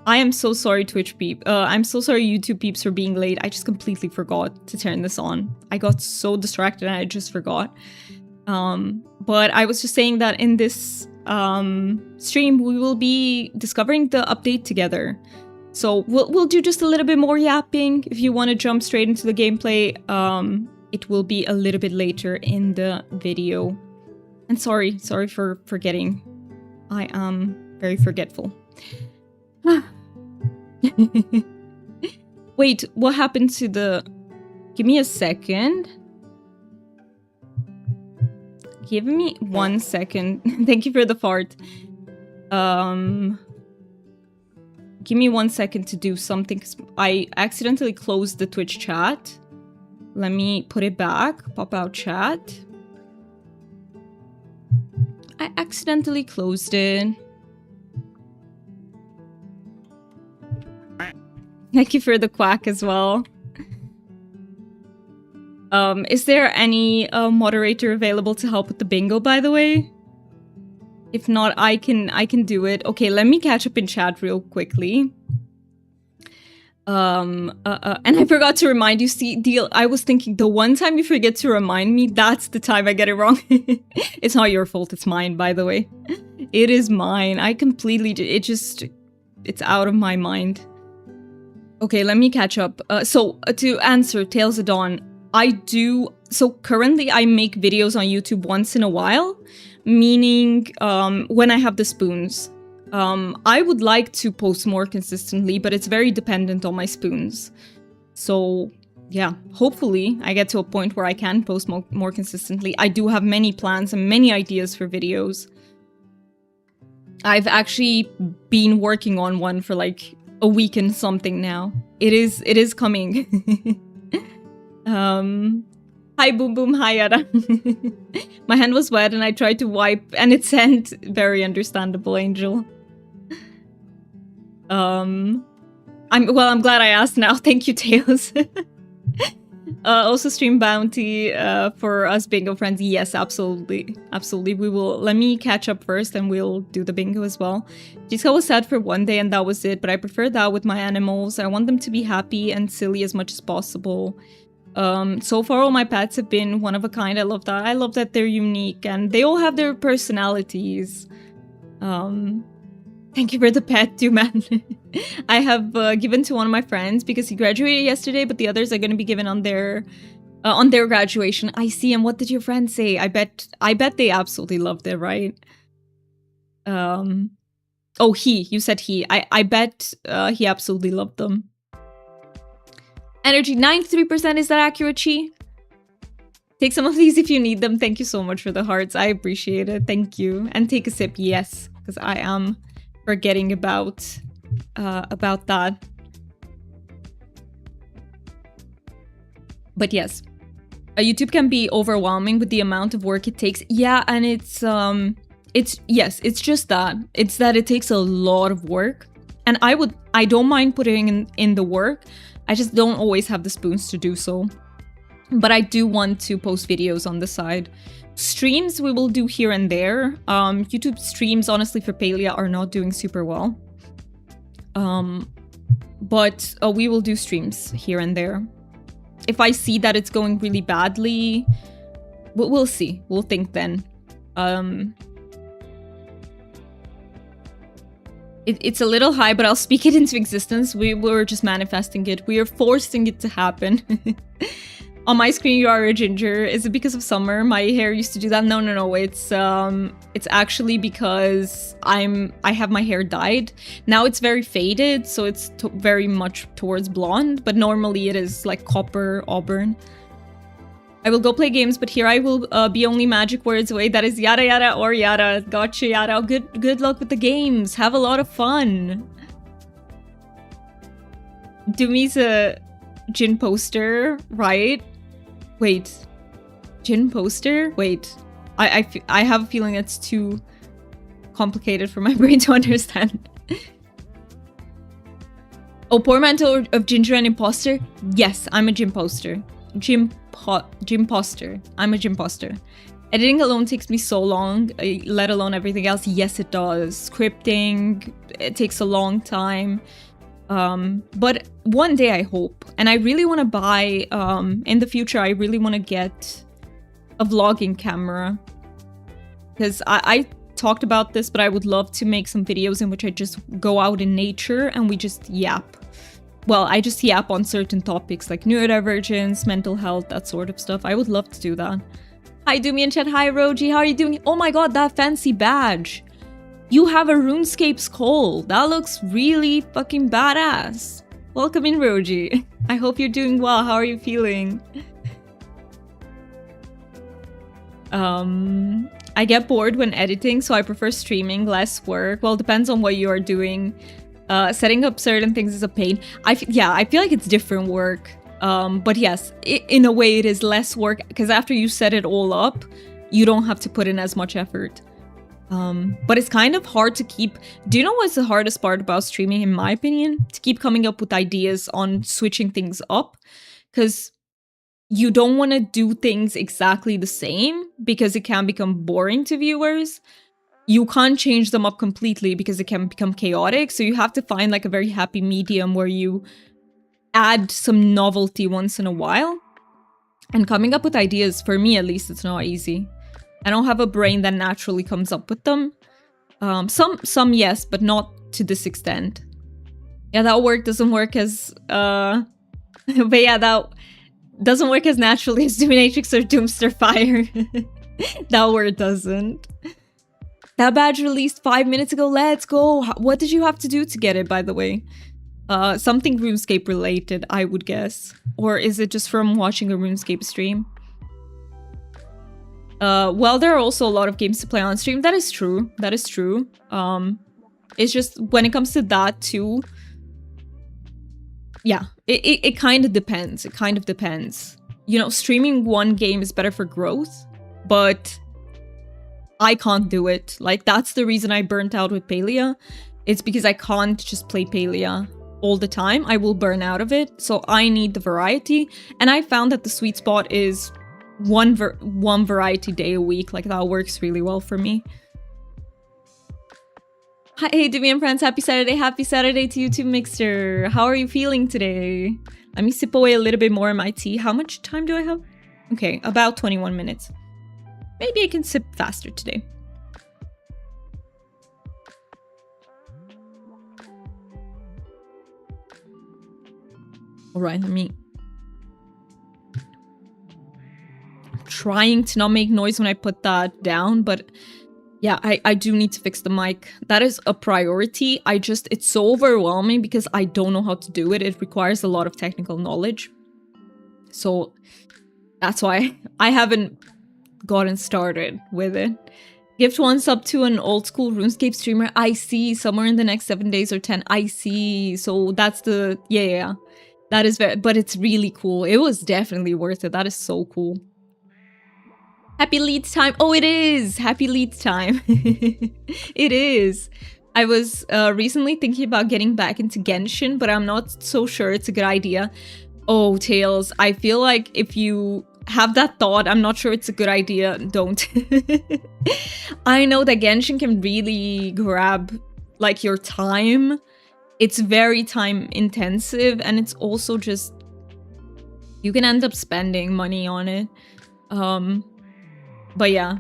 I am so sorry, Twitch peep. I'm so sorry, YouTube peeps, for being late. I just completely forgot to turn this on. I got so distracted and I just forgot. But I was just saying that in this stream, we will be discovering the update together. So we'll do just a little bit more yapping. If you want to jump straight into the gameplay, it will be a little bit later in the video. And sorry for forgetting. I am very forgetful. Wait, what happened to the... Give me a second. Give me 1 second. Thank you for the fart. Give me 1 second to do something. 'Cause I accidentally closed the Twitch chat. Let me put it back. Pop out chat. I accidentally closed it. Thank you for the quack as well. Is there any moderator available to help with the bingo, by the way? If not, I can do it. Okay, let me catch up in chat real quickly. And I forgot to remind you, see, Deal, I was thinking the one time you forget to remind me, that's the time I get it wrong. It's not your fault, it's mine, by the way. It is mine. I completely, it's out of my mind. Okay, let me catch up. So to answer Tales of Dawn, so currently I make videos on YouTube once in a while, meaning when I have the spoons. I would like to post more consistently, but it's very dependent on my spoons. So yeah, hopefully I get to a point where I can post more consistently. I do have many plans and many ideas for videos. I've actually been working on one for like a week and something now. It is coming. Hi Boom Boom, hi Yara. My hand was wet and I tried to wipe and it sent. Very understandable, Angel. I'm glad I asked now. Thank you, Tails. Also stream bounty for us bingo friends. Yes, absolutely. Absolutely. We will. Let me catch up first and we'll do the bingo as well. Jessica was sad for one day and that was it, but I prefer that with my animals. I want them to be happy and silly as much as possible. So far all my pets have been one of a kind. I love that. I love that they're unique and they all have their personalities. Thank you for the pet too, man. I have given to one of my friends because he graduated yesterday, but the others are going to be given on their graduation. I see. And what did your friend say? I bet they absolutely loved it, right? Oh, you said he. I bet he absolutely loved them. Energy 93%, is that accurate, Chi? Take some of these if you need them. Thank you so much for the hearts. I appreciate it. Thank you. And take a sip, yes, because I am forgetting about that. But yes, YouTube can be overwhelming with the amount of work it takes. Yeah, and it's just that. It's that it takes a lot of work. And I don't mind putting in the work. I just don't always have the spoons to do so. But I do want to post videos on the side. Streams we will do here and there. YouTube streams, honestly, for Palia are not doing super well. But we will do streams here and there. If I see that it's going really badly, we'll see. We'll think then. It's a little high, but I'll speak it into existence. We were just manifesting it. We are forcing it to happen. On my screen, you are a ginger. Is it because of summer? My hair used to do that. No. It's actually because I have my hair dyed. Now it's very faded, so it's very much towards blonde. But normally it is like copper auburn. I will go play games, but here I will be only magic words away. That is yada yada or yada. Gotcha yada. Good luck with the games. Have a lot of fun. Dumi's a Jin poster, right? Wait. Jin poster? Wait. I have a feeling it's too complicated for my brain to understand. Oh, portmanteau of ginger and imposter? Yes, I'm a Jim poster. Jim poster. I'm a Jim poster. Editing alone takes me so long, let alone everything else. Yes, it does. Scripting, It takes a long time. But one day I hope. And I really want to buy, in the future, I really want to get a vlogging camera. Because I talked about this, but I would love to make some videos in which I just go out in nature and we just yap. Well, I just yap on certain topics like neurodivergence, mental health, that sort of stuff. I would love to do that. Hi, Doomy and chat. Hi, Roji. How are you doing? Oh my god, that fancy badge. You have a RuneScape skull. That looks really fucking badass. Welcome in, Roji. I hope you're doing well. How are you feeling? I get bored when editing, so I prefer streaming, less work. Well, depends on what you are doing. Setting up certain things is a pain. I feel like it's different work. But yes, in a way it is less work, because after you set it all up, you don't have to put in as much effort. But it's kind of hard to keep... Do you know what's the hardest part about streaming, in my opinion? To keep coming up with ideas on switching things up. Because you don't want to do things exactly the same, because it can become boring to viewers. You can't change them up completely because it can become chaotic. So you have to find like a very happy medium where you add some novelty once in a while. And coming up with ideas, for me at least, it's not easy. I don't have a brain that naturally comes up with them. Some yes, but not to this extent. Yeah, that work doesn't work as... but yeah, that doesn't work as naturally as Dominatrix or Doomster Fire. That word doesn't. That badge released 5 minutes ago. Let's go. What did you have to do to get it, by the way? Something RuneScape related, I would guess. Or is it just from watching a RuneScape stream? Well, there are also a lot of games to play on stream. That is true. That is true. It's just when it comes to that too. Yeah, it kind of depends. It kind of depends. You know, streaming one game is better for growth, but I can't do it. Like, that's the reason I burnt out with Palia. It's because I can't just play Palia all the time. I will burn out of it. So I need the variety. And I found that the sweet spot is one variety day a week. Like, that works really well for me. Hi, hey, Demi and friends. Happy Saturday. Happy Saturday to you too, Mixer. How are you feeling today? Let me sip away a little bit more of my tea. How much time do I have? Okay, about 21 minutes. Maybe I can sip faster today. All right, let me... I'm trying to not make noise when I put that down, but yeah, I do need to fix the mic. That is a priority. It's so overwhelming because I don't know how to do it. It requires a lot of technical knowledge. So that's why I haven't gotten started with it. Gift one sub to an old school RuneScape streamer. I see, somewhere in the next 7 days or 10. I see. So that's the... Yeah. That is very... But it's really cool. It was definitely worth it. That is so cool. Happy lead time. Oh, it is. Happy lead time. It is. I was recently thinking about getting back into Genshin, but I'm not so sure it's a good idea. Oh, Tails. I feel like if you have that thought, I'm not sure it's a good idea. Don't. I know that Genshin can really grab like your time. It's very time intensive, and it's also just... You can end up spending money on it. But yeah,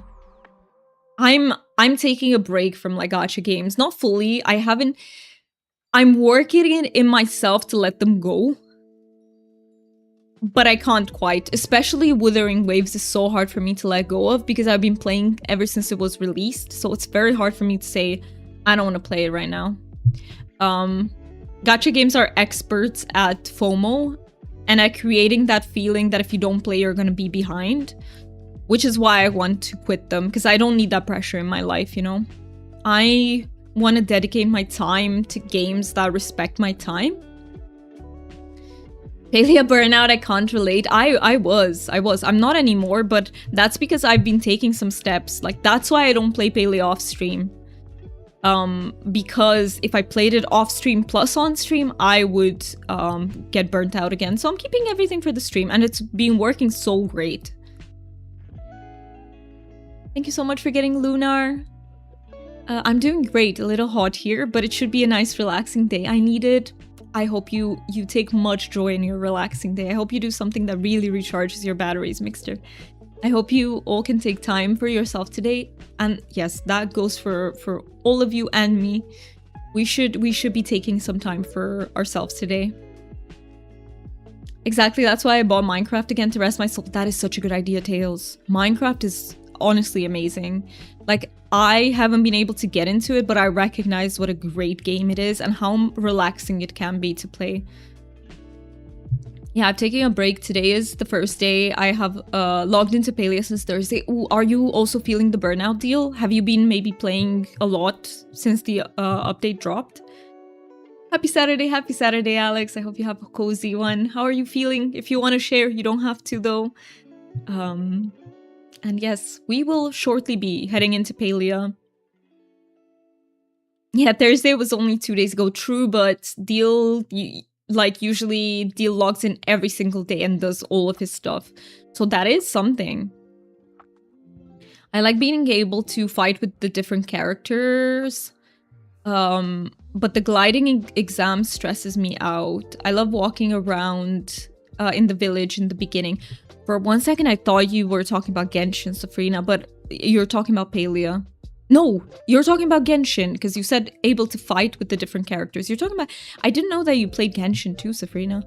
I'm taking a break from like gacha games. Not fully. I'm working it in myself to let them go. But I can't quite. Especially Wuthering Waves is so hard for me to let go of because I've been playing ever since it was released. So it's very hard for me to say, I don't want to play it right now. Gacha games are experts at FOMO and at creating that feeling that if you don't play, you're going to be behind. Which is why I want to quit them, because I don't need that pressure in my life, you know? I want to dedicate my time to games that respect my time. Palia burnout, I can't relate. I was. I'm not anymore, but that's because I've been taking some steps. Like, that's why I don't play Palia off stream. Because if I played it off stream plus on stream, I would get burnt out again. So I'm keeping everything for the stream, and it's been working so great. Thank you so much for getting Lunar. I'm doing great. A little hot here, but it should be a nice relaxing day. I need it. I hope you take much joy in your relaxing day. I hope you do something that really recharges your batteries, Mixter. I hope you all can take time for yourself today. And yes, that goes for all of you and me. We should be taking some time for ourselves today. Exactly, that's why I bought Minecraft again, to rest my soul. That is such a good idea, Tails. Minecraft is honestly amazing. Like, I haven't been able to get into it, but I recognize what a great game it is and how relaxing it can be to play. Yeah, I'm taking a break. Today is the first day I have logged into Palia since Thursday. Ooh, are you also feeling the burnout deal? Have you been maybe playing a lot since the update dropped? Happy Saturday, Alex. I hope you have a cozy one. How are you feeling? If you want to share, you don't have to though. And yes, we will shortly be heading into Palia. Yeah, Thursday was only 2 days ago, true, but Deal, like usually Deal logs in every single day and does all of his stuff. So that is something. I like being able to fight with the different characters. But the gliding exam stresses me out. I love walking around in the village in the beginning. For 1 second, I thought you were talking about Genshin, Safrina, but you're talking about Palia. No, you're talking about Genshin, because you said able to fight with the different characters. You're talking about... I didn't know that you played Genshin too, Safrina.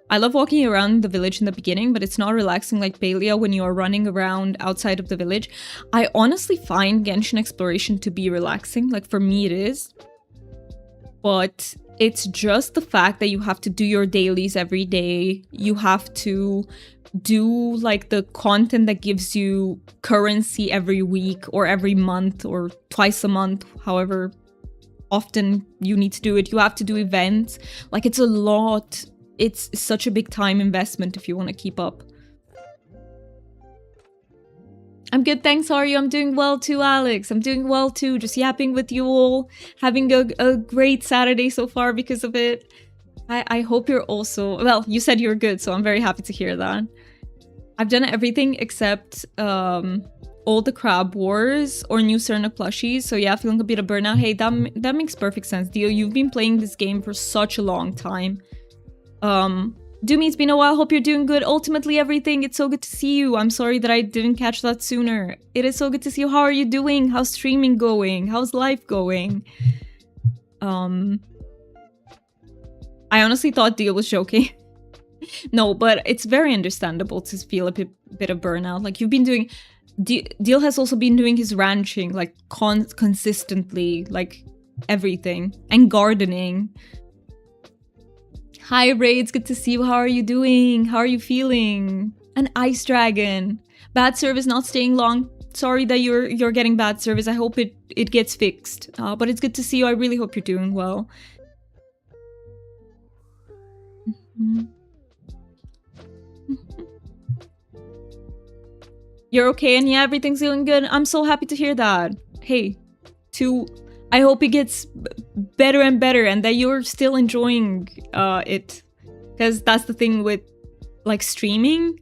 I love walking around the village in the beginning, but it's not relaxing like Palia when you are running around outside of the village. I honestly find Genshin exploration to be relaxing. Like, for me, it is. But it's just the fact that you have to do your dailies every day. You have to do like the content that gives you currency every week or every month or twice a month, however often you need to do it. You have to do events. Like, it's a lot. It's such a big time investment if you want to keep up. I'm good, thanks, Arya. I'm doing well too, Alex. I'm doing well too. Just yapping with you all. Having a great Saturday so far because of it. I hope you're also... Well, you said you're good, so I'm very happy to hear that. I've done everything except all the Crab Wars or new Cerna plushies. So yeah, feeling a bit of burnout. Hey, that makes perfect sense, Dio. You've been playing this game for such a long time. Doomy, it's been a while. Hope you're doing good. Ultimately everything. It's so good to see you. I'm sorry that I didn't catch that sooner. It is so good to see you. How are you doing? How's streaming going? How's life going? I honestly thought Deal was joking. No, but it's very understandable to feel a bit of burnout. Like, you've been doing... Deal has also been doing his ranching, like, consistently. Like, everything. And gardening. Hi, Raids. Good to see you. How are you doing? How are you feeling? An ice dragon. Bad service, not staying long. Sorry that you're getting bad service. I hope it gets fixed. But it's good to see you. I really hope you're doing well. You're okay, and yeah, everything's going good. I'm so happy to hear that. Hey, I hope it gets better and better and that you're still enjoying it. Because that's the thing with, like, streaming.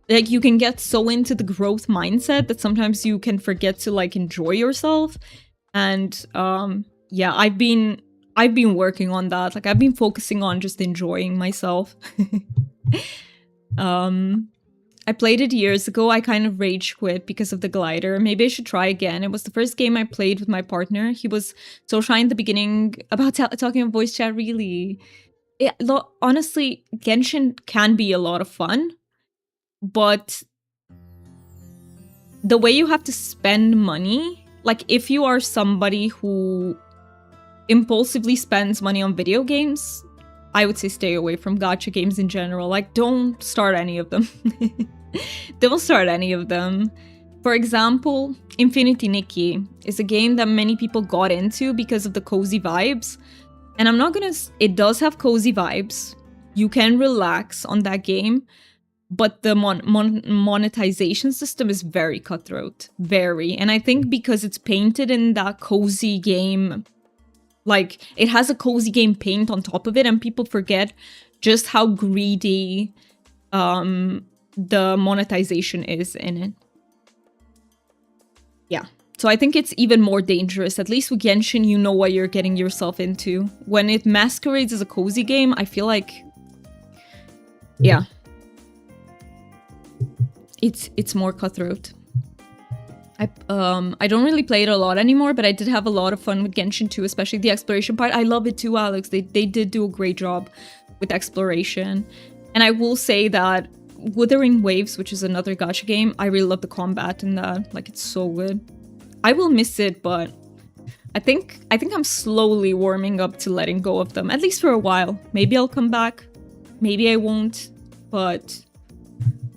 Like, you can get so into the growth mindset that sometimes you can forget to, like, enjoy yourself. And, yeah, I've been working on that. Like, I've been focusing on just enjoying myself. I played it years ago. I kind of rage quit because of the glider. Maybe I should try again. It was the first game I played with my partner. He was so shy in the beginning about talking about voice chat, really. Honestly, Genshin can be a lot of fun, but the way you have to spend money, like, if you are somebody who impulsively spends money on video games, I would say stay away from gacha games in general. Like, don't start any of them. Don't start any of them. For example, Infinity Nikki is a game that many people got into because of the cozy vibes. And I'm not gonna... It does have cozy vibes. You can relax on that game. But the monetization system is very cutthroat. Very. And I think because it's painted in that cozy game... Like, it has a cozy game paint on top of it, and people forget just how greedy the monetization is in it. Yeah. So I think it's even more dangerous. At least with Genshin, you know what you're getting yourself into. When it masquerades as a cozy game, I feel like, yeah, it's more cutthroat. I don't really play it a lot anymore, but I did have a lot of fun with Genshin too, especially the exploration part. I love it too, Alex. They did do a great job with exploration. And I will say that Wuthering Waves, which is another gacha game, I really love the combat in that. Like, it's so good. I will miss it, but I think I'm slowly warming up to letting go of them, at least for a while. Maybe I'll come back. Maybe I won't, but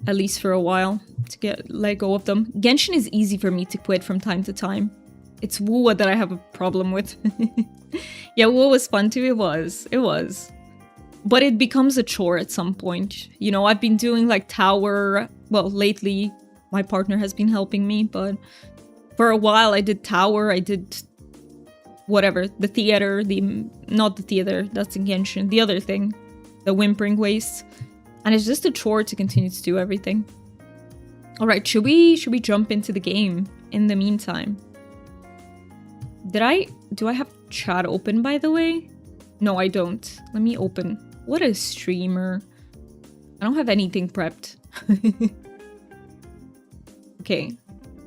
at least for a while to let go of them. Genshin is easy for me to quit from time to time. It's Wuwa that I have a problem with. Yeah, Wuwa was fun too. It was. But it becomes a chore at some point. You know, I've been doing like tower. Well, lately my partner has been helping me, but for a while I did tower. I did whatever, the theater, not the theater, that's in Genshin. The other thing, the Whimpering Waste. And it's just a chore to continue to do everything. All right, should we jump into the game in the meantime? Do I have chat open, by the way? No, I don't. Let me open. What a streamer. I don't have anything prepped. Okay,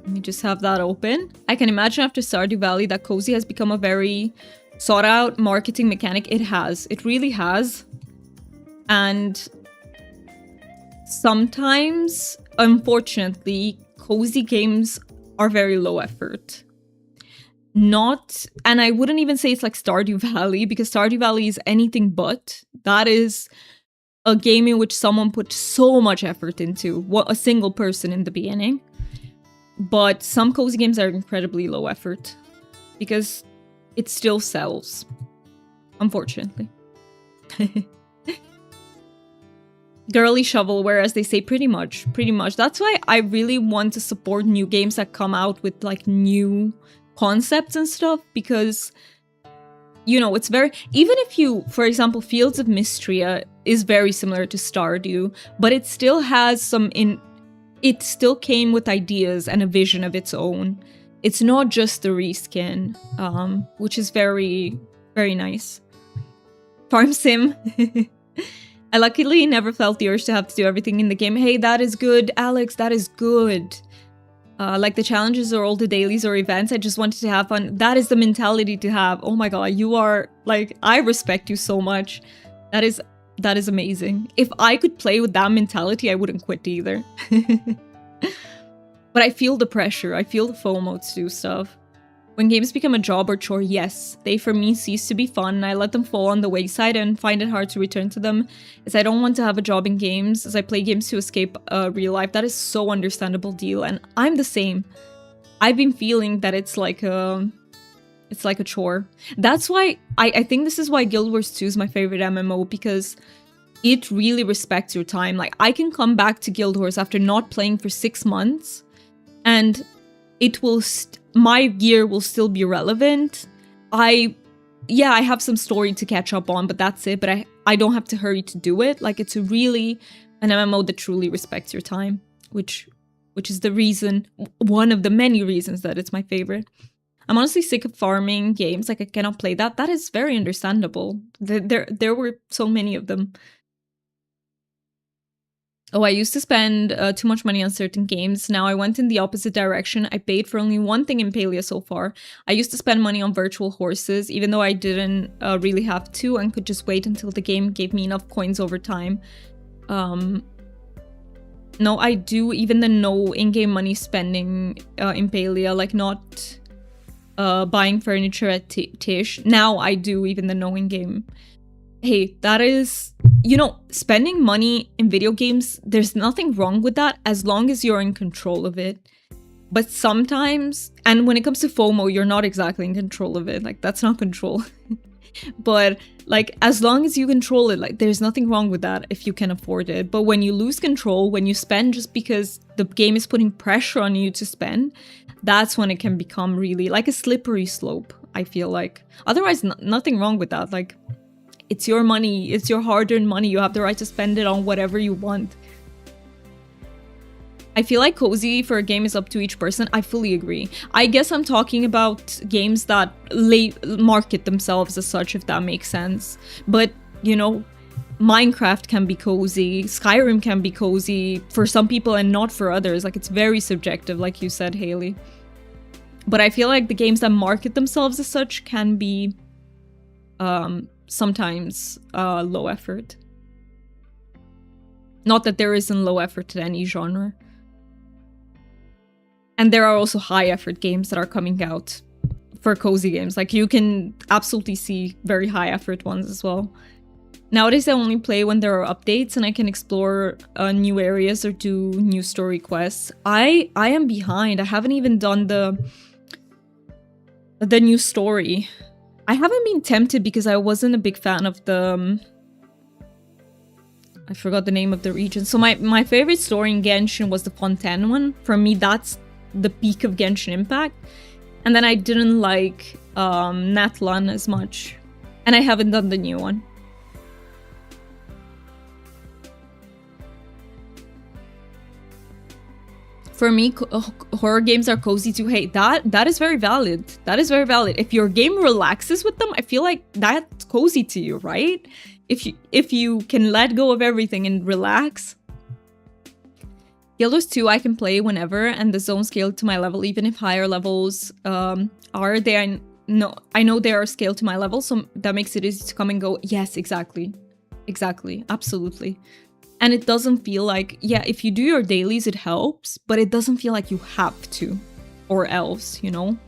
let me just have that open. I can imagine after Stardew Valley that Cozy has become a very sought out marketing mechanic. It has. It really has. And sometimes, unfortunately, cozy games are very low effort. And I wouldn't even say it's like Stardew Valley, because Stardew Valley is anything but. That is a game in which someone put so much effort into, a single person in the beginning. But some cozy games are incredibly low effort, because it still sells, unfortunately. Girly shovelware, as they say, pretty much. That's why I really want to support new games that come out with like new concepts and stuff, because, you know, it's very, even if you, for example, Fields of Mystria is very similar to Stardew, but it still has it still came with ideas and a vision of its own. It's not just the reskin, which is very, very nice. Farm Sim. I luckily never felt the urge to have to do everything in the game. Hey, that is good, Alex, that is good. Like the challenges or all the dailies or events, I just wanted to have fun. That is the mentality to have. Oh my god, you are, like, I respect you so much. That is amazing. If I could play with that mentality, I wouldn't quit either. But I feel the pressure. I feel the FOMO to do stuff. When games become a job or chore, yes, they for me cease to be fun. I let them fall on the wayside and find it hard to return to them, as I don't want to have a job in games, as I play games to escape real life. That is so understandable deal, and I'm the same. I've been feeling that it's like a chore. That's why I think this is why Guild Wars 2 is my favorite MMO, because it really respects your time. Like, I can come back to Guild Wars after not playing for 6 months, and it will my gear will still be relevant. I have some story to catch up on, but that's it. But I don't have to hurry to do it. Like, it's really an MMO that truly respects your time, which is the reason, one of the many reasons that it's my favorite. I'm honestly sick of farming games. Like, I cannot play that. That is very understandable. There were so many of them. Oh, I used to spend too much money on certain games. Now I went in the opposite direction. I paid for only one thing in Palia so far. I used to spend money on virtual horses, even though I didn't really have to, and could just wait until the game gave me enough coins over time. No, I do even the no in-game money spending in Palia, like not buying furniture at Tish. Now I do even the no in-game. Hey, that is, you know, spending money in video games, there's nothing wrong with that as long as you're in control of it. But sometimes, and when it comes to FOMO, you're not exactly in control of it. Like, that's not control. But, like, as long as you control it, like, there's nothing wrong with that if you can afford it. But when you lose control, when you spend just because the game is putting pressure on you to spend, that's when it can become really like a slippery slope, I feel like. Otherwise, nothing wrong with that. Like, it's your money, it's your hard-earned money. You have the right to spend it on whatever you want. I feel like cozy for a game is up to each person. I fully agree. I guess I'm talking about games that market themselves as such, if that makes sense. But, you know, Minecraft can be cozy, Skyrim can be cozy for some people and not for others. Like, it's very subjective, like you said, Haley. But I feel like the games that market themselves as such can be sometimes low effort. Not that there isn't low effort to any genre. And there are also high effort games that are coming out for cozy games. Like, you can absolutely see very high effort ones as well. Nowadays I only play when there are updates and I can explore new areas or do new story quests. I am behind. I haven't even done the new story. I haven't been tempted because I wasn't a big fan of the... I forgot the name of the region. So my favorite story in Genshin was the Fontaine one. For me, that's the peak of Genshin Impact. And then I didn't like Natlan as much. And I haven't done the new one. For me, horror games are cozy too. Hey, that is very valid. That is very valid. If your game relaxes with them, I feel like that's cozy to you, right? If you can let go of everything and relax. Guild Wars 2 I can play whenever, and the zone scaled to my level, even if higher levels are there. I know they are scaled to my level, so that makes it easy to come and go. Yes, exactly. Exactly. Absolutely. And it doesn't feel like, yeah, if you do your dailies, it helps, but it doesn't feel like you have to, or else, you know?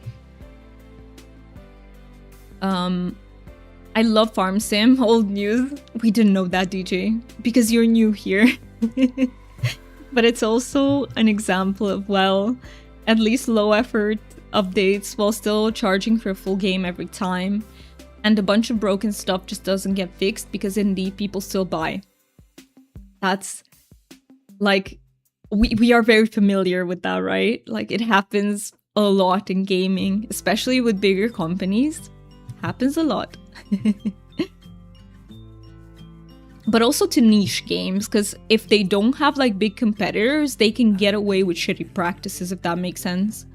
I love Farm Sim, old news. We didn't know that, DJ, because you're new here. But it's also an example of, well, at least low effort updates while still charging for a full game every time. And a bunch of broken stuff just doesn't get fixed because indeed people still buy. That's like, we are very familiar with that, right? Like, it happens a lot in gaming, especially with bigger companies. Happens a lot. But also to niche games, because if they don't have like big competitors, they can get away with shitty practices, if that makes sense.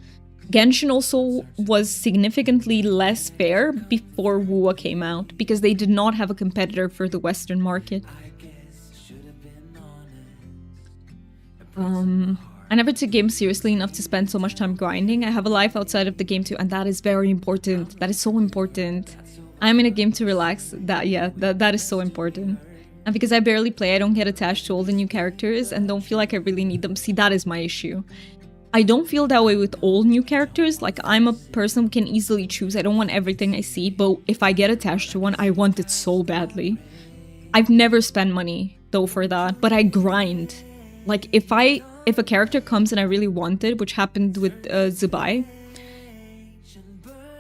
Genshin also was significantly less fair before WoA came out, because they did not have a competitor for the Western market. I never took games seriously enough to spend so much time grinding. I have a life outside of the game too, and that is very important. That is so important. I'm in a game to relax. That is so important. And because I barely play, I don't get attached to all the new characters and don't feel like I really need them. See, that is my issue. I don't feel that way with all new characters. Like, I'm a person who can easily choose. I don't want everything I see, but if I get attached to one, I want it so badly. I've never spent money, though, for that, but I grind. Like, if a character comes and I really want it, which happened with Zubai,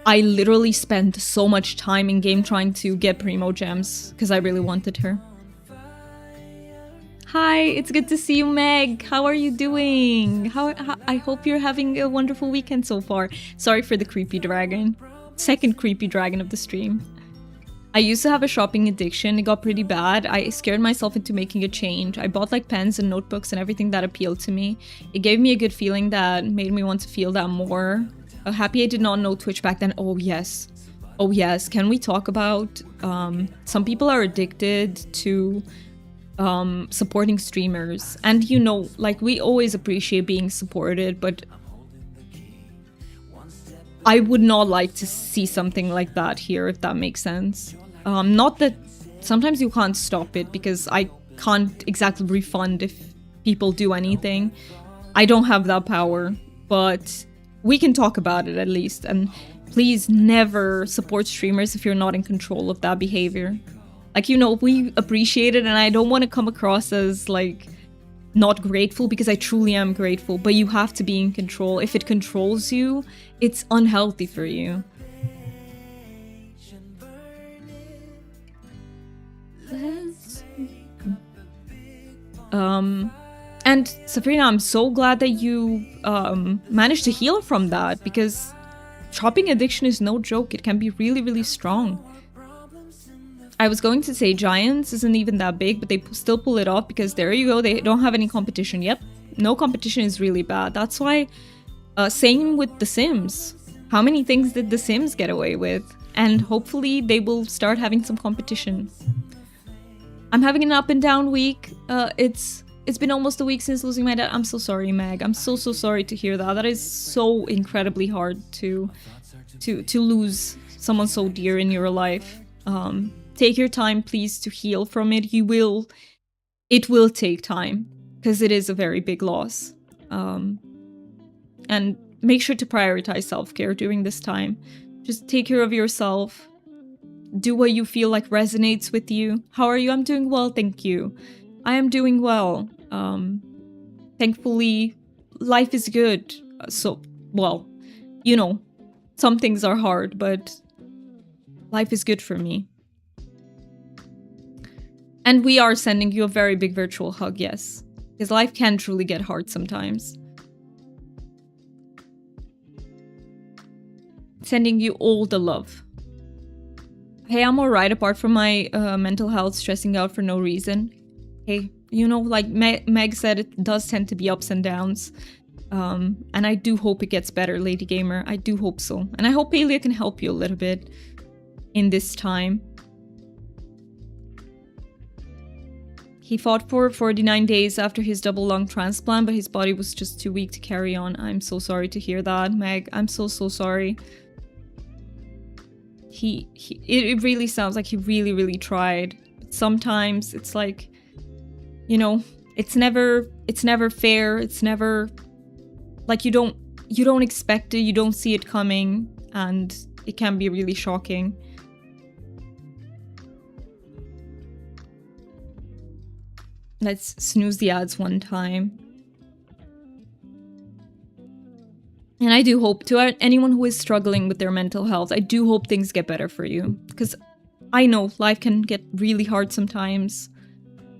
I literally spent so much time in game trying to get Primo gems because I really wanted her. Hi, it's good to see you, Meg. How are you doing? I hope you're having a wonderful weekend so far. Sorry for the creepy dragon. Second creepy dragon of the stream. I used to have a shopping addiction. It got pretty bad. I scared myself into making a change. I bought like pens and notebooks and everything that appealed to me. It gave me a good feeling that made me want to feel that more. Happy I did not know Twitch back then. Oh yes. Oh yes. Can we talk about some people are addicted to supporting streamers, and you know, like, we always appreciate being supported, but I would not like to see something like that here, if that makes sense. Not that sometimes you can't stop it, because I can't exactly refund if people do anything. I don't have that power, but we can talk about it at least. And please never support streamers if you're not in control of that behavior. Like, you know, we appreciate it, and I don't want to come across as, like, not grateful, because I truly am grateful, but you have to be in control. If it controls you, it's unhealthy for you. And Sabrina, I'm so glad that you managed to heal from that, because shopping addiction is no joke. It can be really, really strong. I was going to say Giants isn't even that big, but they still pull it off because there you go, they don't have any competition. Yep, no competition is really bad. That's why, same with The Sims. How many things did The Sims get away with? And hopefully they will start having some competition. I'm having an up and down week. It's been almost a week since losing my dad. I'm so sorry, Meg. I'm so sorry to hear that. That is so incredibly hard to lose someone so dear in your life. Take your time, please, to heal from it. It will take time, because it is a very big loss. And make sure to prioritize self-care during this time. Just take care of yourself. Do what you feel like resonates with you. How are you? I'm doing well, thank you. I am doing well. Thankfully, life is good. So, well, you know, some things are hard, but life is good for me. And we are sending you a very big virtual hug, yes. Because life can truly get hard sometimes. Sending you all the love. Hey, I'm alright apart from my mental health stressing out for no reason. Hey, you know, like Meg said, it does tend to be ups and downs. And I do hope it gets better, Lady Gamer. I do hope so. And I hope Palia can help you a little bit in this time. He fought for 49 days after his double lung transplant, but his body was just too weak to carry on. I'm so sorry to hear that, Meg. I'm so sorry. It really sounds like he really tried. But sometimes it's like, you know, it's never fair. It's never like you don't expect it, you don't see it coming, and it can be really shocking. Let's snooze the ads one time. And I do hope to anyone who is struggling with their mental health, I do hope things get better for you. Because I know life can get really hard sometimes.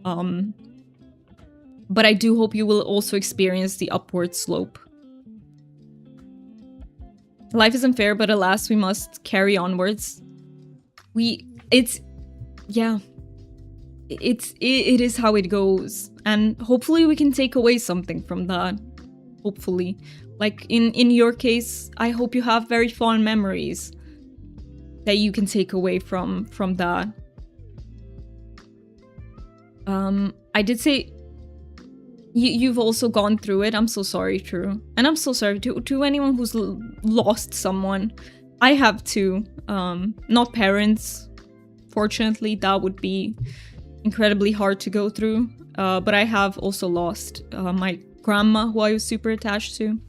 But I do hope you will also experience the upward slope. Life isn't fair, but alas, we must carry onwards. It is how it goes. And hopefully we can take away something from that. Hopefully. Like, in your case, I hope you have very fond memories that you can take away from that. I did say you've also gone through it. I'm so sorry, True. And I'm so sorry to anyone who's lost someone. I have too. Not parents. Fortunately, that would be incredibly hard to go through. But I have also lost my grandma, who I was super attached to.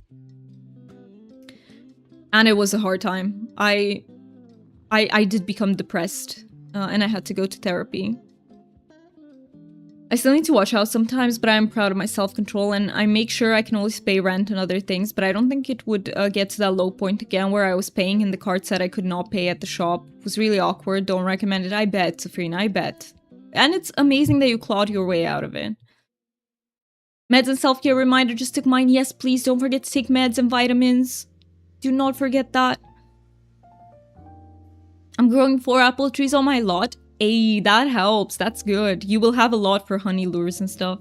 And it was a hard time. I did become depressed, and I had to go to therapy. I still need to watch out sometimes, but I'm proud of my self-control, and I make sure I can always pay rent and other things, but I don't think it would get to that low point again where I was paying and the card said I could not pay at the shop. It was really awkward. Don't recommend it. I bet, Safrina, I bet. And it's amazing that you clawed your way out of it. Meds and self-care reminder, just took mine. Yes, please don't forget to take meds and vitamins. Do not forget that. I'm growing 4 apple trees on my lot. Hey, that helps. That's good. You will have a lot for honey lures and stuff.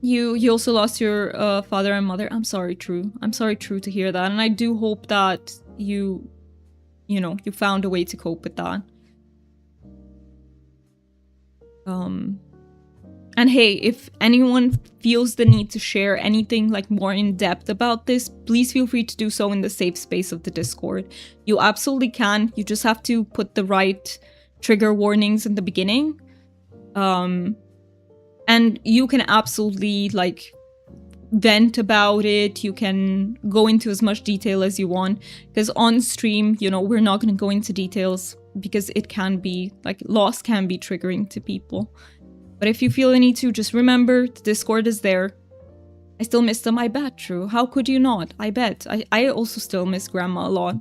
You also lost your father and mother. I'm sorry, True. I'm sorry, True, to hear that. And I do hope that you found a way to cope with that. And hey, if anyone feels the need to share anything like more in depth about this, please feel free to do so in the safe space of the Discord. You absolutely can. You just have to put the right trigger warnings in the beginning. And you can absolutely like vent about it. You can go into as much detail as you want. Because on stream, we're not going to go into details because it can be like loss can be triggering to people. But if you feel the need to, just remember, the Discord is there. I still miss them, I bet, True. How could you not? I bet. I also still miss Grandma a lot.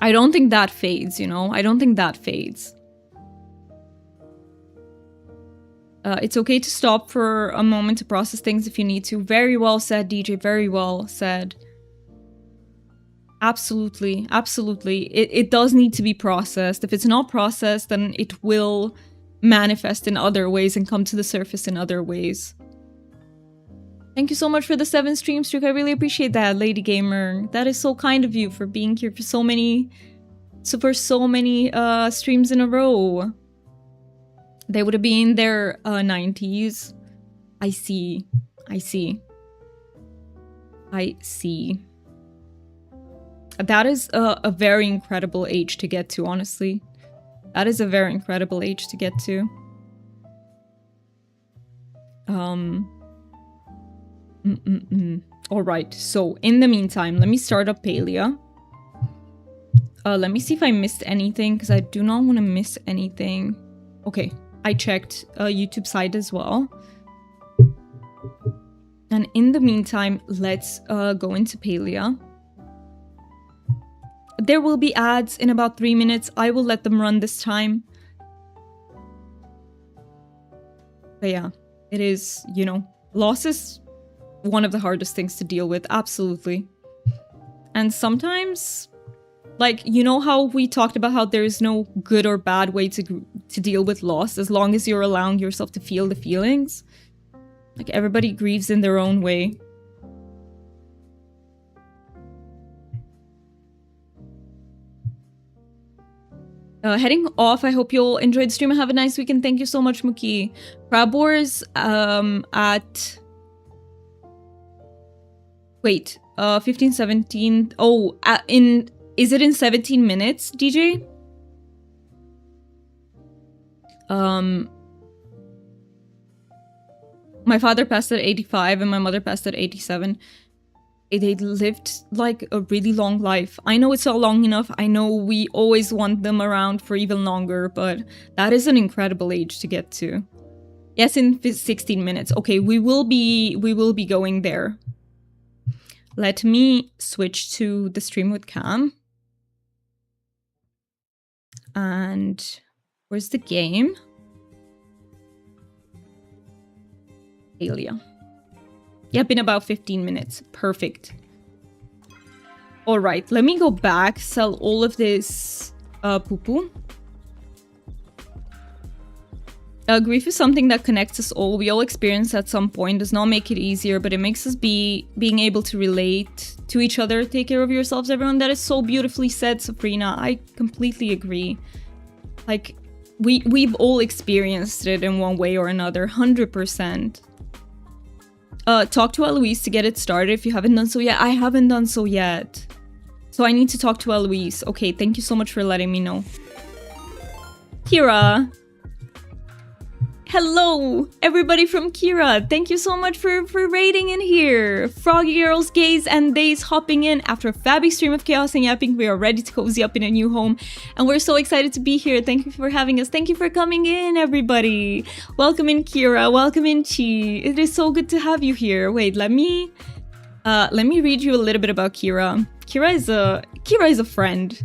I don't think that fades, I don't think that fades. It's okay to stop for a moment to process things if you need to. Very well said, DJ. Very well said. Absolutely. Absolutely. It does need to be processed. If it's not processed, then it will manifest in other ways and come to the surface in other ways. Thank you so much for the 7 stream streak. I really appreciate that, Lady Gamer. That is so kind of you for being here for so many streams in a row. They would have been in their 90s. I see. That is a very incredible age to get to, honestly. That is a very incredible age to get to. Alright, so in the meantime, let me start up Palia. Let me see if I missed anything, because I do not want to miss anything. Okay, I checked YouTube side as well. And in the meantime, let's go into Palia. There will be ads in about 3 minutes. I will let them run this time. But yeah, it is, you know, loss is one of the hardest things to deal with, absolutely. And sometimes, like, you know how we talked about how there is no good or bad way to deal with loss, as long as you're allowing yourself to feel the feelings? Like, everybody grieves in their own way. Heading off, I hope you'll enjoy the stream and have a nice weekend. Thank you so much, Muki. Crabwars at... Wait, 15, 17... Oh, is it in 17 minutes, DJ? My father passed at 85 and my mother passed at 87. They lived, like, a really long life. I know it's not long enough. I know we always want them around for even longer, but that is an incredible age to get to. Yes, in 16 minutes. Okay, we will be going there. Let me switch to the stream with Cam. And where's the game? Palia. Yep, in about 15 minutes. Perfect. Alright, let me go back, sell all of this poo-poo. Grief is something that connects us all. We all experience at some point. Does not make it easier, but it makes us being able to relate to each other. Take care of yourselves, everyone. That is so beautifully said, Sabrina. I completely agree. Like, we've all experienced it in one way or another. 100%. Talk to Eloise to get it started if you haven't done so yet. I haven't done so yet. So I need to talk to Eloise. Okay, thank you so much for letting me know. Kira. Hello, everybody from Kira. Thank you so much for raiding in here. Froggy Girls, Gays, and Days hopping in after a fabby stream of chaos and yapping. We are ready to cozy up in a new home, and we're so excited to be here. Thank you for having us. Thank you for coming in, everybody. Welcome in, Kira. Welcome in, Chi. It is so good to have you here. Wait, let me read you a little bit about Kira. Kira is a friend.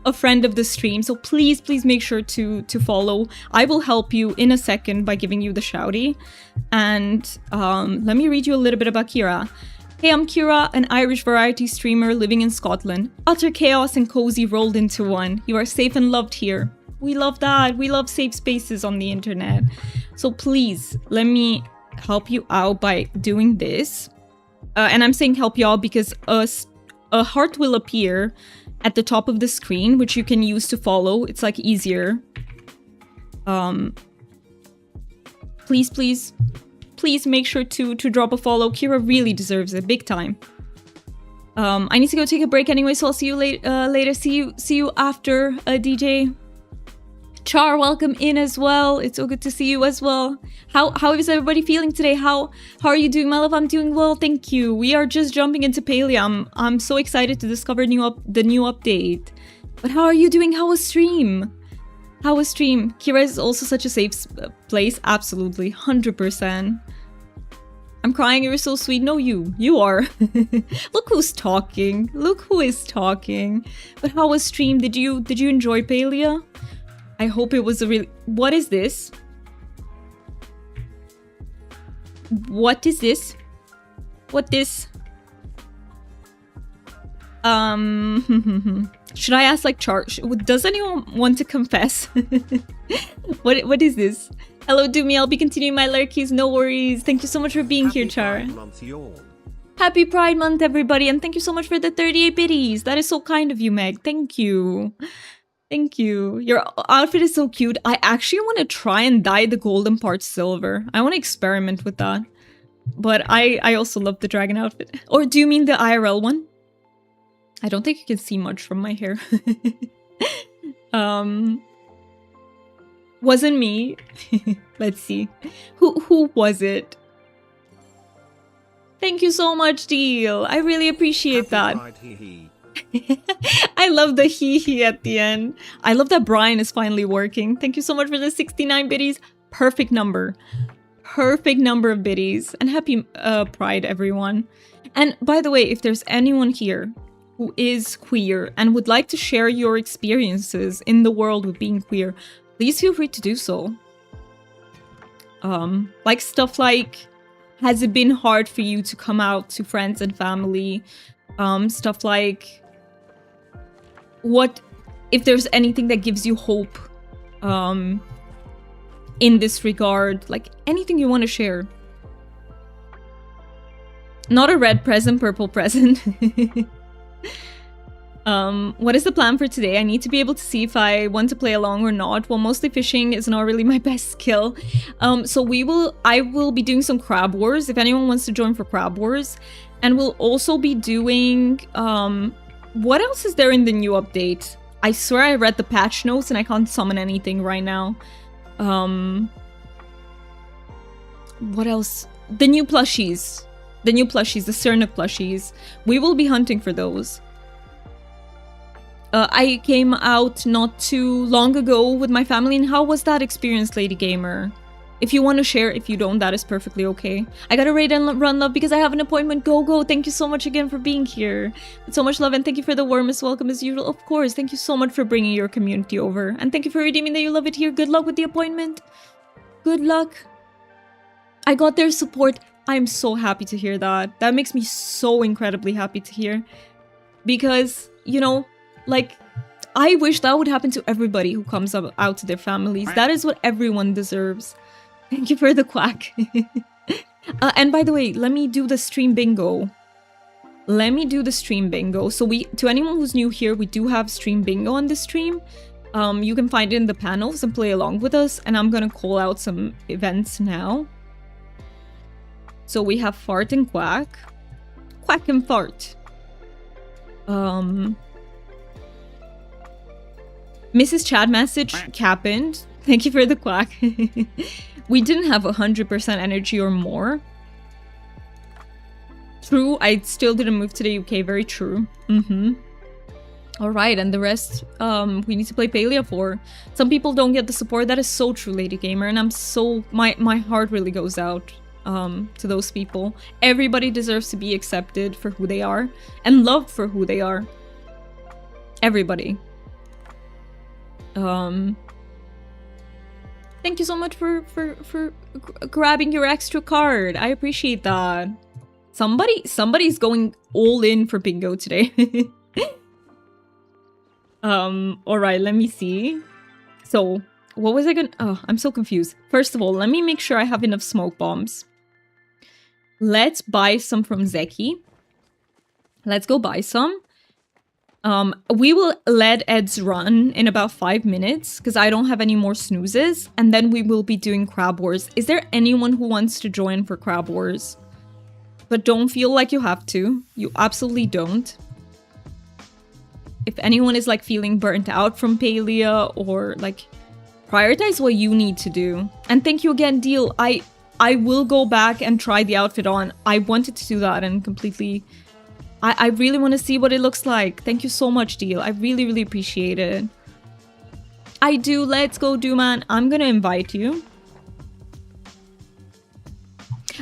A friend of the stream, so please make sure to follow. I will help you in a second by giving you the shouty. And let me read you a little bit about Kira. Hey, I'm Kira, an Irish variety streamer living in Scotland. Utter chaos and cozy rolled into one. You are safe and loved here. We love that. We love safe spaces on the internet. So please, let me help you out by doing this. And I'm saying help you out because a heart will appear at the top of the screen, which you can use to follow. It's like easier. Please make sure to drop a follow. Kira really deserves it, big time. I need to go take a break anyway, so I'll see you later. See you after, DJ. Char, welcome in as well. It's so good to see you as well. How is everybody feeling today? How are you doing, my love? I'm doing well, thank you. We are just jumping into Palia. I'm so excited to discover the new update. But how are you doing? How was stream? Kira is also such a safe place. Absolutely, 100%. I'm crying. You're so sweet. No, you are. Look who's talking. Look who is talking. But how was stream? Did you enjoy Palia? I hope it was a really... What is this? What is this? What this? Should I ask like does anyone want to confess? What is this? Hello Doomy, I'll be continuing my lurkies, no worries. Thank you so much for being here, Char. Happy Pride Month, everybody, and thank you so much for the 38 biddies. That is so kind of you, Meg. Thank you. Thank you. Your outfit is so cute. I actually want to try and dye the golden part silver. I want to experiment with that. But I also love the dragon outfit. Or do you mean the IRL one? I don't think you can see much from my hair. Wasn't me. Let's see. Who was it? Thank you so much, Deal. I really appreciate that. I love the hee at the end. I love that Brian is finally working. Thank you so much for the 69 biddies. Perfect number. Perfect number of biddies. And happy Pride, everyone. And by the way, if there's anyone here who is queer and would like to share your experiences in the world with being queer, please feel free to do so. Like stuff like, has it been hard for you to come out to friends and family? Stuff like, what if there's anything that gives you hope in this regard? Like anything you want to share. Not a red present, purple present. What is the plan for today? I need to be able to see if I want to play along or not. Well, mostly fishing is not really my best skill. So I will be doing some crab wars if anyone wants to join for crab wars. And we'll also be doing, what else is there in the new update? I swear I read the patch notes and I can't summon anything right now. What else? The new plushies. The new plushies, the Cernuk plushies. We will be hunting for those. I came out not too long ago with my family, and how was that experience, Lady Gamer? If you want to share, if you don't, that is perfectly okay. I gotta raid and run, love, because I have an appointment. Go. Thank you so much again for being here. With so much love, and thank you for the warmest welcome as usual. Of course, thank you so much for bringing your community over. And thank you for redeeming that you love it here. Good luck with the appointment. Good luck. I got their support. I'm so happy to hear that. That makes me so incredibly happy to hear. Because, you know, like, I wish that would happen to everybody who comes out to their families. That is what everyone deserves. Thank you for the quack. And by the way, let me do the stream bingo. So to anyone who's new here, we do have stream bingo on this stream. You can find it in the panels and play along with us. And I'm gonna call out some events now. So we have fart and quack. Quack and fart. Mrs. Chad message happened. Thank you for the quack. We didn't have 100% energy or more. True, I still didn't move to the UK. Very true. Alright, and the rest, we need to play Palia for. Some people don't get the support. That is so true, Lady Gamer. And I'm so... My heart really goes out to those people. Everybody deserves to be accepted for who they are. And loved for who they are. Everybody. Thank you so much for grabbing your extra card. I appreciate that. Somebody's going all in for bingo today. Alright, let me see. So, what was I gonna... Oh, I'm so confused. First of all, let me make sure I have enough smoke bombs. Let's buy some from Zeki. Let's go buy some. We will let Eds run in about 5 minutes because I don't have any more snoozes, and then we will be doing crab wars. Is there anyone who wants to join for crab wars? But don't feel like you have to. You absolutely don't. If anyone is like feeling burnt out from Palia, or like, prioritize what you need to do. And thank you again, Deal. I will go back and try the outfit on. I wanted to do that and completely... I really want to see what it looks like. Thank you so much, Deal. I really, really appreciate it. I do. Let's go, Dooman. I'm gonna invite you.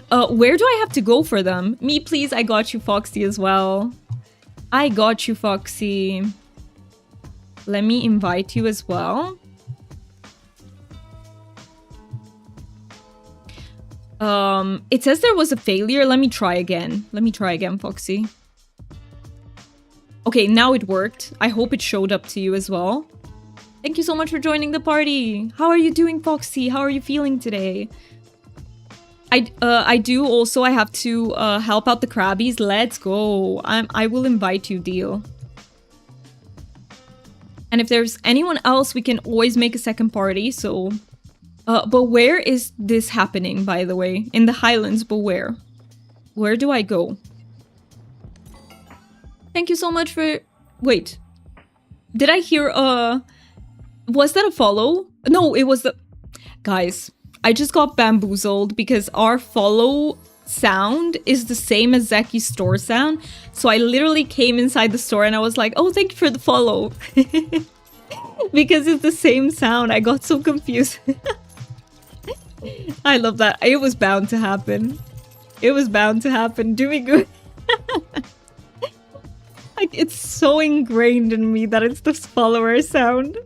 Where do I have to go for them? Me, please. I got you, Foxy, as well. I got you, Foxy. Let me invite you as well. It says there was a failure. Let me try again. Foxy. Okay, now it worked. I hope it showed up to you as well. Thank you so much for joining the party. How are you doing, Foxy? How are you feeling today? I do also, I have to help out the crabbies. Let's go. I will invite you, deal. And if there's anyone else, we can always make a second party, so... but where is this happening, by the way? In the Highlands, but where? Where do I go? Thank you so much for... Wait. Did I hear was that a follow? No, it was the... Guys, I just got bamboozled because our follow sound is the same as Zeki's store sound. So I literally came inside the store and I was like, oh, thank you for the follow. Because it's the same sound. I got so confused. I love that. It was bound to happen. It was bound to happen. Doing good. Like, it's so ingrained in me that it's the follower sound.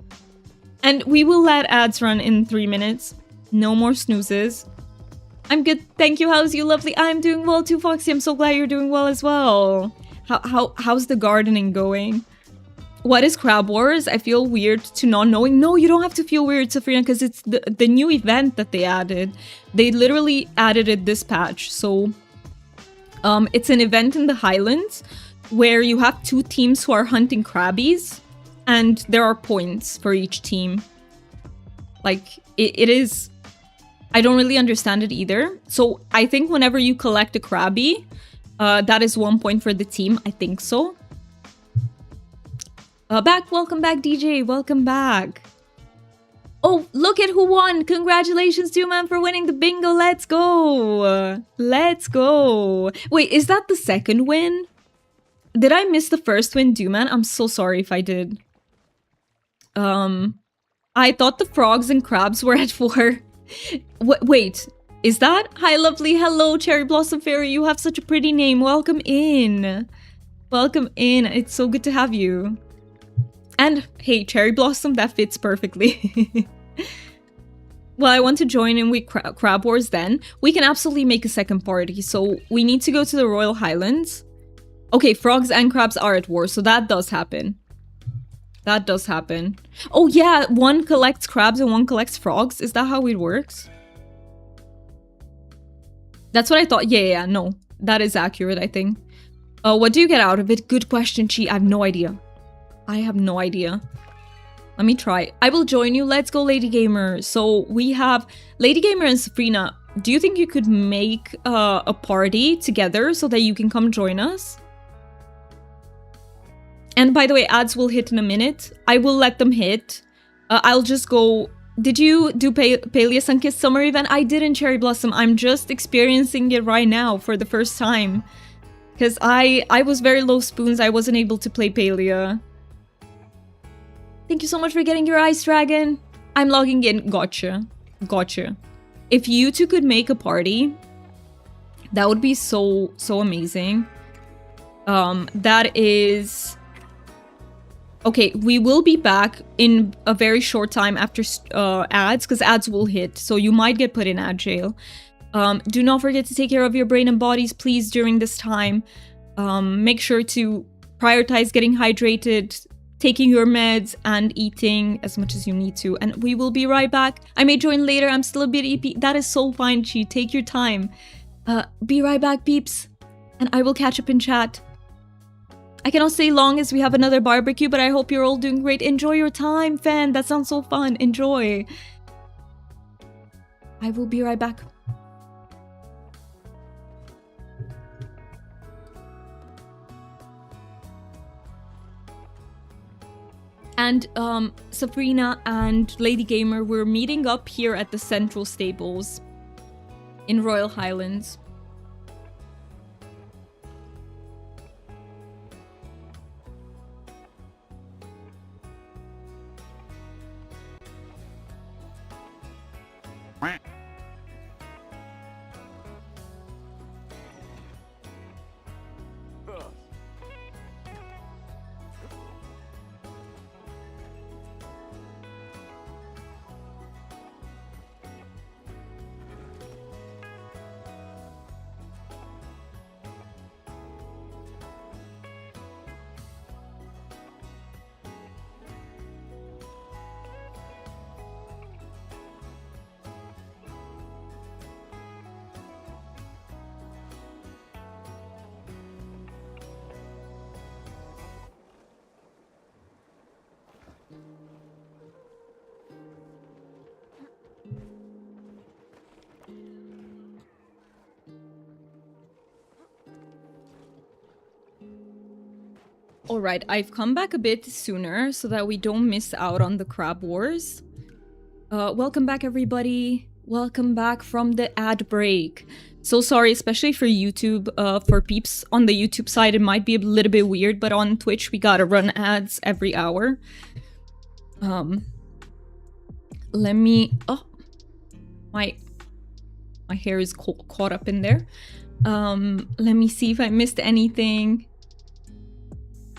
And we will let ads run in 3 minutes. No more snoozes. I'm good. Thank you. How's you, lovely? I'm doing well too, Foxy. I'm so glad you're doing well as well. How's the gardening going? What is Crab Wars? I feel weird to not knowing. No, you don't have to feel weird, Safrina, because it's the new event that they added. They literally added it this patch. So it's an event in the Highlands where you have 2 teams who are hunting crabbies, and there are points for each team. Like, it is... I don't really understand it either. So I think whenever you collect a crabby, that is 1 point for the team. I think so. Welcome back, DJ. Welcome back. Oh, look at who won. Congratulations to you, man, for winning the bingo. Let's go. Let's go. Wait, is that the second win? Did I miss the first win, Dooman? I'm so sorry if I did. I thought the frogs and crabs were at 4. Wait, is that? Hi, lovely. Hello, Cherry Blossom Fairy. You have such a pretty name. Welcome in. Welcome in. It's so good to have you. And hey, Cherry Blossom, that fits perfectly. Well, I want to join in with Crab Wars then. We can absolutely make a second party. So we need to go to the Royal Highlands. Okay, frogs and crabs are at war, so that does happen. That does happen. Oh yeah, one collects crabs and one collects frogs. Is that how it works? That's what I thought. Yeah, no. That is accurate, I think. What do you get out of it? Good question, Chi. I have no idea. I have no idea. Let me try. I will join you. Let's go, Lady Gamer. So we have Lady Gamer and Safrina. Do you think you could make a party together so that you can come join us? And by the way, ads will hit in a minute. I will let them hit. I'll just go... Did you do Palia Sunkissed Summer event? I didn't, Cherry Blossom. I'm just experiencing it right now for the first time. Because I was very low spoons. I wasn't able to play Palia. Thank you so much for getting your Ice Dragon. I'm logging in. Gotcha. Gotcha. If you two could make a party, that would be so amazing. That is... Okay, we will be back in a very short time after ads, because ads will hit, so you might get put in ad jail. Do not forget to take care of your brain and bodies, please, during this time. Make sure to prioritize getting hydrated, taking your meds, and eating as much as you need to. And we will be right back. I may join later, I'm still a bit EP. That is so fine, Chi. Take your time. Be right back, peeps. And I will catch up in chat. I cannot stay long as we have another barbecue, but I hope you're all doing great. Enjoy your time, fan. That sounds so fun. Enjoy. I will be right back. And Sabrina and Lady Gamer were meeting up here at the Central Stables in Royal Highlands. Alright, I've come back a bit sooner so that we don't miss out on the crab wars. Welcome back, everybody. Welcome back from the ad break. So sorry, especially for YouTube, for peeps on the YouTube side, it might be a little bit weird, but on Twitch we gotta run ads every hour. Let me... Oh, my hair is caught up in there. Let me see if I missed anything.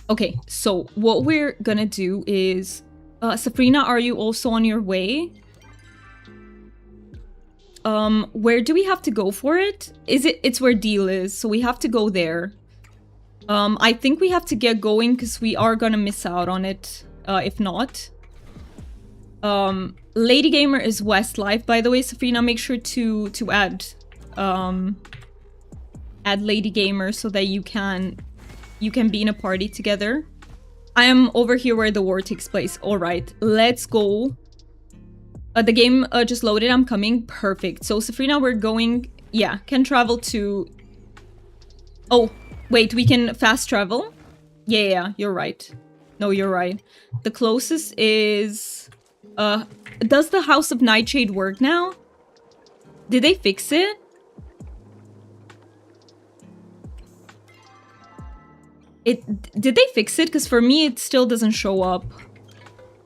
Okay, so what we're gonna do is... Safrina, are you also on your way? Where do we have to go for it? It's where Deal is, so we have to go there. I think we have to get going because we are gonna miss out on it, if not. Lady Gamer is Westlife, by the way, Safrina, make sure to add Lady Gamer so that you can be in a party together. I am over here where the war takes place. Alright, let's go. The game just loaded, I'm coming. Perfect. So, Safrina, we're going... Yeah, can travel to... Oh, wait, we can fast travel? Yeah, you're right. No, you're right. The closest is... does the House of Nightshade work now? Did they fix it? Did they fix it? Because for me, it still doesn't show up.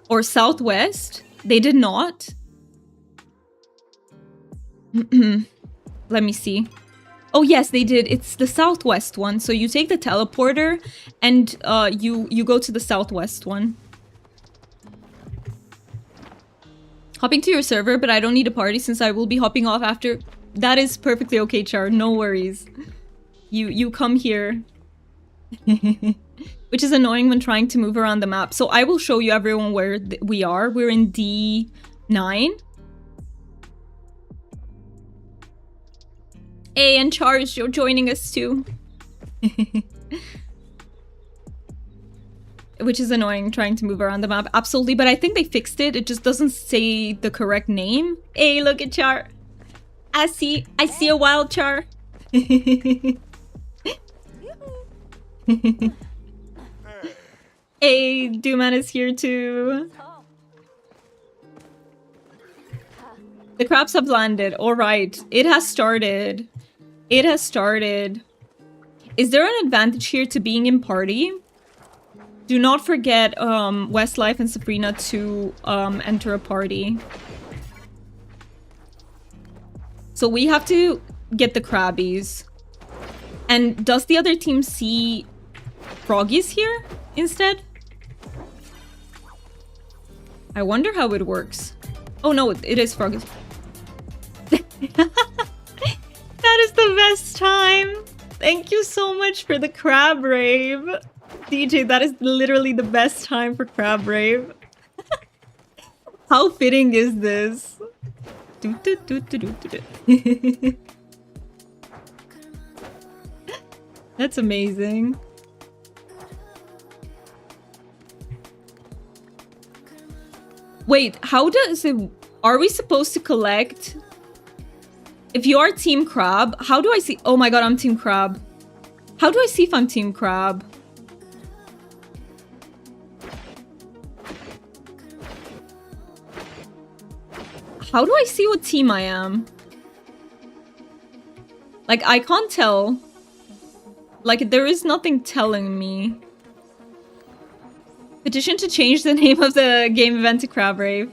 Or Southwest? They did not. Let me see. Oh yes, they did. It's the Southwest one. So you take the teleporter and you go to the Southwest one. Hopping to your server, but I don't need a party since I will be hopping off after. That is perfectly okay, Char. No worries. You come here. Which is annoying when trying to move around the map. So I will show you everyone where we are. We're in D9. Hey, and Char is joining us too. Which is annoying trying to move around the map. Absolutely, but I think they fixed it. It just doesn't say the correct name. Hey, look at Char. I see a wild Char. Hey, Dooman is here too. The crabs have landed. Alright, it has started. It has started. Is there an advantage here to being in party? Do not forget Westlife and Sabrina to enter a party. So we have to get the crabbies. And does the other team see Froggies here instead? I wonder how it works. Oh no, it is Froggies. That is the best time. Thank you so much for the crab rave. DJ, that is literally the best time for crab rave. How fitting is this? That's amazing. Wait, how does it... Are we supposed to collect... If you are Team Crab, how do I see... Oh my god, I'm Team Crab. How do I see if I'm Team Crab? How do I see what team I am? Like, I can't tell. Like, there is nothing telling me. Petition to change the name of the game event to Crab Rave.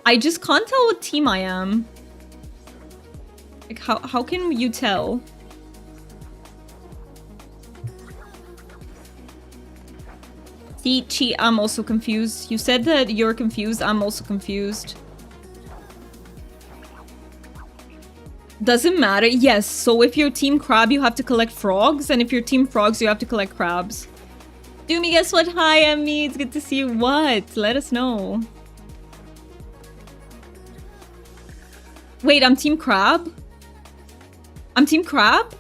I just can't tell what team I am. Like, how can you tell? See, Chi, I'm also confused. You said that you're confused. I'm also confused. Doesn't matter. Yes, so if you're Team Crab, you have to collect frogs. And if you're Team Frogs, you have to collect crabs. Doomy, guess what? Hi, Emmy. It's good to see you. What? Let us know. Wait, I'm Team Crab? I'm Team Crab?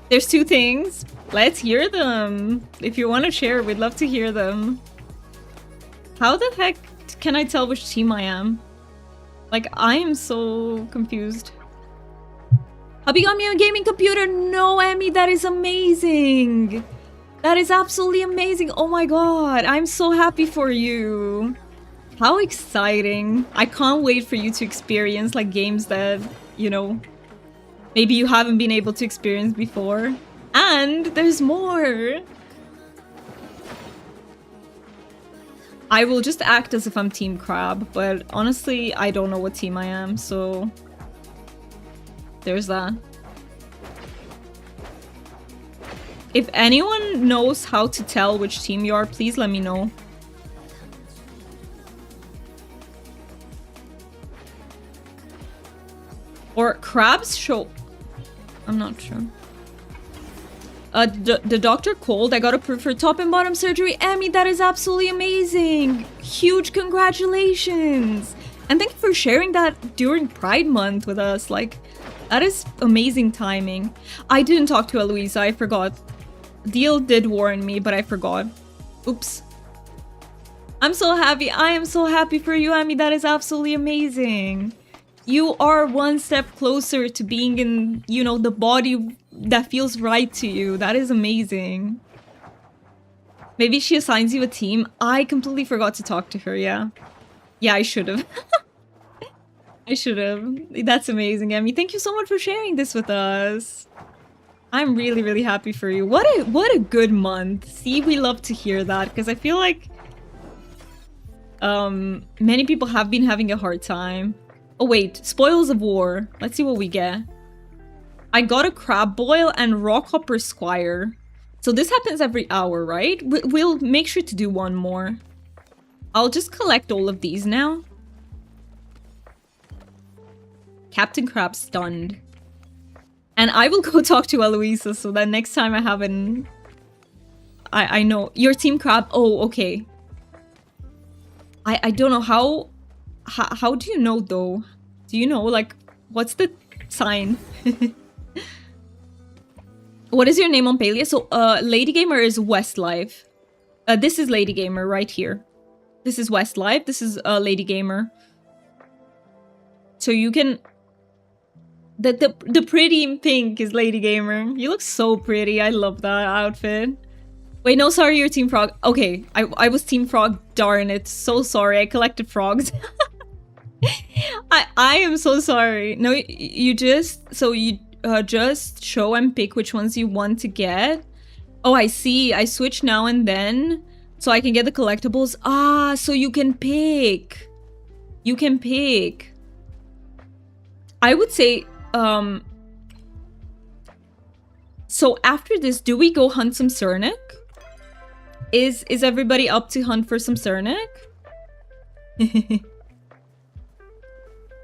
There's two things. Let's hear them. If you want to share, we'd love to hear them. How the heck can I tell which team I am? Like, I am so confused. Hubby got me a gaming computer. No, Emmy, that is amazing. That is absolutely amazing. Oh my god, I'm so happy for you. How exciting. I can't wait for you to experience like games that, you know, maybe you haven't been able to experience before. And there's more. I will just act as if I'm Team Crab, but honestly, I don't know what team I am, so there's that. If anyone knows how to tell which team you are, please let me know. Or crabs show... I'm not sure. The doctor called. I got approved for top and bottom surgery. Emmy, that is absolutely amazing. Huge congratulations. And thank you for sharing that during Pride Month with us. Like, that is amazing timing. I didn't talk to Eloisa. I forgot. Deal did warn me, but I forgot. Oops. I'm so happy. I am so happy for you, Emmy. That is absolutely amazing. You are one step closer to being in, you know, the body that feels right to you. That is amazing. Maybe she assigns you a team. I completely forgot to talk to her, yeah. Yeah, I should have. I should have. That's amazing, Emmy. Thank you so much for sharing this with us. I'm really, really happy for you. What a good month. See, we love to hear that because I feel like many people have been having a hard time. Oh wait, spoils of war. Let's see what we get. I got a crab boil and rockhopper squire. So this happens every hour, right? We'll make sure to do one more. I'll just collect all of these now. Captain Crab stunned. And I will go talk to Eloisa so that next time I have an... I know. Your Team Crab. Oh, okay. I don't know how... How do you know, though? Do you know, like, what's the sign? What is your name on Palia? So, Lady Gamer is Westlife. This is Lady Gamer right here. This is Westlife. This is Lady Gamer. So you can... The pretty in pink is Lady Gamer. You look so pretty. I love that outfit. Wait, no, sorry, you're Team Frog. Okay, I was Team Frog. Darn it. So sorry. I collected frogs. I am so sorry. No, you just... So you just show and pick which ones you want to get. Oh, I see. I switch now and then. So I can get the collectibles. Ah, so you can pick. You can pick. I would say... So after this, do we go hunt some Cernic? Is everybody up to hunt for some Cernic?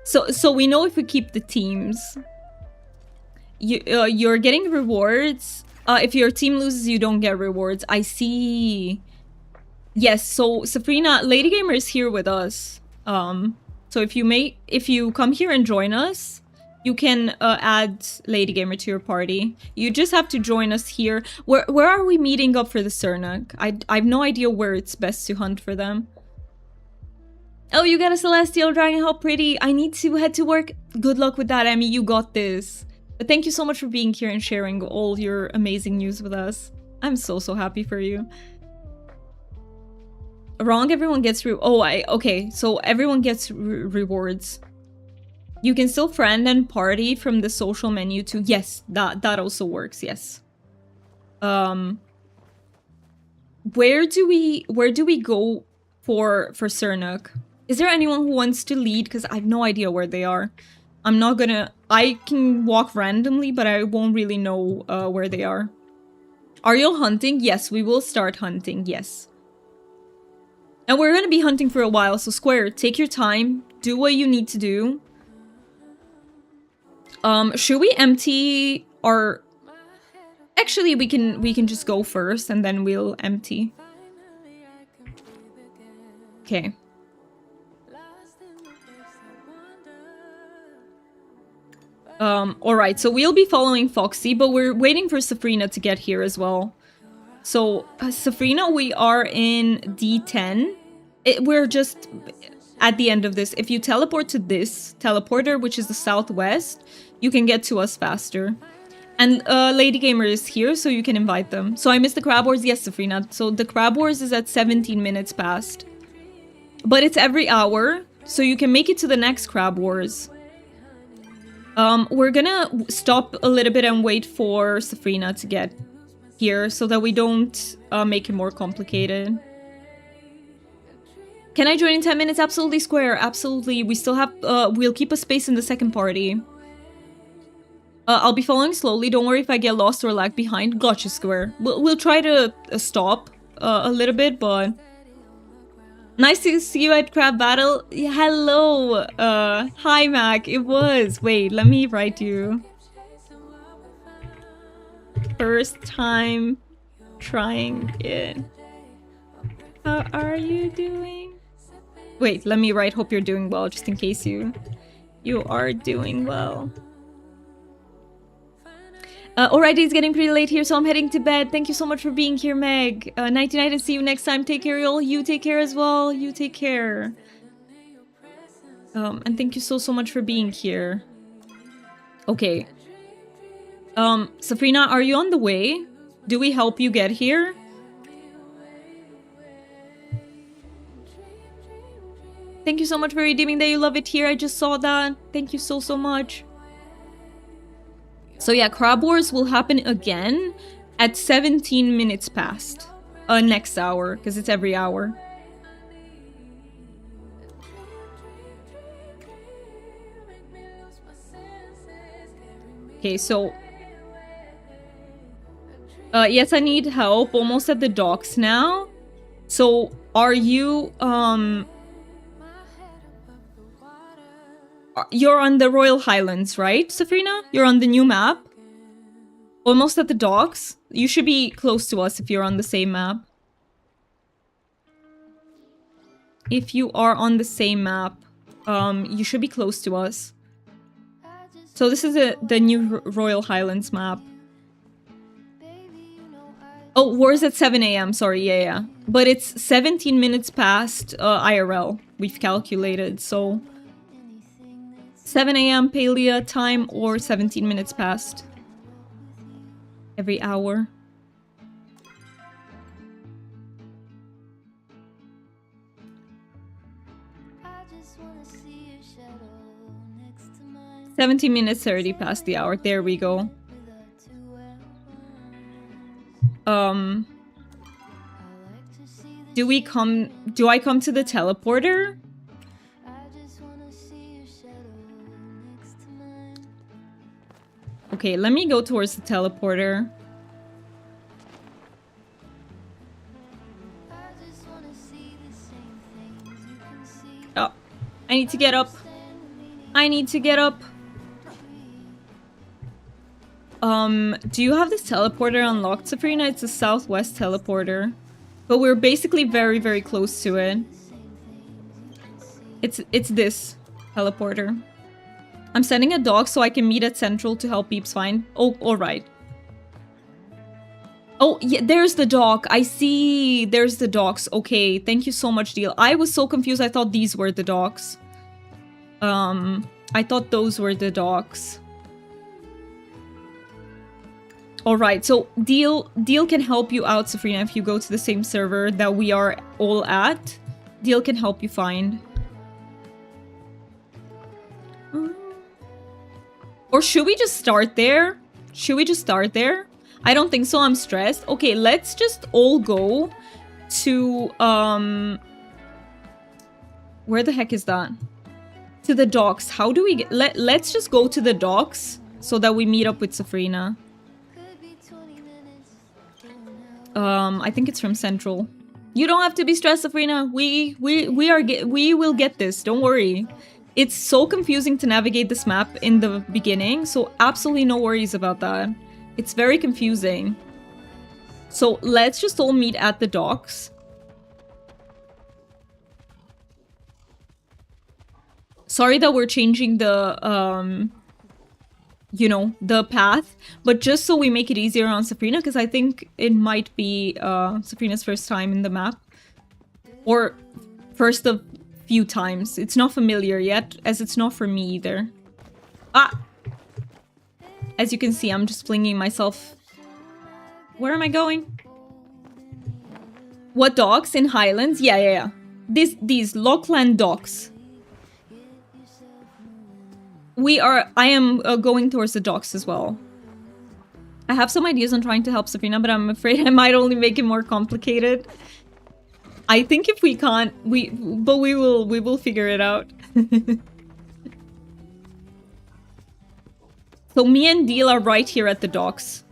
So we know if we keep the teams. You're getting rewards. If your team loses, you don't get rewards. I see. Yes, so Safrina, Lady Gamer is here with us. So if you come here and join us, you can add Lady Gamer to your party. You just have to join us here. Where are we meeting up for the Cernic? I have no idea where it's best to hunt for them. Oh, you got a Celestial Dragon. How pretty. I need to head to work. Good luck with that, Emmy. You got this. But thank you so much for being here and sharing all your amazing news with us. I'm so happy for you. Wrong, everyone gets okay, so everyone gets rewards. You can still friend and party from the social menu too. Yes, that also works, yes. Where do we go for Cernic? Is there anyone who wants to lead? Because I have no idea where they are. I can walk randomly, but I won't really know where they are. Are you all hunting? Yes, we will start hunting, yes. And we're gonna be hunting for a while, so Square, take your time. Do what you need to do. Should we empty our... Actually, we can just go first, and then we'll empty. Okay. Alright, so we'll be following Foxy, but we're waiting for Safrina to get here as well. So, Safrina, we are in D10. We're just... at the end of this. If you teleport to this teleporter, which is the southwest, you can get to us faster. And Lady Gamer is here, so you can invite them. So I missed the Crab Wars. Yes, Safrina. So the Crab Wars is at 17 minutes past. But it's every hour, so you can make it to the next Crab Wars. We're gonna stop a little bit and wait for Safrina to get here so that we don't make it more complicated. Can I join in 10 minutes? Absolutely, Square. Absolutely. We still have... we'll keep a space in the second party. I'll be following slowly. Don't worry if I get lost or lag behind. Gotcha, Square. We'll try to stop a little bit, but... Nice to see you at Crab Battle. Yeah, hello. Hi, Mac. It was. Wait, let me write you. First time trying it. How are you doing? Wait, let me write hope you're doing well, just in case you are doing well. Alrighty, it's getting pretty late here, so I'm heading to bed. Thank you so much for being here, Meg. Nighty night and see you next time. Take care, y'all. You take care as well. You take care. And thank you so much for being here. Okay. Safrina, are you on the way? Do we help you get here? Thank you so much for redeeming that you love it here. I just saw that. Thank you so much. So yeah, Crab Wars will happen again at 17 minutes past. Next hour, because it's every hour. Okay, so... yes, I need help. Almost at the docks now. So, are you, you're on the Royal Highlands, right, Safrina? You're on the new map? Almost at the docks? You should be close to us if you're on the same map. If you are on the same map, you should be close to us. So this is the new Royal Highlands map. Oh, War's at 7 AM, sorry, yeah. But it's 17 minutes past IRL, we've calculated, so... 7 AM Palia time or 17 minutes past. Every hour. I just wanna see your shadow next to mine. 17 minutes 30 past the hour. There we go. Do I come to the teleporter? Okay, let me go towards the teleporter. Oh, I need to get up. I need to get up. Do you have this teleporter unlocked, Safrina? It's a southwest teleporter. But we're basically very, very close to it. It's this teleporter. I'm sending a dog so I can meet at Central to help Beeps find... Oh, alright. Oh, yeah, there's the dock. I see. There's the docks. Okay, thank you so much, Deal. I was so confused. I thought these were the docks. I thought those were the docks. Alright, so Deal can help you out, Safrina, if you go to the same server that we are all at. Deal can help you find. Or should we just start there? Should we just start there? I don't think so, I'm stressed. Okay, let's just all go to, where the heck is that? To the docks. How do we get... Let's just go to the docks so that we meet up with Safrina. I think it's from Central. You don't have to be stressed, Safrina. We will get this. Don't worry. It's so confusing to navigate this map in the beginning, so absolutely no worries about that. It's very confusing. So let's just all meet at the docks. Sorry that we're changing the, you know, the path, but just so we make it easier on Safrina, because I think it might be Safrina's first time in the map. Or first of few times. It's not familiar yet, as it's not for me either. Ah! As you can see, I'm just flinging myself. Where am I going? What docks? In Highlands? Yeah. These Lockland docks. I am going towards the docks as well. I have some ideas on trying to help Sabrina, but I'm afraid I might only make it more complicated. I think if we can't, we will figure it out. So me and Deal are right here at the docks.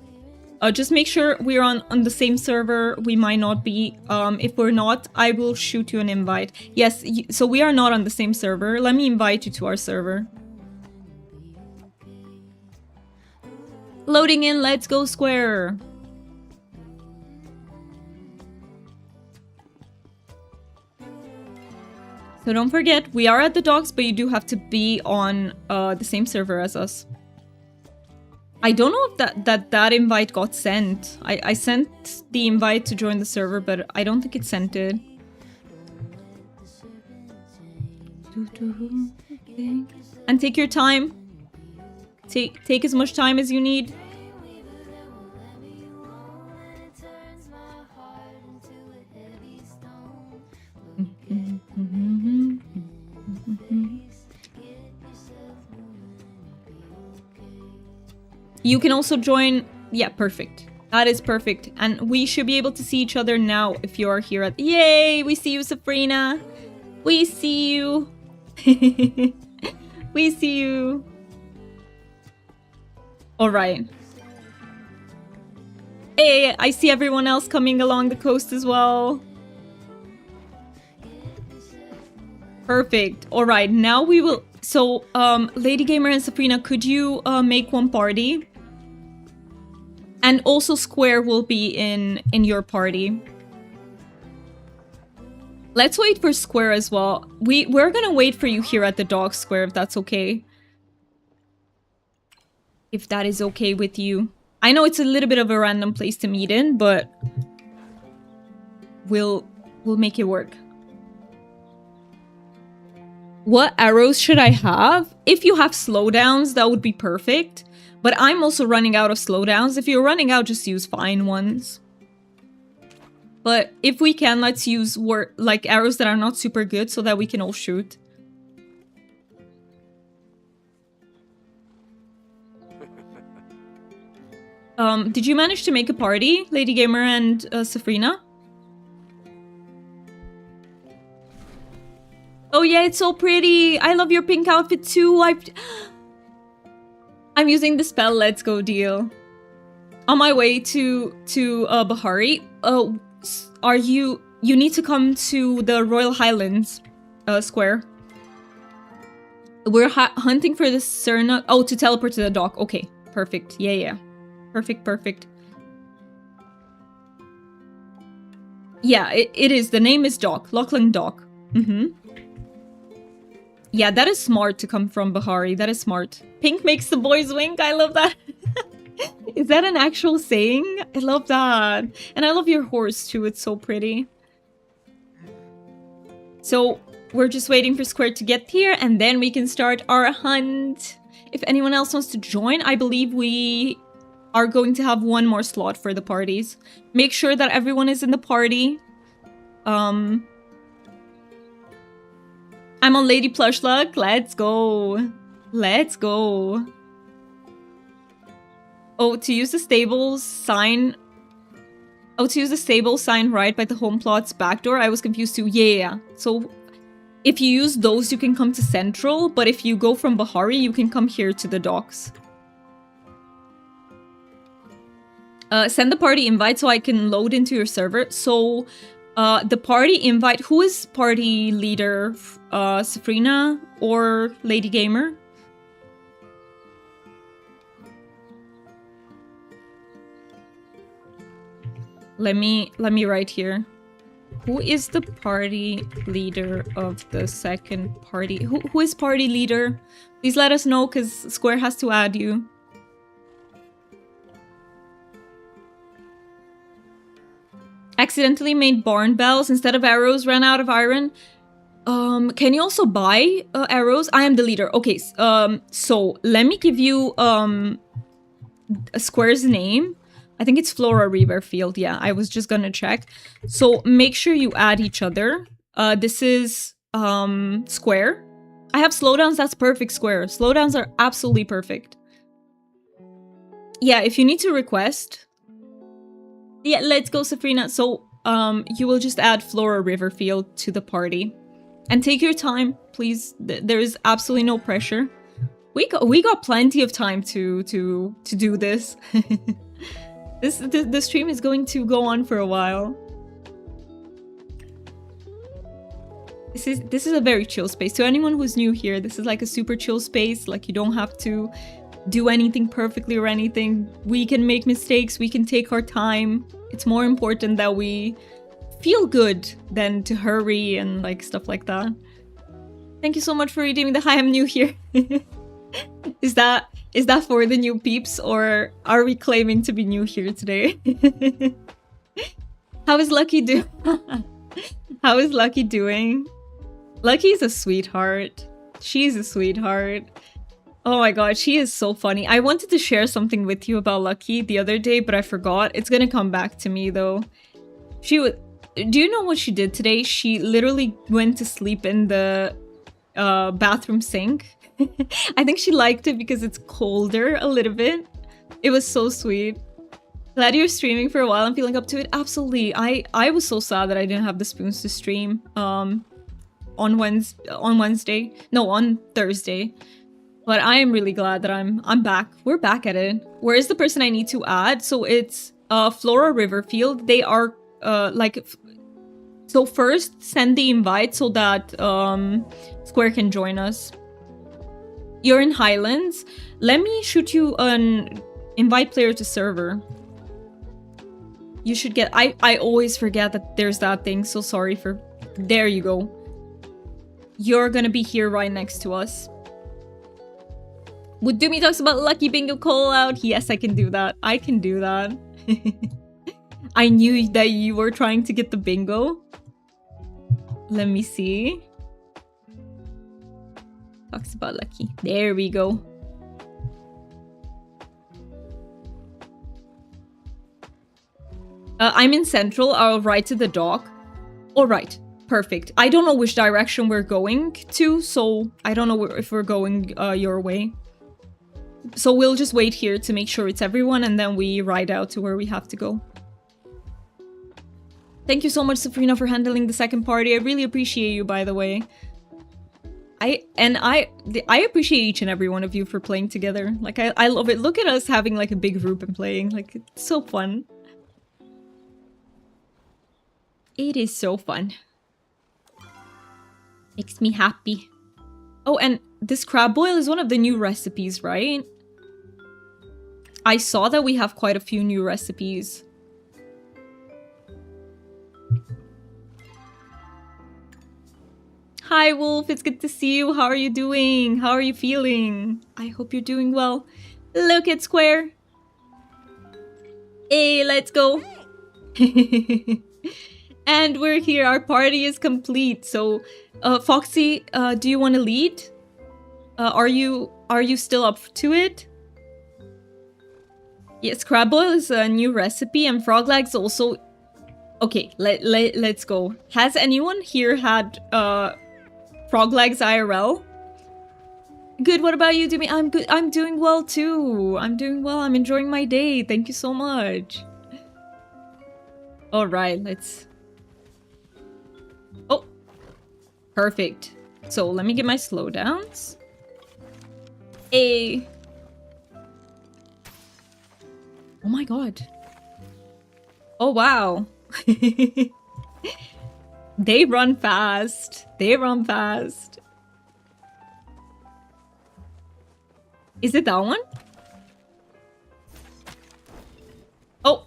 Just make sure we're on the same server. We might not be. If we're not, I will shoot you an invite. Yes, so we are not on the same server. Let me invite you to our server. Loading in, let's go square. So don't forget, we are at the docks, but you do have to be on the same server as us. I don't know if that invite got sent. I sent the invite to join the server, but I don't think it sent it. And take your time. Take as much time as you need. You can also join. Yeah, perfect. That is perfect. And we should be able to see each other now if you are here at... Yay! We see you, Sabrina. We see you. We see you. Alright. Hey, I see everyone else coming along the coast as well. Perfect. Alright, now we will... So, Lady Gamer and Sabrina, could you make one party? And also Square will be in your party. Let's wait for Square as well. We're gonna wait for you here at the dock, Square, if that's okay. If that is okay with you. I know it's a little bit of a random place to meet in, but we'll make it work. What arrows should I have? If you have slowdowns, that would be perfect. But I'm also running out of slowdowns. If you're running out, just use fine ones. But if we can, let's use like arrows that are not super good so that we can all shoot. Did you manage to make a party, Lady Gamer and Safrina? Oh yeah, it's so pretty. I love your pink outfit too. I'm using the spell Let's Go Deal. On my way to Bahari. You need to come to the Royal Highlands Square. We're hunting for the Cerna. Oh, to teleport to the dock. Okay, perfect. Yeah. Perfect. Yeah, it is. The name is Dock. Lockland Dock. Yeah, that is smart to come from Bahari. That is smart. Pink makes the boys wink. I love that. Is that an actual saying? I love that. And I love your horse too. It's so pretty. So we're just waiting for Square to get here and then we can start our hunt. If anyone else wants to join, I believe we are going to have one more slot for the parties. Make sure that everyone is in the party. I'm on Lady Plush Luck. Let's go. Let's go. Oh, to use the stable sign... Oh, to use the stable sign right by the home plot's back door. I was confused too. Yeah. So, if you use those, you can come to Central. But if you go from Bahari, you can come here to the docks. Send the party invite so I can load into your server. So... the party invite, who is party leader? Safrina or Lady Gamer? Let me write here. Who is the party leader of the second party? Who is party leader? Please let us know, because Square has to add you. Accidentally made barn bells instead of arrows, ran out of iron. Can you also buy arrows? I am the leader. Okay, so let me give you a square's name. I think it's Flora Riverfield. Yeah, I was just gonna check. So make sure you add each other. This is square. I have slowdowns. That's perfect, square. Slowdowns are absolutely perfect. Yeah, if you need to request. Yeah, let's go, Safrina. So you will just add Flora Riverfield to the party. And take your time, please. There is absolutely no pressure. We got plenty of time to do this. The stream is going to go on for a while. This is a very chill space. To anyone who's new here, this is like a super chill space. Like, you don't have to do anything perfectly or anything. We can make mistakes. We can take our time. It's more important that we feel good than to hurry and like stuff like that. Thank you so much for redeeming the hi, I'm new here. Is that for the new peeps, or are we claiming to be new here today? How is Lucky doing? How is Lucky doing? Lucky's a sweetheart. She's a sweetheart. Oh my god, she is so funny. I wanted to share something with you about Lucky the other day, but I forgot. It's gonna come back to me though. Do you know what she did today? She literally went to sleep in the bathroom sink. I think she liked it because it's colder a little bit. It was so sweet. Glad you're streaming for a while. I'm feeling up to it. Absolutely. I was so sad that I didn't have the spoons to stream on Wednesday. No, on Thursday. But I am really glad that I'm back. We're back at it. Where is the person I need to add? So it's Flora Riverfield. They are like... So first, send the invite so that Square can join us. You're in Highlands. Let me shoot you an invite player to server. You should get... I always forget that there's that thing. So sorry for... There you go. You're gonna be here right next to us. Would Doomy talks about Lucky Bingo call out? Yes, I can do that. I can do that. I knew that you were trying to get the bingo. Let me see. Talks about Lucky. There we go. I'm in Central. I'll ride to the dock. All right. Perfect. I don't know which direction we're going to, so I don't know if we're going your way. So we'll just wait here to make sure it's everyone, and then we ride out to where we have to go. Thank you so much, Safrina, for handling the second party. I really appreciate you, by the way. I appreciate each and every one of you for playing together. Like, I love it. Look at us having like a big group and playing. Like, it's so fun. It is so fun. Makes me happy. Oh, and this crab boil is one of the new recipes, right? I saw that we have quite a few new recipes. Hi, Wolf. It's good to see you. How are you doing? How are you feeling? I hope you're doing well. Look at Square. Hey, let's go. And we're here. Our party is complete. So, Foxy, do you want to lead? Are you still up to it? Yes, crab boil is a new recipe, and frog legs also. Okay, let's go. Has anyone here had frog legs IRL? Good. What about you, Demi? I'm good. I'm doing well too. I'm doing well. I'm enjoying my day. Thank you so much. All right, let's. Oh, perfect. So let me get my slowdowns. Hey. Oh my god. Oh wow. They run fast. They run fast. Is it that one? Oh.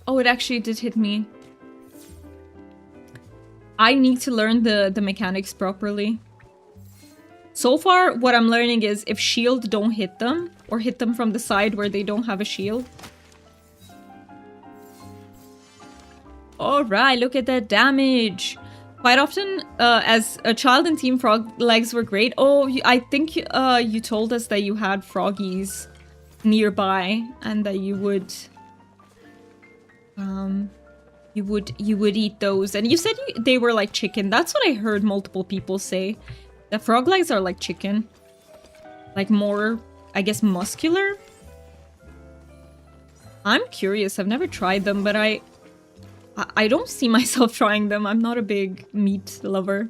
Oh, it actually did hit me. I need to learn the mechanics properly. So far, what I'm learning is if shield don't hit them, or hit them from the side where they don't have a shield. Alright, look at that damage. Quite often, as a child in Team Frog, legs were great. Oh, I think you told us that you had froggies nearby and that you would eat those. And you said they were like chicken. That's what I heard multiple people say. That frog legs are like chicken. Like more, I guess, muscular. I'm curious. I've never tried them, but I don't see myself trying them. I'm not a big meat lover.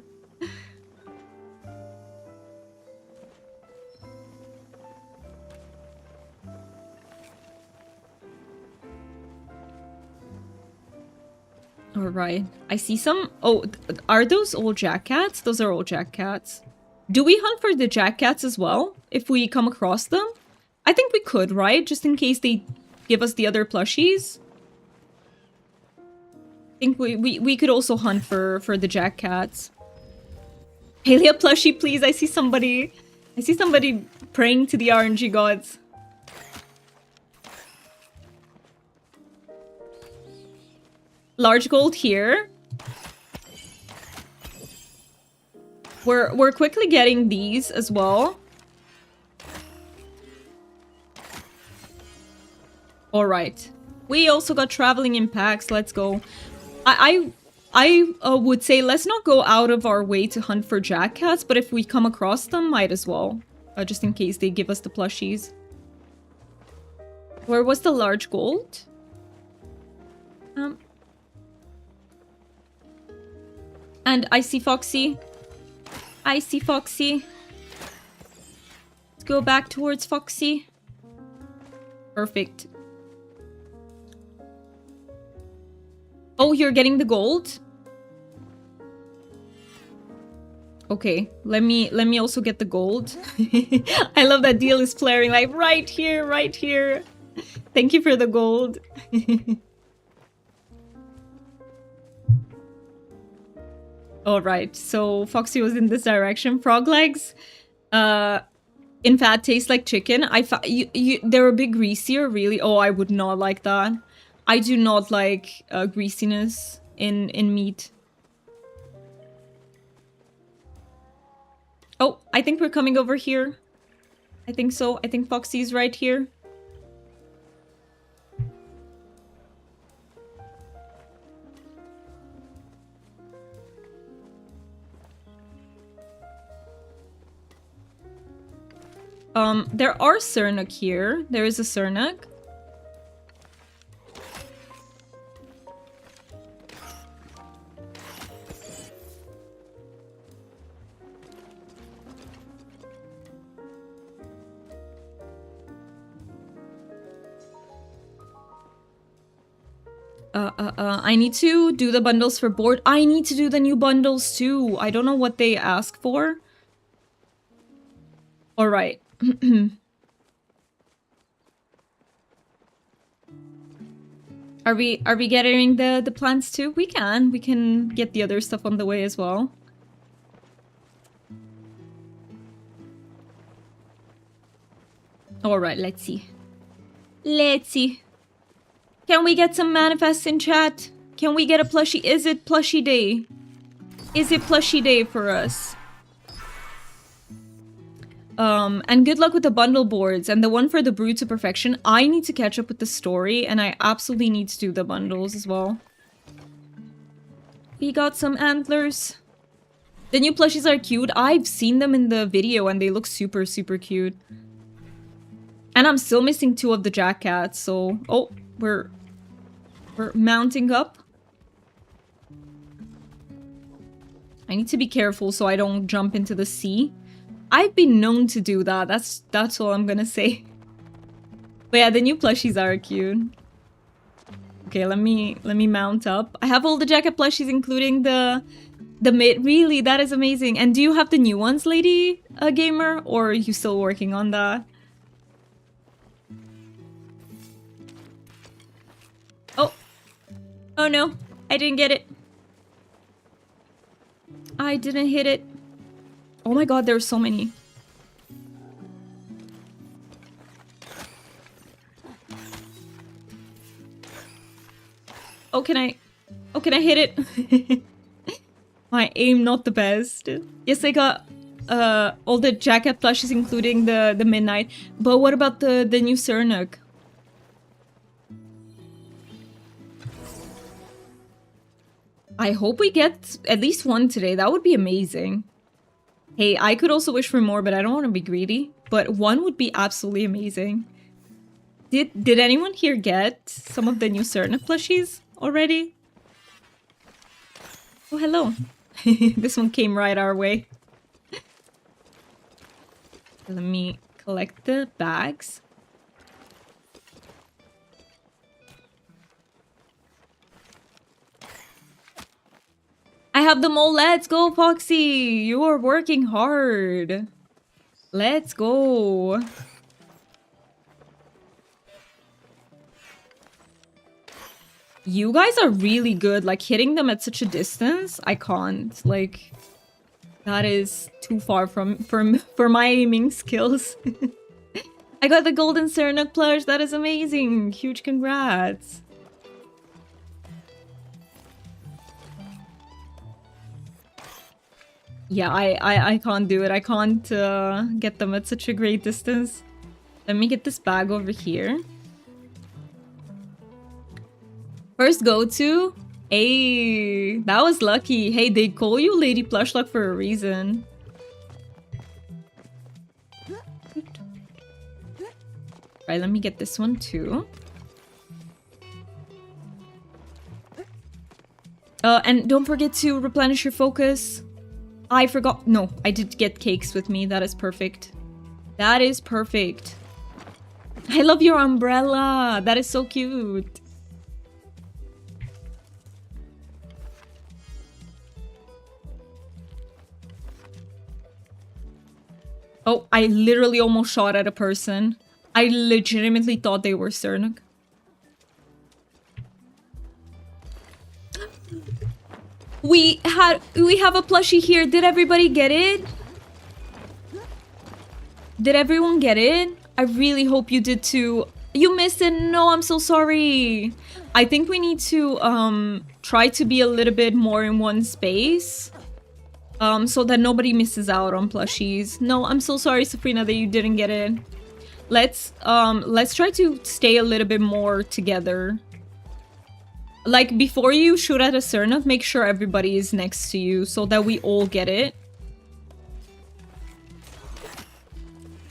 Alright. I see some... Oh, are those old jack cats? Those are old jack cats. Do we hunt for the jack cats as well? If we come across them? I think we could, right? Just in case they give us the other plushies. I think we could also hunt for the jack cats. Palia plushie, please. I see somebody praying to the RNG gods. Large gold here. We're quickly getting these as well. All right. We also got traveling impacts. Let's go. I would say let's not go out of our way to hunt for jack cats, but if we come across them, might as well. Just in case they give us the plushies. Where was the large gold? And I see Foxy. I see Foxy. Let's go back towards Foxy. Perfect. Oh, you're getting the gold? Okay, let me also get the gold. I love that deal is flaring like right here, right here. Thank you for the gold. All right, so Foxy was in this direction. Frog legs, in fact, taste like chicken. They're a bit greasier, really. Oh, I would not like that. I do not like greasiness in meat. Oh, I think we're coming over here. I think so. I think Foxy's right here. There are Cernuk here. There is a Cernuk. I need to do the bundles for board. I need to do the new bundles too. I don't know what they ask for. All right. Are we getting the plants too? We can get the other stuff on the way as well. All right, let's see. Let's see. Can we get some manifests in chat? Can we get a plushie? Is it plushie day? Is it plushie day for us? And good luck with the bundle boards and the one for the Brew to Perfection. I need to catch up with the story and I absolutely need to do the bundles as well. We got some antlers. The new plushies are cute. I've seen them in the video and they look super, super cute. And I'm still missing 2 of the jack cats, so... Oh, we're mounting up. I need to be careful so I don't jump into the sea. I've been known to do that. That's all I'm gonna say. But yeah, the new plushies are cute. Okay, let me mount up. I have all the jacket plushies, including the mid. Really, that is amazing. And do you have the new ones, lady gamer, or are you still working on that? Oh. Oh no, I didn't get it. I didn't hit it. Oh my god, there's so many. Oh, can I hit it? My aim not the best. Yes, I got all the jacket plushes, including the midnight. But what about the new Cernuk? I hope we get at least one today. That would be amazing. Hey, I could also wish for more, but I don't want to be greedy. But one would be absolutely amazing. Did anyone here get some of the new Cernuk plushies already? Oh, hello. This one came right our way. Let me collect the bags. I have them all. Let's go, Foxy. You are working hard. Let's go. You guys are really good. Like, hitting them at such a distance, I can't. Like, that is too far for my aiming skills. I got the golden Cernuk plush. That is amazing. Huge congrats. Yeah, I can't do it. I can't get them at such a great distance. Let me get this bag over here. First go-to? Hey, that was lucky. Hey, they call you Lady Plushluck for a reason. Right, let me get this one too. And don't forget to replenish your focus. I forgot. No, I did get cakes with me. That is perfect. That is perfect. I love your umbrella. That is so cute. Oh, I literally almost shot at a person. I legitimately thought they were Cernuk. We have a plushie here. Did everybody get it? Did everyone get it? I really hope you did too. You missed it. No, I'm so sorry. I think we need to try to be a little bit more in one space. So that nobody misses out on plushies. No, I'm so sorry, Sabrina, that you didn't get it. Let's try to stay a little bit more together. Like, before you shoot at a Cernuk, make sure everybody is next to you so that we all get it.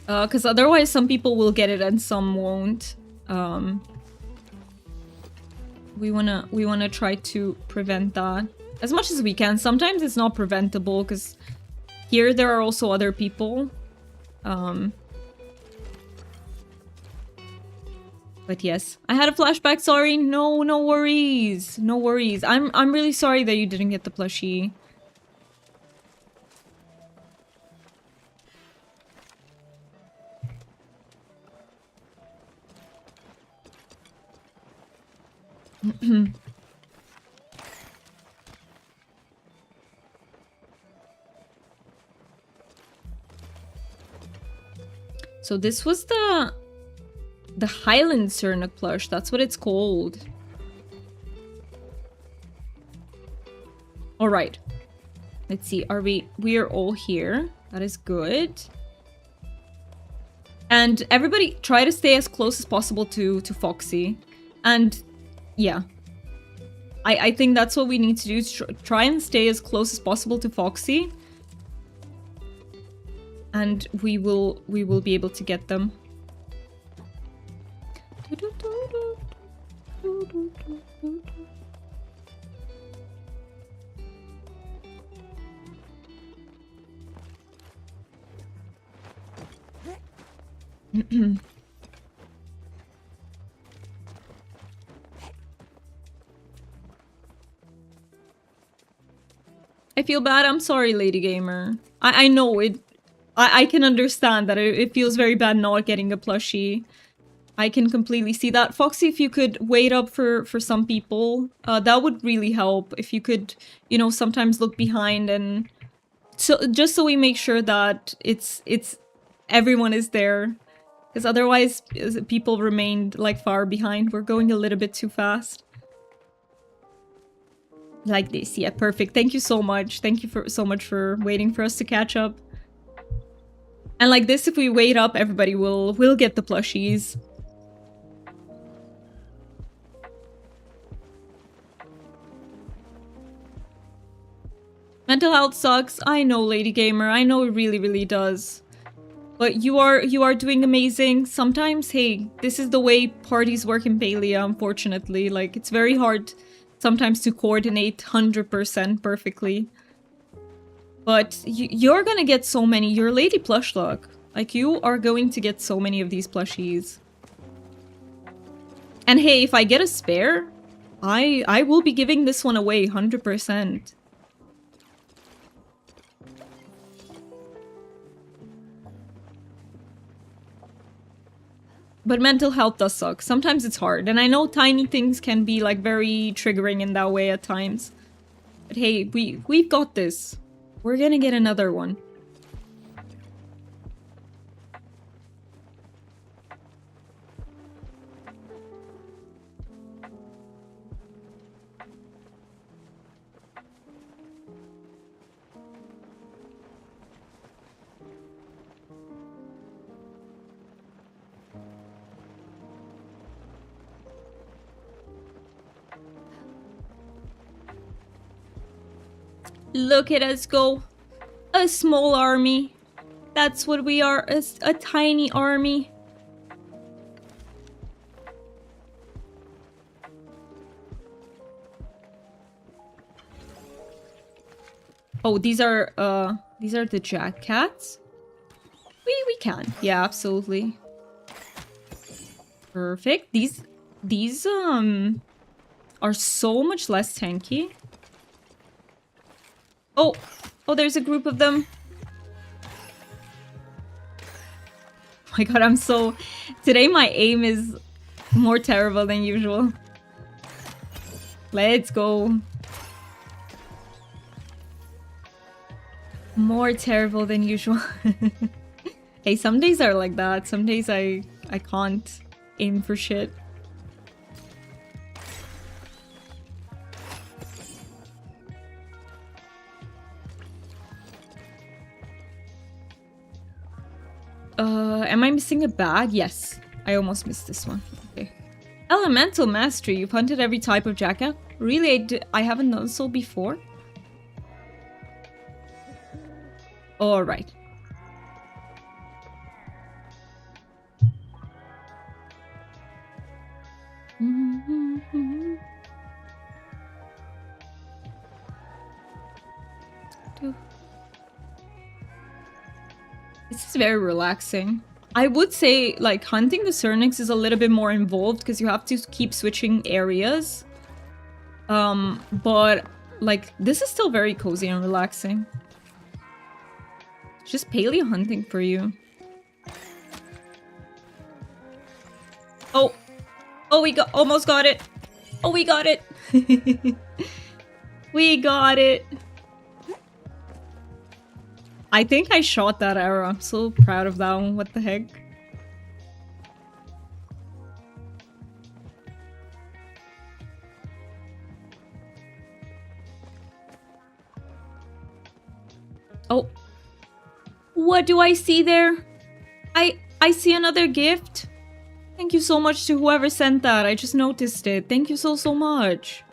Because otherwise some people will get it and some won't. We wanna try to prevent that as much as we can. Sometimes it's not preventable because here there are also other people. But yes, I had a flashback. Sorry. No worries. No worries. I'm really sorry that you didn't get the plushie. So this was the Highland Cernuk plush. That's what it's called. All right. Let's see. We are all here. That is good. And everybody try to stay as close as possible to Foxy. And yeah. I think that's what we need to do. Try and stay as close as possible to Foxy. And we will be able to get them. I feel bad. I'm sorry, Lady Gamer. I know it. I can understand that it feels very bad not getting a plushie. I can completely see that. Foxy, if you could wait up for some people, that would really help. If you could, you know, sometimes look behind and just so we make sure that it's everyone is there. Because otherwise people remained like far behind. We're going a little bit too fast. Like this. Yeah, perfect. Thank you so much. Thank you so much for waiting for us to catch up. And like this, if we wait up, everybody will get the plushies. Mental health sucks. I know, Lady Gamer. I know it really, really does. But you are doing amazing. Sometimes, hey, this is the way parties work in Palia, unfortunately. Like, it's very hard sometimes to coordinate 100% perfectly. But you're gonna get so many. You're Lady Plushluck. Like, you are going to get so many of these plushies. And hey, if I get a spare, I will be giving this one away 100%. But mental health does suck. Sometimes it's hard. And I know tiny things can be like very triggering in that way at times. But hey, we've got this. We're gonna get another one. Look at us go. A small army. That's what we are. A tiny army. Oh, these are the jack cats? We can. Yeah, absolutely. Perfect. These are so much less tanky. Oh, there's a group of them. Oh my god, I'm so... Today my aim is more terrible than usual. Let's go. More terrible than usual. Hey, some days are like that. Some days I can't aim for shit. Am I missing a bag? Yes. I almost missed this one. Okay. Elemental Mastery. You've hunted every type of jacket? Really? I haven't done so before? Alright. This is very relaxing. I would say, like, hunting the Cernix is a little bit more involved because you have to keep switching areas. But, like, this is still very cozy and relaxing. Just paleo hunting for you. Oh, we almost got it. Oh, we got it. We got it. I think I shot that arrow. I'm so proud of that one. What the heck? Oh. What do I see there? I see another gift. Thank you so much to whoever sent that. I just noticed it. Thank you so much.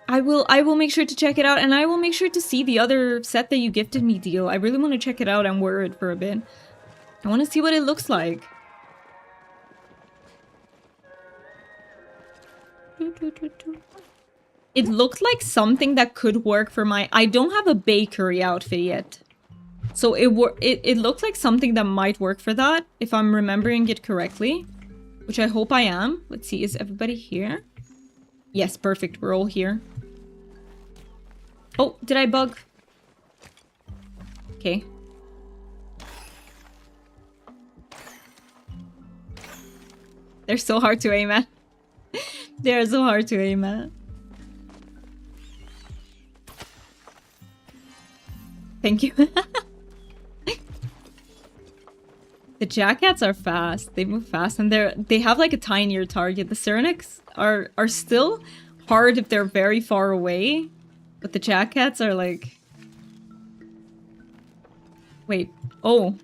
I will make sure to check it out, and I will make sure to see the other set that you gifted me, Deal. I really want to check it out and wear it for a bit. I want to see what it looks like. It looked like something that could work for my... I don't have a bakery outfit yet. So it looked like something that might work for that, if I'm remembering it correctly. Which I hope I am. Let's see, is everybody here? Yes, perfect. We're all here. Oh, did I bug? Okay. They're so hard to aim at. They're so hard to aim at. Thank you. The jackets are fast. They move fast, and they have like a tinier target. The Cernix are still hard if they're very far away. But the jackets are like... Wait. Oh.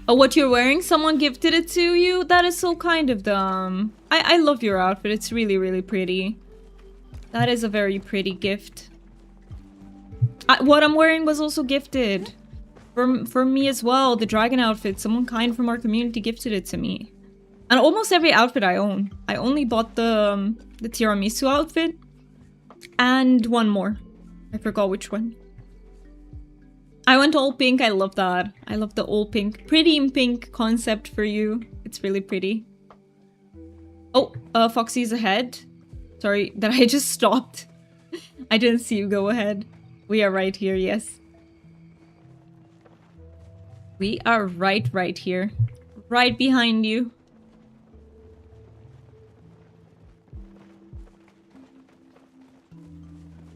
Oh, what you're wearing? Someone gifted it to you? That is so kind of them. I love your outfit. It's really, really pretty. That is a very pretty gift. What I'm wearing was also gifted. For me as well. The dragon outfit. Someone kind from our community gifted it to me. And almost every outfit I own. I only bought the tiramisu outfit. And one more. I forgot which one. I went all pink. I love that. I love the all pink. Pretty in pink concept for you. It's really pretty. Oh, Foxy's ahead. Sorry that I just stopped. I didn't see you go ahead. We are right here, yes. We are right here. Right behind you.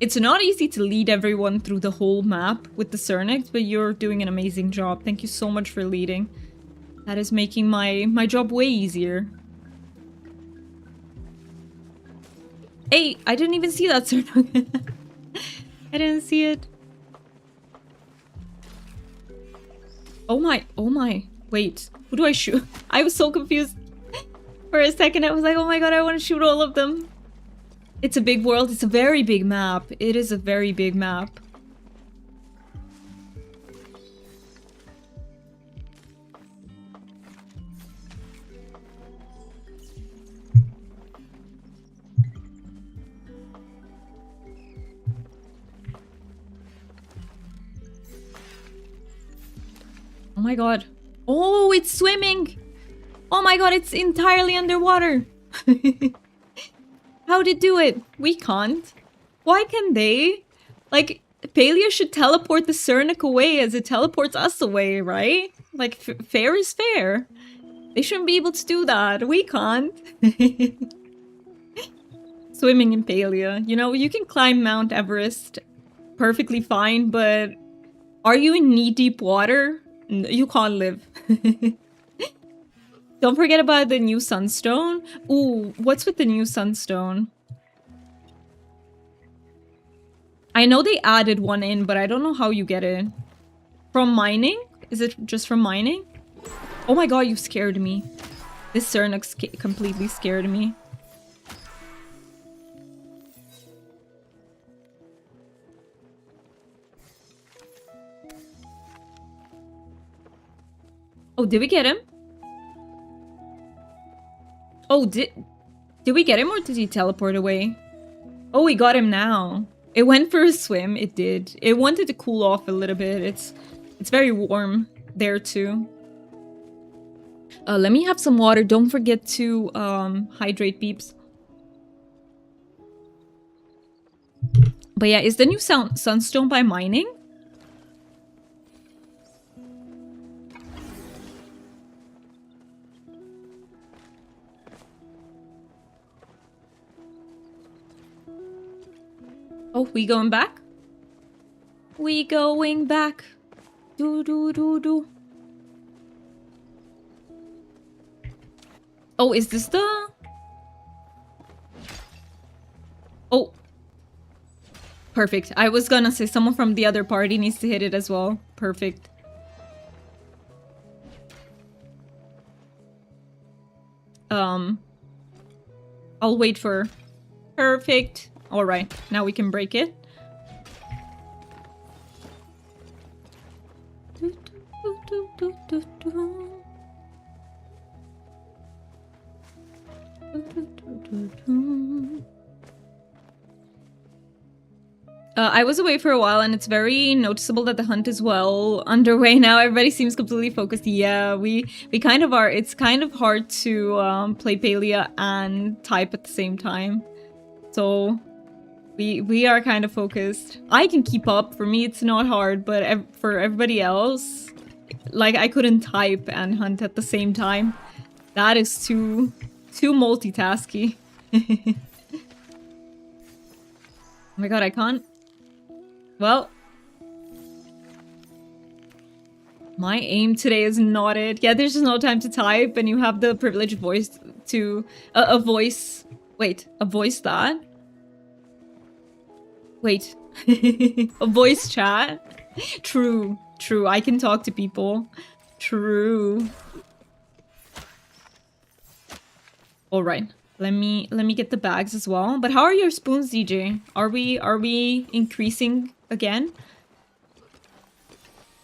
It's not easy to lead everyone through the whole map with the Cernex, but you're doing an amazing job. Thank you so much for leading. That is making my job way easier. Hey, I didn't even see that Cernex. I didn't see it. Oh my. Wait, who do I shoot? I was so confused. For a second, I was like, oh my god, I want to shoot all of them. It's a big world. It's a very big map. It is a very big map. Oh my god. Oh, it's swimming! Oh my god, it's entirely underwater! How'd it do it? We can't. Why can they? Like, Palia should teleport the Cernic away as it teleports us away, right? Like, fair is fair. They shouldn't be able to do that. We can't. Swimming in Palia. You know, you can climb Mount Everest perfectly fine, but are you in knee-deep water? You can't live. Don't forget about the new sunstone. Ooh, what's with the new sunstone? I know they added one in, but I don't know how you get it. From mining? Is it just from mining? Oh my god, you scared me. This Cernex completely scared me. Oh, did we get him? Oh, did we get him or did he teleport away? Oh, we got him now. It went for a swim. It did. It wanted to cool off a little bit. It's very warm there too. Let me have some water. Don't forget to hydrate, peeps. But yeah, is the new sunstone by mining? Oh, we going back? We going back. Do. Oh, is this the... Oh. Perfect. I was gonna say someone from the other party needs to hit it as well. Perfect. I'll wait for... Perfect. Alright, now we can break it. I was away for a while and it's very noticeable that the hunt is well underway now. Everybody seems completely focused. Yeah, we kind of are. It's kind of hard to play Palia and type at the same time. So we are kind of focused. I can keep up. For me, it's not hard, but for everybody else, like I couldn't type and hunt at the same time. That is too multitasky. Oh my god, I can't Well, my aim today is not it. Yeah, there's just no time to type, and you have the privileged voice to a voice. Wait, a voice that? Wait, a voice chat? True, true. I can talk to people. True. All right. Let me get the bags as well. But how are your spoons, DJ? Are we increasing again?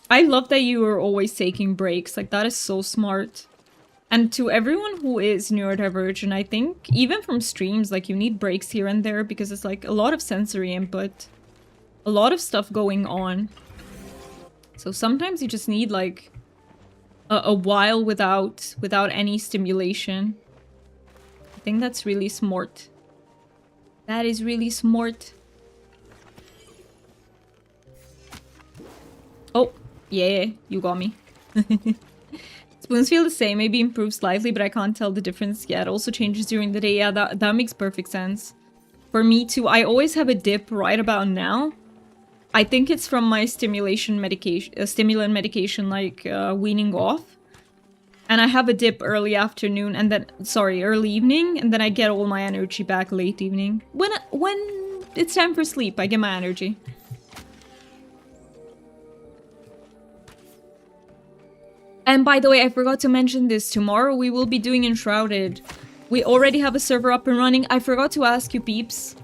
I love that you are always taking breaks. Like, that is so smart. And to everyone who is neurodivergent, I think even from streams, like, you need breaks here and there because it's like a lot of sensory input, a lot of stuff going on. So sometimes you just need like a while without any stimulation. I think that's really smart. That is really smart. Oh, yeah, you got me. Spoons feel the same, maybe improved slightly, but I can't tell the difference yet. Also changes during the day. Yeah, that makes perfect sense. For me too, I always have a dip right about now. I think it's from my stimulation medication, stimulant medication, like weaning off. And I have a dip early afternoon and then, sorry, early evening, and then I get all my energy back late evening. When it's time for sleep, I get my energy. And by the way, I forgot to mention this. Tomorrow we will be doing Enshrouded. We already have a server up and running. I forgot to ask you peeps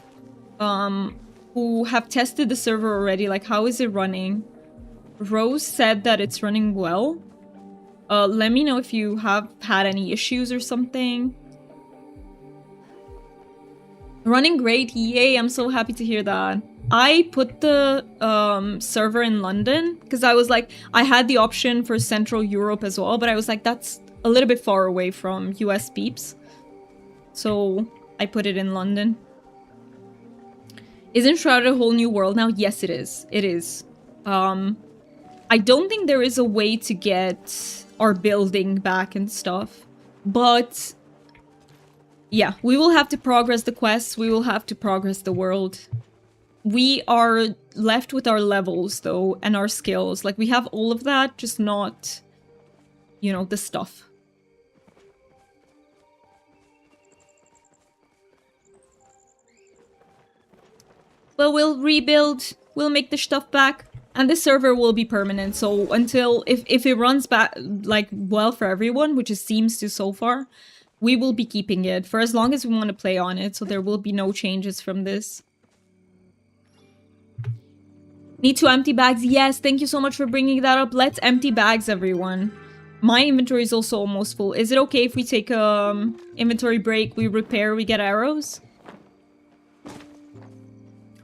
who have tested the server already. Like, how is it running? Rose said that it's running well. Let me know if you have had any issues or something. Running great. Yay, I'm so happy to hear that. I put the server in London because I was like, I had the option for Central Europe as well, but I was like, that's a little bit far away from US peeps. So I put it in London. Isn't Shrouded a whole new world now? Yes, it is. It is. I don't think there is a way to get our building back and stuff, but yeah, we will have to progress the quests. We will have to progress the world. We are left with our levels, though, and our skills. Like, we have all of that, just not, you know, the stuff. But we'll rebuild, we'll make the stuff back, and this server will be permanent. So until, if it runs back, like, well for everyone, which it seems to so far, we will be keeping it for as long as we want to play on it. So there will be no changes from this. Need to empty bags? Yes, thank you so much for bringing that up. Let's empty bags, everyone. My inventory is also almost full. Is it okay if we take a inventory break, we repair, we get arrows?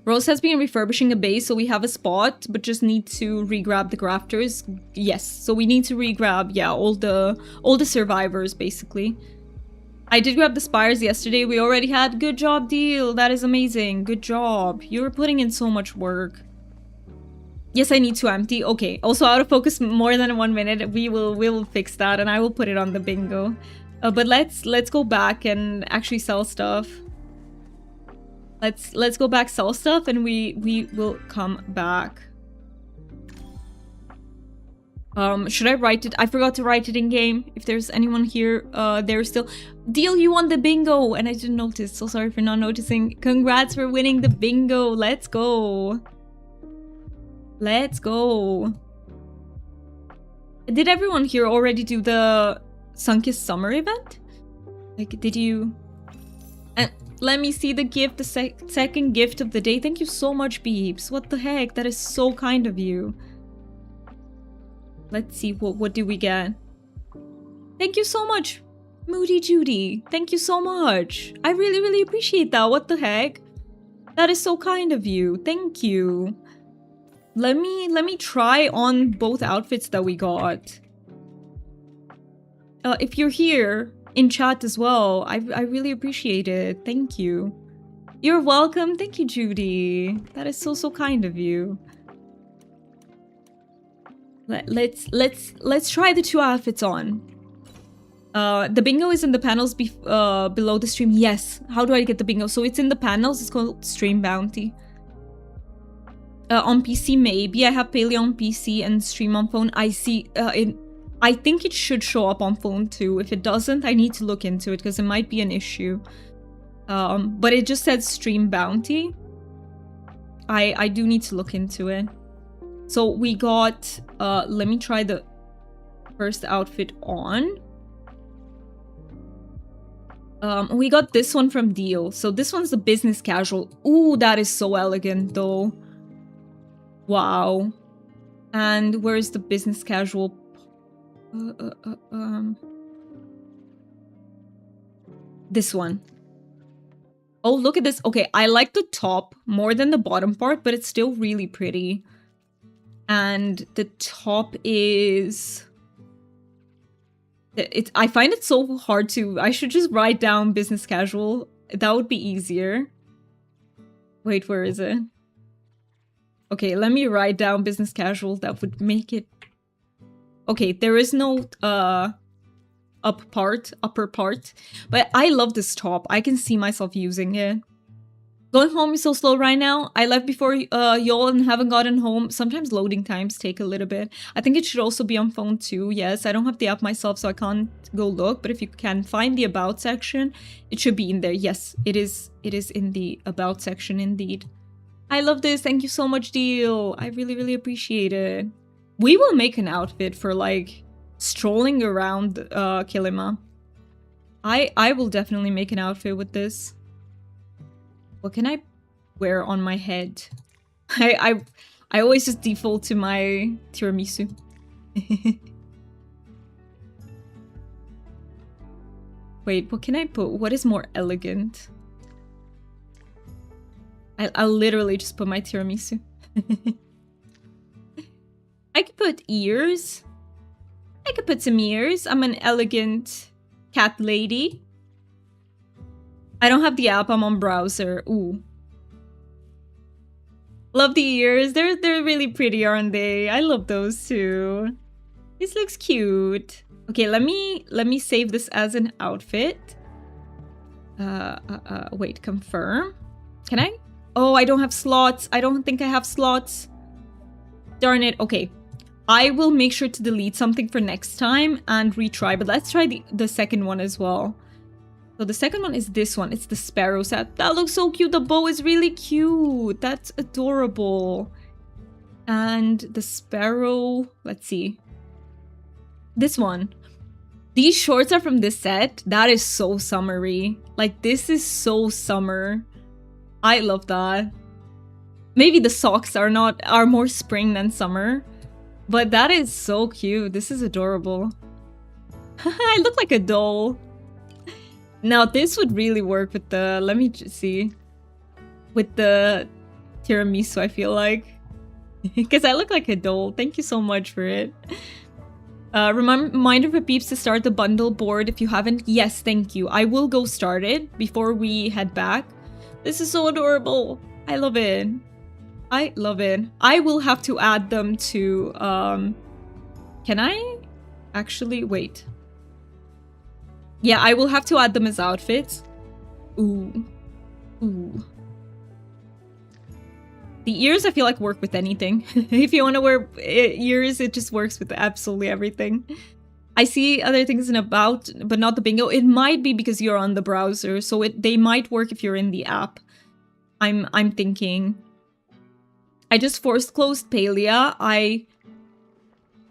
Rose has been refurbishing a base, so we have a spot, but just need to re-grab the crafters. Yes, so we need to re-grab, yeah, all the survivors, basically. I did grab the spires yesterday. We already had. Good job, Deal. That is amazing. Good job. You're putting in so much work. Yes, I need to empty. Okay. Also, out of focus more than 1 minute. We will fix that, and I will put it on the bingo. But let's go back and actually sell stuff. Let's go back, sell stuff, and we will come back. Should I write it? I forgot to write it in game. If there's anyone here, there's still. Deal, you won the bingo, and I didn't notice. So sorry for not noticing. Congrats for winning the bingo. Let's go. Let's go. Did everyone here already do the Sunkist Summer event? Like, did you? Let me see the gift, the second gift of the day. Thank you so much, Beeps. What the heck? That is so kind of you. Let's see, what do we get? Thank you so much, Moody Judy. Thank you so much. I really, really appreciate that. What the heck? That is so kind of you. Thank you. Let me try on both outfits that we got. If you're here in chat as well, I really appreciate it. Thank you. You're welcome. Thank you, Judy. That is so kind of you. Let's try the two outfits on. The bingo is in the panels below the stream. Yes. How do I get the bingo? So it's in the panels. It's called Stream Bounty. On PC, maybe. I have Palia on PC and stream on phone. I see I think it should show up on phone too. If it doesn't, I need to look into it because it might be an issue. But it just says stream bounty. I do need to look into it. So we got, let me try the first outfit on. We got this one from Deal. So this one's the business casual. Ooh, that is so elegant though. Wow. And where's the business casual? This one. Oh, look at this. Okay, I like the top more than the bottom part, but it's still really pretty. And the top is... I find it so hard to... I should just write down business casual. That would be easier. Wait, where is it? Okay, let me write down business casual. That would make it... Okay, there is no upper part. But I love this top. I can see myself using it. Going home is so slow right now. I left before y'all and haven't gotten home. Sometimes loading times take a little bit. I think it should also be on phone too. Yes, I don't have the app myself, so I can't go look. But if you can find the about section, it should be in there. Yes, it is in the about section indeed. I love this. Thank you so much, Deal. I really, really appreciate it. We will make an outfit for like strolling around Kilima. I will definitely make an outfit with this. What can I wear on my head? I always just default to my tiramisu. Wait, what can I put? What is more elegant? I'll literally just put my tiramisu. I could put ears. I could put some ears. I'm an elegant cat lady. I don't have the app, I'm on browser. Ooh. Love the ears. They're really pretty, aren't they? I love those too. This looks cute. Okay, let me save this as an outfit. Wait, confirm. Can I? Oh, I don't have slots. I don't think I have slots. Darn it. Okay. I will make sure to delete something for next time and retry, but let's try the second one as well. So the second one is this one. It's the sparrow set. That looks so cute. The bow is really cute. That's adorable. And the sparrow, let's see. This one. These shorts are from this set. That is so summery. Like, this is so summer. I love that. Maybe the socks are more spring than summer. But that is so cute. This is adorable. I look like a doll. Now, this would really work with the... Let me just see. With the tiramisu, I feel like. Because I look like a doll. Thank you so much for it. Reminder for peeps to start the bundle board if you haven't. Yes, thank you. I will go start it before we head back. This is so adorable. I love it. I love it. I will have to add them to... Can I? Actually, wait. Yeah, I will have to add them as outfits. Ooh. Ooh. The ears, I feel like, work with anything. If you want to wear ears, it just works with absolutely everything. I see other things in about, but not the bingo. It might be because you're on the browser, so they might work if you're in the app. I'm thinking. I just forced closed Palia. I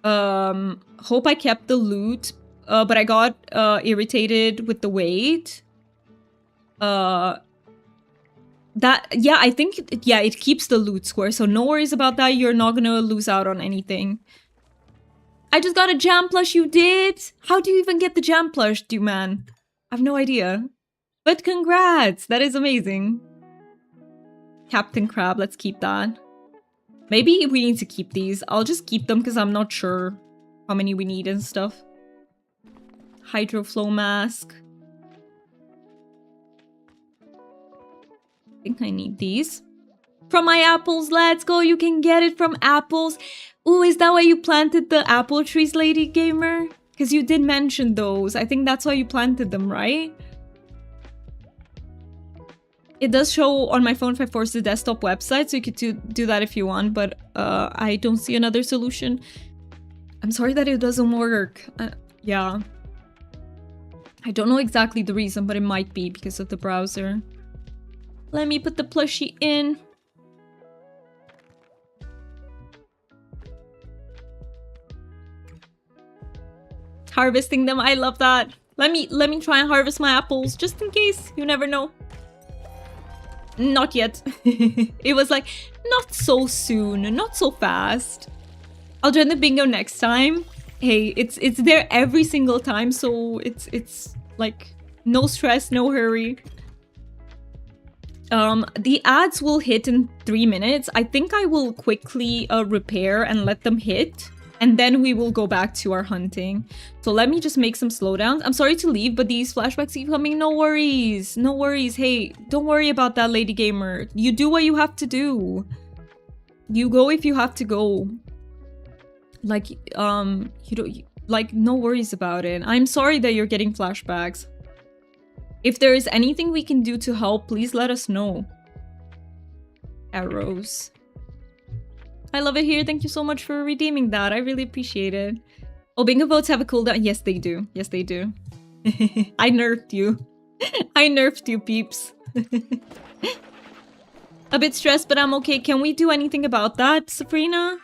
hope I kept the loot. But I got irritated with the weight. Yeah, I think, it keeps the loot square, so no worries about that. You're not gonna lose out on anything. I just got a jam plush, you did? How do you even get the jam plush, man? I have no idea. But congrats, that is amazing. Captain Crab, let's keep that. Maybe we need to keep these. I'll just keep them because I'm not sure how many we need and stuff. Hydroflow mask. I think I need these. From my apples, let's go. You can get it from apples. Ooh, is that why you planted the apple trees, Lady Gamer? Because you did mention those. I think that's why you planted them, right? It does show on my phone if I force the desktop website, so you could do that if you want, but I don't see another solution. I'm sorry that it doesn't work. Yeah. I don't know exactly the reason, but it might be because of the browser. Let me put the plushie in. Harvesting them, I love that. Let me try and harvest my apples, just in case. You never know. Not yet. It was like, not so soon, not so fast. I'll join the bingo next time. Hey, it's there every single time, so it's like no stress, no hurry. The ads will hit in 3 minutes. I think I will quickly repair and let them hit, and then we will go back to our hunting. So let me just make some slowdowns. I'm sorry to leave, but these flashbacks keep coming. No worries, no worries. Hey, don't worry about that, lady gamer. You do what you have to do. You go if you have to go. Like, you don't, like, no worries about it. I'm sorry that you're getting flashbacks. If there is anything we can do to help, please let us know. Arrows. I love it here. Thank you so much for redeeming that. I really appreciate it. Oh, bingo votes have a cooldown. Yes, they do. Yes, they do. I nerfed you. I nerfed you, peeps. A bit stressed, but I'm okay. Can we do anything about that, Sabrina?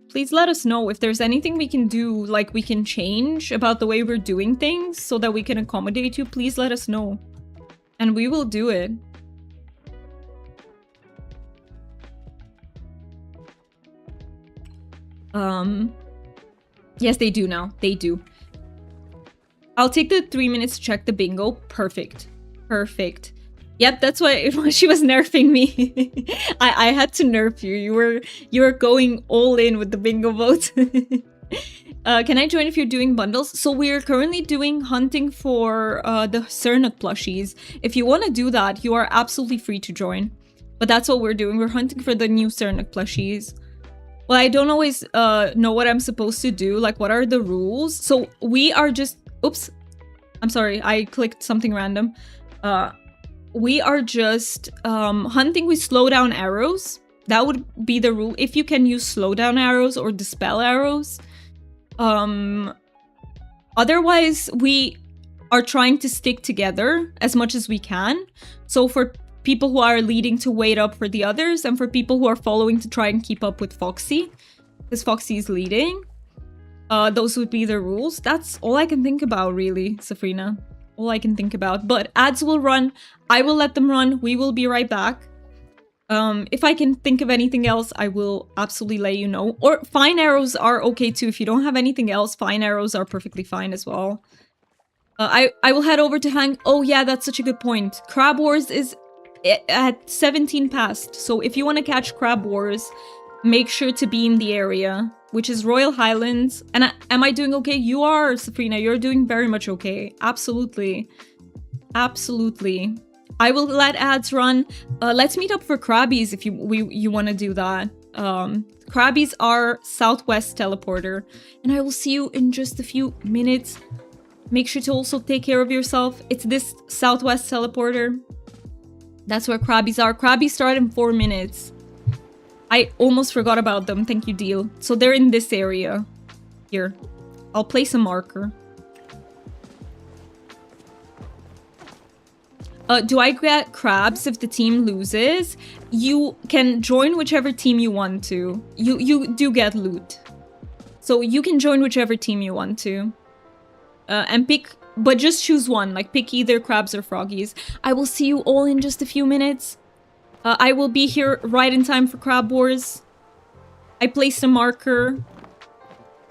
Please let us know if there's anything we can do, like we can change about the way we're doing things so that we can accommodate you. Please let us know. And we will do it. Yes, they do now. They do. I'll take the 3 minutes to check the bingo. Perfect. Perfect. Yep, that's why she was nerfing me. I had to nerf you. You were going all in with the bingo vote. Can I join if you're doing bundles? So we're currently doing hunting for the Cernuk plushies. If you want to do that, you are absolutely free to join. But that's what we're doing. We're hunting for the new Cernuk plushies. Well, I don't always know what I'm supposed to do. Like, what are the rules? So we are just... Oops. I'm sorry. I clicked something random. We are just hunting with slowdown arrows. That would be the rule. If you can use slowdown arrows or dispel arrows. Otherwise, we are trying to stick together as much as we can. So for people who are leading to wait up for the others, and for people who are following to try and keep up with Foxy, because Foxy is leading, those would be the rules. That's all I can think about, really, Safrina. All I can think about. But ads will run. I will let them run. We will be right back. If I can think of anything else, I will absolutely let you know. Or fine arrows are okay too. If you don't have anything else, fine arrows are perfectly fine as well. I will head over to hang. Oh yeah, that's such a good point. Crab Wars is at 17 past. So if you want to catch Crab Wars, make sure to be in the area, which is Royal Highlands. And am I doing okay? You are, Sabrina. You're doing very much okay. Absolutely. Absolutely. I will let ads run. Let's meet up for Crabbies if you want to do that. Crabbies are Southwest teleporter. And I will see you in just a few minutes. Make sure to also take care of yourself. It's this Southwest teleporter. That's where Crabbies are. Crabbies start in 4 minutes. I almost forgot about them. Thank you, Deal. So they're in this area. Here. I'll place a marker. Do I get crabs if the team loses? You can join whichever team you want to. You do get loot. So you can join whichever team you want to. And pick... But just choose one. Like, pick either crabs or froggies. I will see you all in just a few minutes. I will be here right in time for Crab Wars. I placed a marker.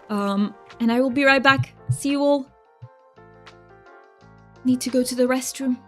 And I will be right back. See you all. Need to go to the restroom.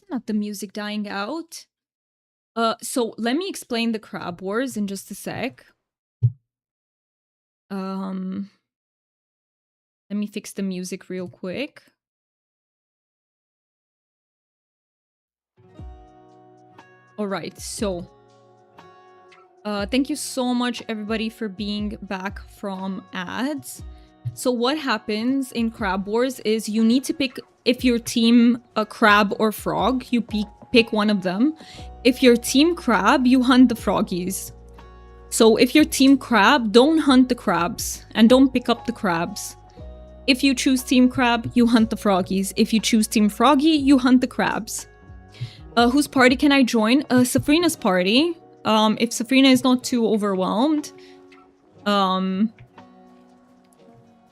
Not the music dying out. So let me explain the crab wars in just a sec. Let me fix the music real quick. All right, so thank you so much everybody for being back from ads. So what happens in Crab Wars is you need to pick, if your team a crab or frog, you pick one of them. If you're team crab, you hunt the froggies. So if you're team crab, don't hunt the crabs and don't pick up the crabs. If you choose team crab, you hunt the froggies. If you choose team froggy, you hunt the crabs. Whose party can I join? Safrina's party. If Safrina is not too overwhelmed.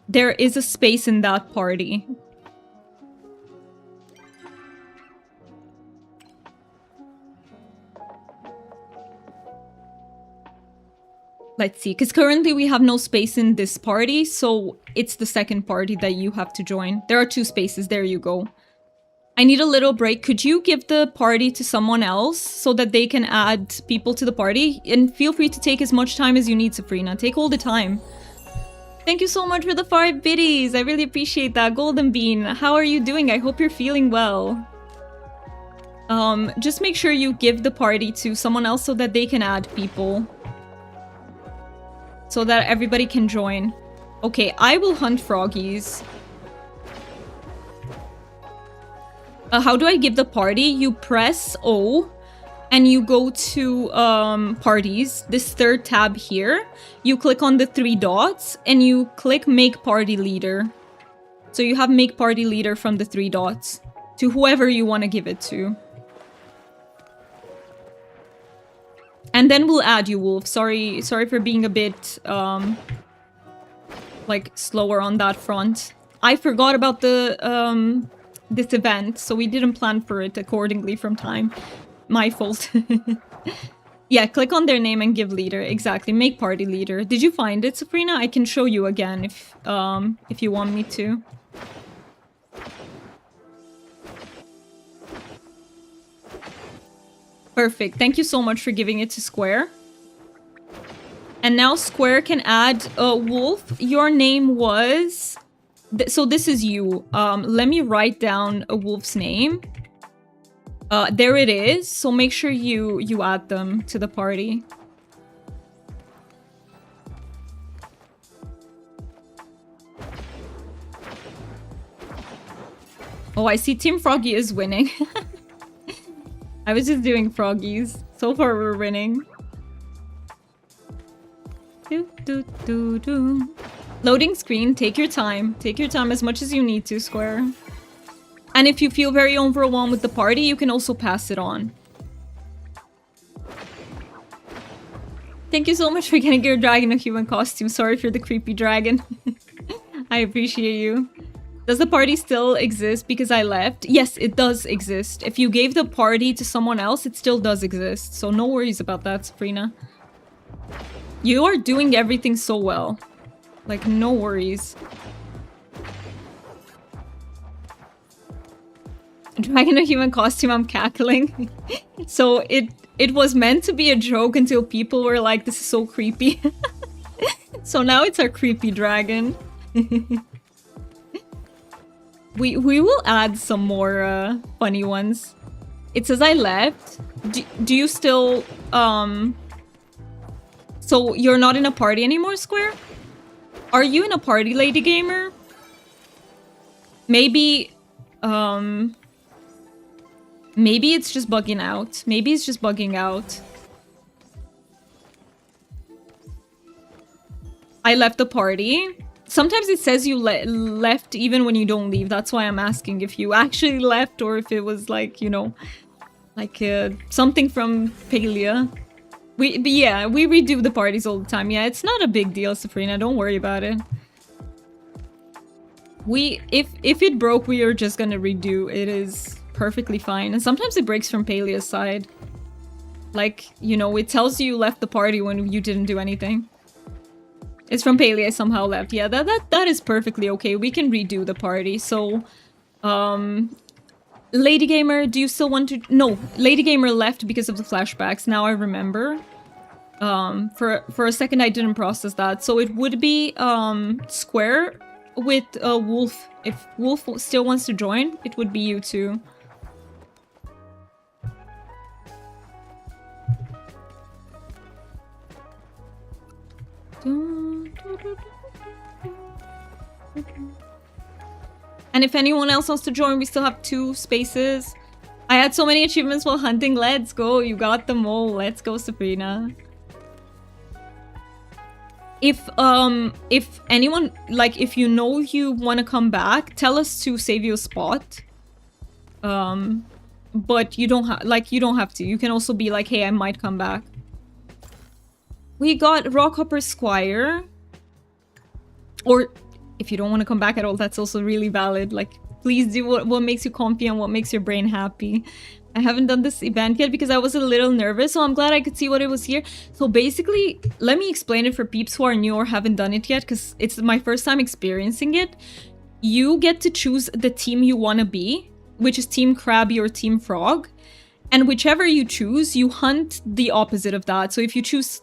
There is a space in that party. Let's see, because currently we have no space in this party, so it's the second party that you have to join. There are 2 spaces, there you go. I need a little break. Could you give the party to someone else so that they can add people to the party? And feel free to take as much time as you need, Safrina. Take all the time. Thank you so much for the 5 biddies. I really appreciate that. Golden Bean, how are you doing? I hope you're feeling well. Just make sure you give the party to someone else so that they can add people. So that everybody can join. Okay, I will hunt froggies. How do I give the party? You press O and you go to parties, this 3rd tab here. You click on the 3 dots and you click make party leader. So you have make party leader from the 3 dots to whoever you want to give it to. And then we'll add you, Wolf. Sorry for being a bit like slower on that front. I forgot about the this event, so we didn't plan for it accordingly from time. My fault. Yeah, click on their name and give leader. Exactly, make party leader. Did you find it, Safrina? I can show you again if you want me to. Perfect. Thank you so much for giving it to Square. And now Square can add Wolf. Your name was... So this is you. Let me write down a Wolf's name. There it is. So make sure you add them to the party. Oh, I see Team Froggy is winning. I was just doing froggies. So far we're winning. Loading screen, take your time. Take your time as much as you need to, Square. And if you feel very overwhelmed with the party, you can also pass it on. Thank you so much for getting your dragon a human costume. Sorry for the creepy dragon. I appreciate you. Does the party still exist because I left? Yes, it does exist. If you gave the party to someone else, it still does exist. So no worries about that, Safrina. You are doing everything so well. Like, no worries. Dragon a human costume, I'm cackling. So it was meant to be a joke until people were like, this is so creepy. So now it's our creepy dragon. We will add some more funny ones. It says I left. Do you still... So you're not in a party anymore, Square? Are you in a party, Lady Gamer? Maybe... Maybe it's just bugging out. Maybe it's just bugging out. I left the party. Sometimes it says you left even when you don't leave. That's why I'm asking if you actually left or if it was like, you know, like something from Palia. But yeah, we redo the parties all the time. Yeah, it's not a big deal, Safrina. Don't worry about it. If it broke, we are just gonna redo. It is perfectly fine. And sometimes it breaks from Palia's side. Like, you know, it tells you left the party when you didn't do anything. It's from Palia somehow left. Yeah, that is perfectly okay. We can redo the party. So, Lady Gamer, do you still want to... No, Lady Gamer left because of the flashbacks. Now I remember. For a second I didn't process that. So it would be Square with Wolf. If Wolf still wants to join, it would be you two. And if anyone else wants to join, we still have 2 spaces. I had so many achievements while hunting. Let's go. You got them all. Let's go, Sabrina. If anyone, like, if you know you want to come back, tell us to save you a spot. But you don't have to. You can also be like, hey, I might come back. We got Rockhopper Squire. Or if you don't want to come back at all, that's also really valid. Like, please do what makes you comfy and what makes your brain happy. I haven't done this event yet because I was a little nervous, so I'm glad I could see what it was here. So basically, let me explain it for peeps who are new or haven't done it yet, because it's my first time experiencing it. You get to choose the team you want to be, which is Team Krabby or Team Frog. And whichever you choose, you hunt the opposite of that. So if you choose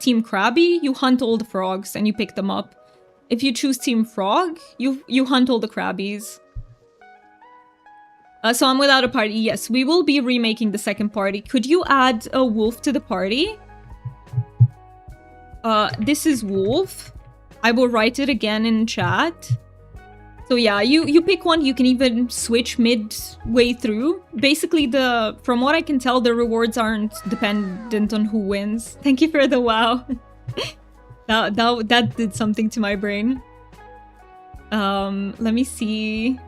Team Krabby, you hunt all the frogs and you pick them up. If you choose Team Frog, you hunt all the Krabbies. So I'm without a party. Yes, we will be remaking the second party. Could you add a Wolf to the party? This is Wolf. I will write it again in chat. So yeah, you pick one. You can even switch midway through. Basically, from what I can tell, the rewards aren't dependent on who wins. Thank you for the wow. that did something to my brain. Let me see.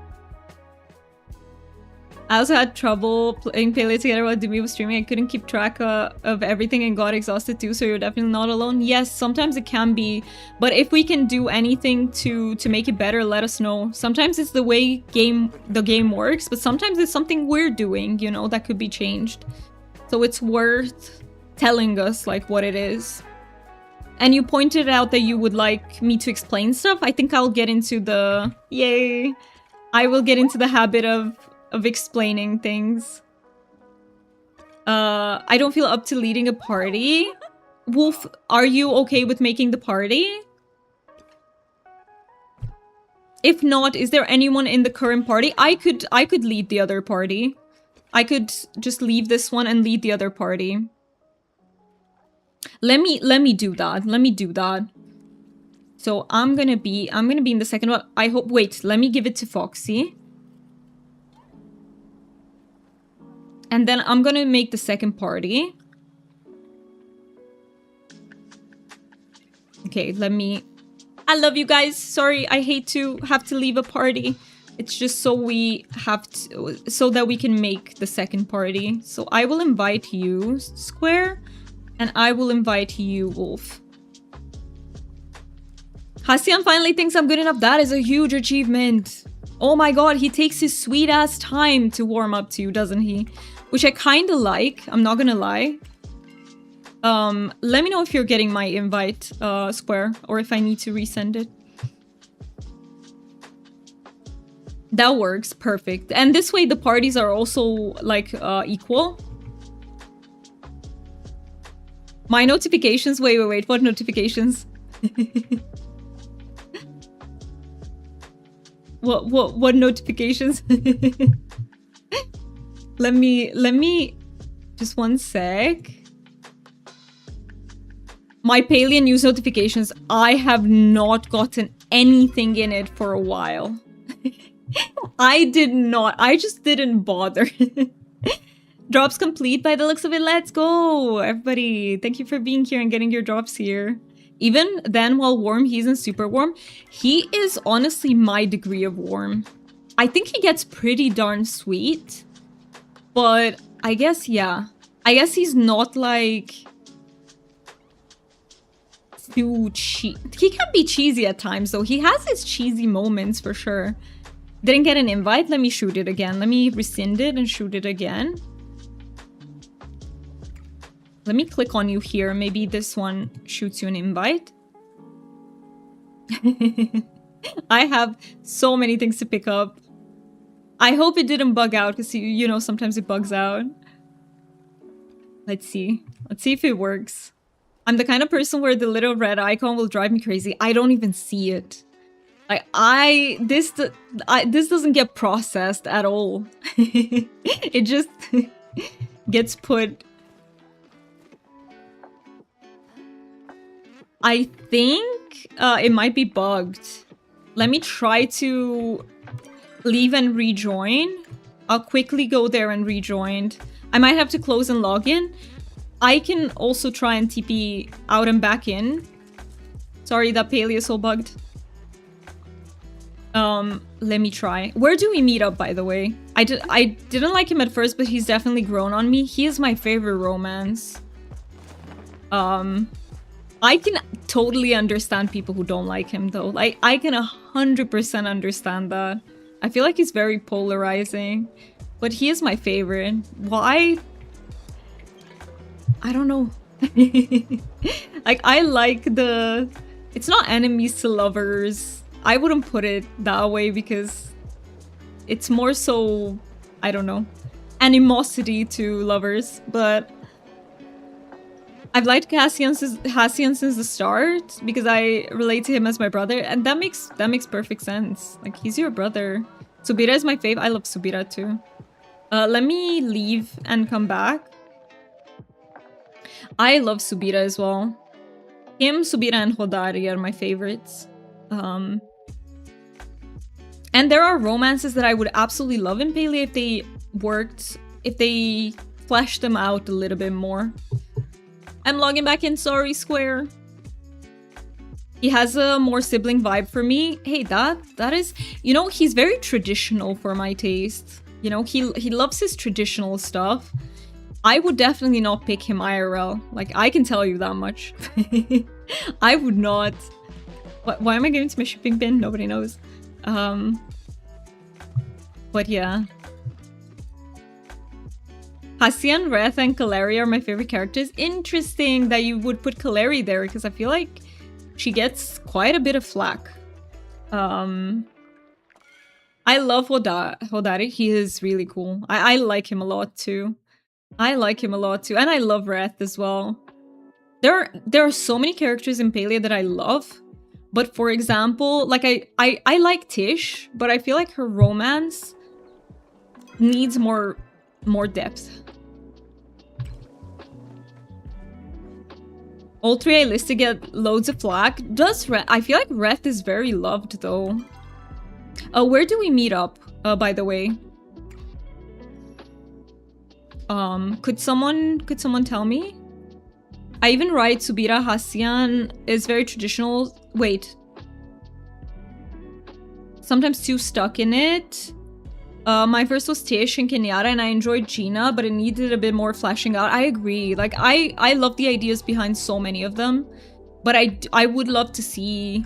I also had trouble playing Palia together while Demi was streaming. I couldn't keep track of everything and got exhausted too, so you're definitely not alone. Yes, sometimes it can be, but if we can do anything to make it better, let us know. Sometimes it's the way the game works, but sometimes it's something we're doing, you know, that could be changed. So it's worth telling us, like, what it is. And you pointed out that you would like me to explain stuff. I think I'll get into the... Yay! I will get into the habit of explaining things. I don't feel up to leading a party. Wolf, are you okay with making the party? If not, is there anyone in the current party? I could lead the other party. I could just leave this one and lead the other party. Let me do that. Let me do that. So I'm gonna be in the second one. I hope. Wait, let me give it to Foxy. And then I'm gonna make the second party. Okay, let me... I love you guys. Sorry, I hate to have to leave a party. It's just so so that we can make the second party. So I will invite you, Square, and I will invite you, Wolf. Hassian finally thinks I'm good enough. That is a huge achievement. Oh my god, he takes his sweet ass time to warm up to you, doesn't he? Which I kind of like, I'm not gonna lie. Let me know if you're getting my invite, Square, or if I need to resend it. That works, perfect. And this way the parties are also, like, equal. My notifications, wait, what notifications? What notifications? Let me just one sec. My Palia news notifications, I have not gotten anything in it for a while. I just didn't bother. Drops complete by the looks of it. Let's go, everybody. Thank you for being here and getting your drops here. Even then, while warm, he isn't super warm. He is honestly my degree of warm. I think he gets pretty darn sweet. But I guess, yeah. I guess he's not, like, too cheesy. He can be cheesy at times, though. He has his cheesy moments, for sure. Didn't get an invite? Let me shoot it again. Let me rescind it and shoot it again. Let me click on you here. Maybe this one shoots you an invite. I have so many things to pick up. I hope it didn't bug out, because you know, sometimes it bugs out. Let's see. Let's see if it works. I'm the kind of person where the little red icon will drive me crazy. I don't even see it. Like, this doesn't get processed at all. It just gets put. I think it might be bugged. Let me try to leave and rejoin. I'll quickly go there and rejoin. I might have to close and log in. I can also try and TP out and back in. Sorry, that palia is so bugged. Let me try. Where do we meet up, by the way? I didn't like him at first, but he's definitely grown on me. He is my favorite romance. I can totally understand people who don't like him, though. Like, I can 100% understand that. I feel like he's very polarizing. But he is my favorite. Why? I don't know. Like, I like the... It's not enemies to lovers. I wouldn't put it that way because it's more so, I don't know, animosity to lovers. But I've liked Hassian since the start because I relate to him as my brother, and that makes perfect sense. Like, he's your brother. Subira is my fave. I love Subira too. Let me leave and come back. I love Subira as well. Him, Subira, and Hodari are my favorites. And there are romances that I would absolutely love in Palia if they worked, if they fleshed them out a little bit more. I'm logging back in, sorry, Square. He has a more sibling vibe for me. Hey, that is... You know, he's very traditional for my taste. You know, he loves his traditional stuff. I would definitely not pick him IRL. Like, I can tell you that much. I would not. Why am I getting to my shipping bin? Nobody knows. But yeah. Hassian, Reth, and Kaleri are my favorite characters. Interesting that you would put Kaleri there, because I feel like she gets quite a bit of flack. I love Hodari. He is really cool. I like him a lot too. And I love Reth as well. There are so many characters in Palia that I love. But for example, like I like Tish, but I feel like her romance needs more depth. All three I listed get loads of flack. I feel like Reth is very loved though. Where do we meet up, by the way? Could someone tell me? I even write Subira Hassian is very traditional. Wait. Sometimes too stuck in it. My first was Tish and Kenyatta, and I enjoyed Gina, but it needed a bit more fleshing out. I agree. Like, I love the ideas behind so many of them, but I would love to see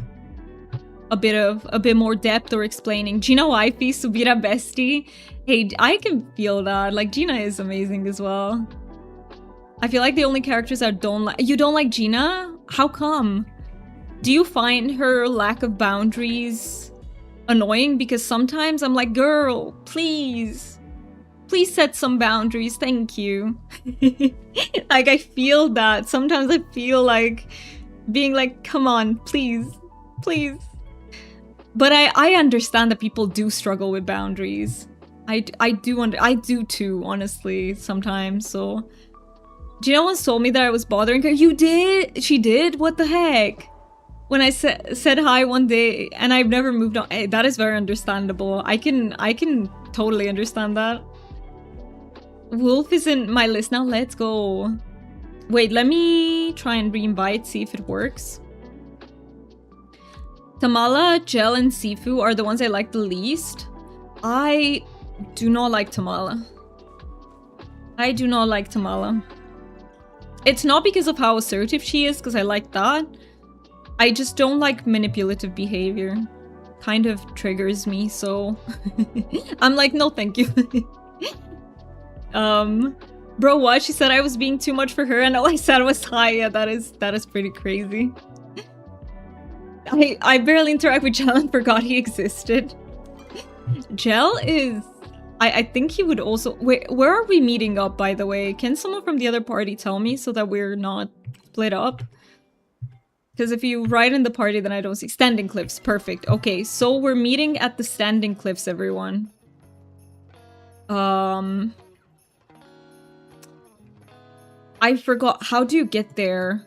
a bit more depth or explaining. Gina wifey, Subira bestie. Hey, I can feel that. Like, Gina is amazing as well. I feel like the only characters I don't like... You don't like Gina? How come? Do you find her lack of boundaries annoying? Because sometimes I'm like, girl, please set some boundaries, thank you. Like, I feel that. Sometimes I feel like being like, come on, please. But I understand that people do struggle with boundaries. I do too, honestly, sometimes, so... Gina once told me that I was bothering her. You did? She did? What the heck? When I said hi one day and I've never moved on. Hey, that is very understandable. I can totally understand that. Wolf is in my list now. Let's go. Wait, let me try and re-invite, see if it works. Tamala, Gel, and Sifu are the ones I like the least. I do not like Tamala. It's not because of how assertive she is, because I like that. I just don't like manipulative behavior. Kind of triggers me, so... I'm like, no thank you. Bro, what? She said I was being too much for her and all I said was hi. Yeah, that is pretty crazy. I barely interact with Gel and forgot he existed. Gel is I think he would also... Wait, where are we meeting up, by the way? Can someone from the other party tell me so that we're not split up? Because if you write in the party, then I don't see... Standing Cliffs, perfect. Okay, so we're meeting at the Standing Cliffs, everyone. I forgot. How do you get there?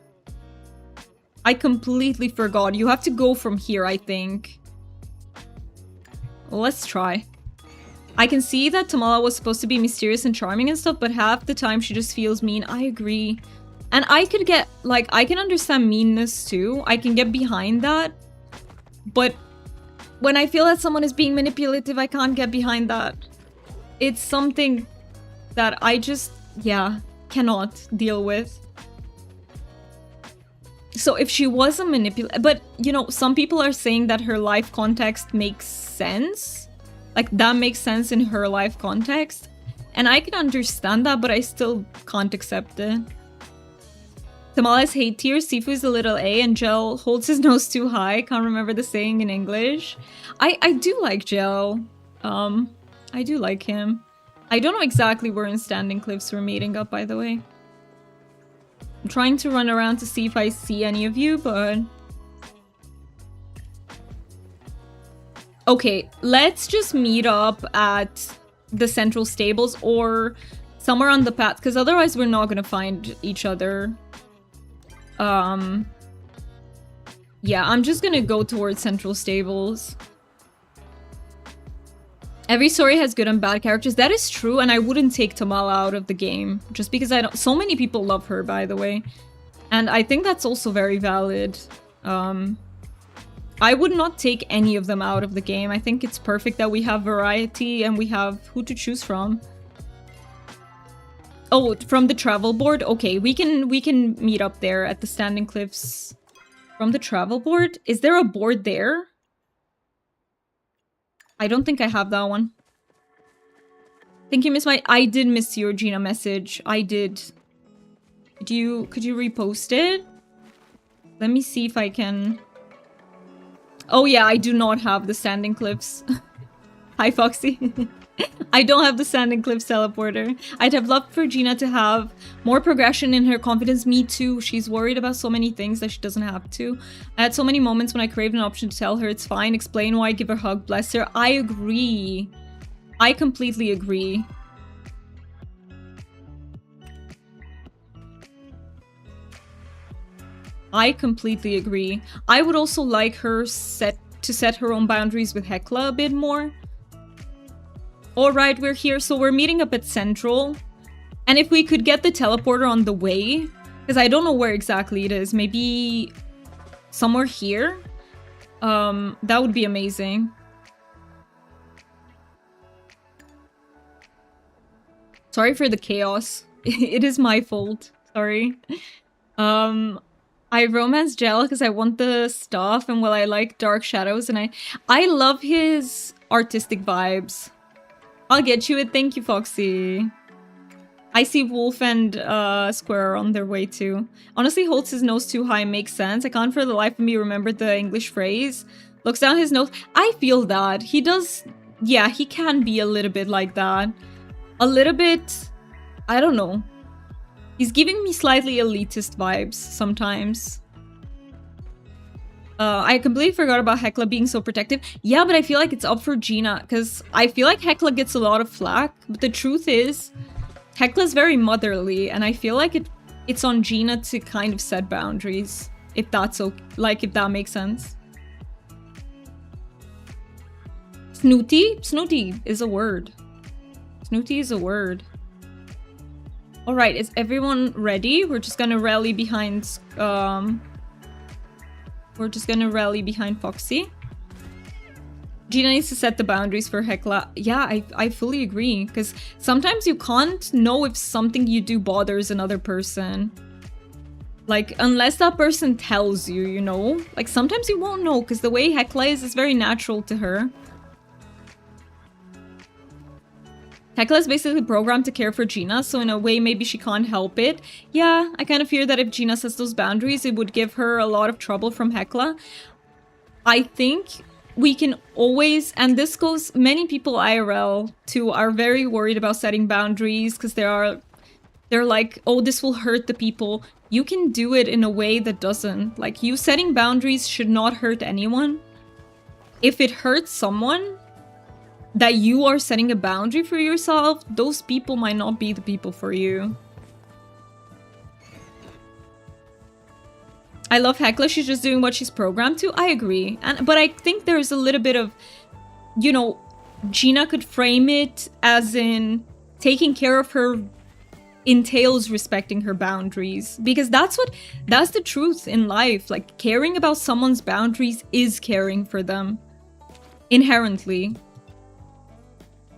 I completely forgot. You have to go from here, I think. Well, let's try. I can see that Tamala was supposed to be mysterious and charming and stuff, but half the time she just feels mean. I agree. And I could get, like, I can understand meanness too. I can get behind that. But when I feel that someone is being manipulative, I can't get behind that. It's something that I just, yeah, cannot deal with. So if she was a manipulator, but you know, some people are saying that her life context makes sense. Like that makes sense in her life context. And I can understand that, but I still can't accept it. Tamala's hate tier, Sifu is a little A, and Gel holds his nose too high. Can't remember the saying in English. I do like Gel. I do like him. I don't know exactly where in Standing Cliffs we're meeting up, by the way. I'm trying to run around to see if I see any of you, but... Okay, let's just meet up at the central stables or somewhere on the path, because otherwise we're not gonna find each other. Yeah, I'm just gonna go towards central stables. Every story has good and bad characters. That is true, and I wouldn't take Tamala out of the game. Just because I don't... So many people love her, by the way. And I think that's also very valid. I would not take any of them out of the game. I think it's perfect that we have variety and we have who to choose from. Oh, from the travel board? Okay, we can meet up there at the Standing Cliffs. From the travel board? Is there a board there? I don't think I have that one. Think you missed my... I did miss your Gina message. I did. Could you repost it? Let me see if I can... Oh yeah, I do not have the Standing Cliffs. Hi, Foxy. I don't have the Standing Cliffs teleporter. I'd have loved for Gina to have more progression in her confidence. Me too. She's worried about so many things that she doesn't have to. I had so many moments when I craved an option to tell her it's fine, explain why, give her a hug, bless her. I agree. I completely agree. I completely agree. I would also like her to set her own boundaries with Hecla a bit more. Alright, we're here. So we're meeting up at Central. And if we could get the teleporter on the way, because I don't know where exactly it is. Maybe somewhere here? That would be amazing. Sorry for the chaos. It is my fault. Sorry. I romance Gel because I want the stuff, and well, I like Dark Shadows, and I love his artistic vibes. I'll get you it. Thank you, Foxy. I see Wolf and Square on their way too. Honestly, holds his nose too high makes sense. I can't for the life of me remember the English phrase. Looks down his nose. I feel that. He does... Yeah, he can be a little bit like that. A little bit... I don't know. He's giving me slightly elitist vibes sometimes. I completely forgot about Hecla being so protective. Yeah, but I feel like it's up for Gina, because I feel like Hecla gets a lot of flack. But the truth is, Hecla's very motherly, and I feel like it's on Gina to kind of set boundaries. If that's okay, like, if that makes sense. Snooty? Snooty is a word. Snooty is a word. Alright, is everyone ready? We're just gonna rally behind, Foxy. Gina needs to set the boundaries for Hecla. Yeah, I fully agree. Because sometimes you can't know if something you do bothers another person. Like, unless that person tells you, you know? Like, sometimes you won't know, because the way Hecla is very natural to her. Hecla is basically programmed to care for Gina, so in a way maybe she can't help it. Yeah, I kind of fear that if Gina sets those boundaries, it would give her a lot of trouble from Hecla. I think we can always, and this goes, many people IRL too are very worried about setting boundaries because they're like, oh, this will hurt the people. You can do it in a way that doesn't. Like, you setting boundaries should not hurt anyone. If it hurts someone that you are setting a boundary for yourself, those people might not be the people for you. I love Hecla, she's just doing what she's programmed to. I agree. But I think there's a little bit of, you know, Gina could frame it as in taking care of her entails respecting her boundaries. Because that's the truth in life. Like, caring about someone's boundaries is caring for them. Inherently.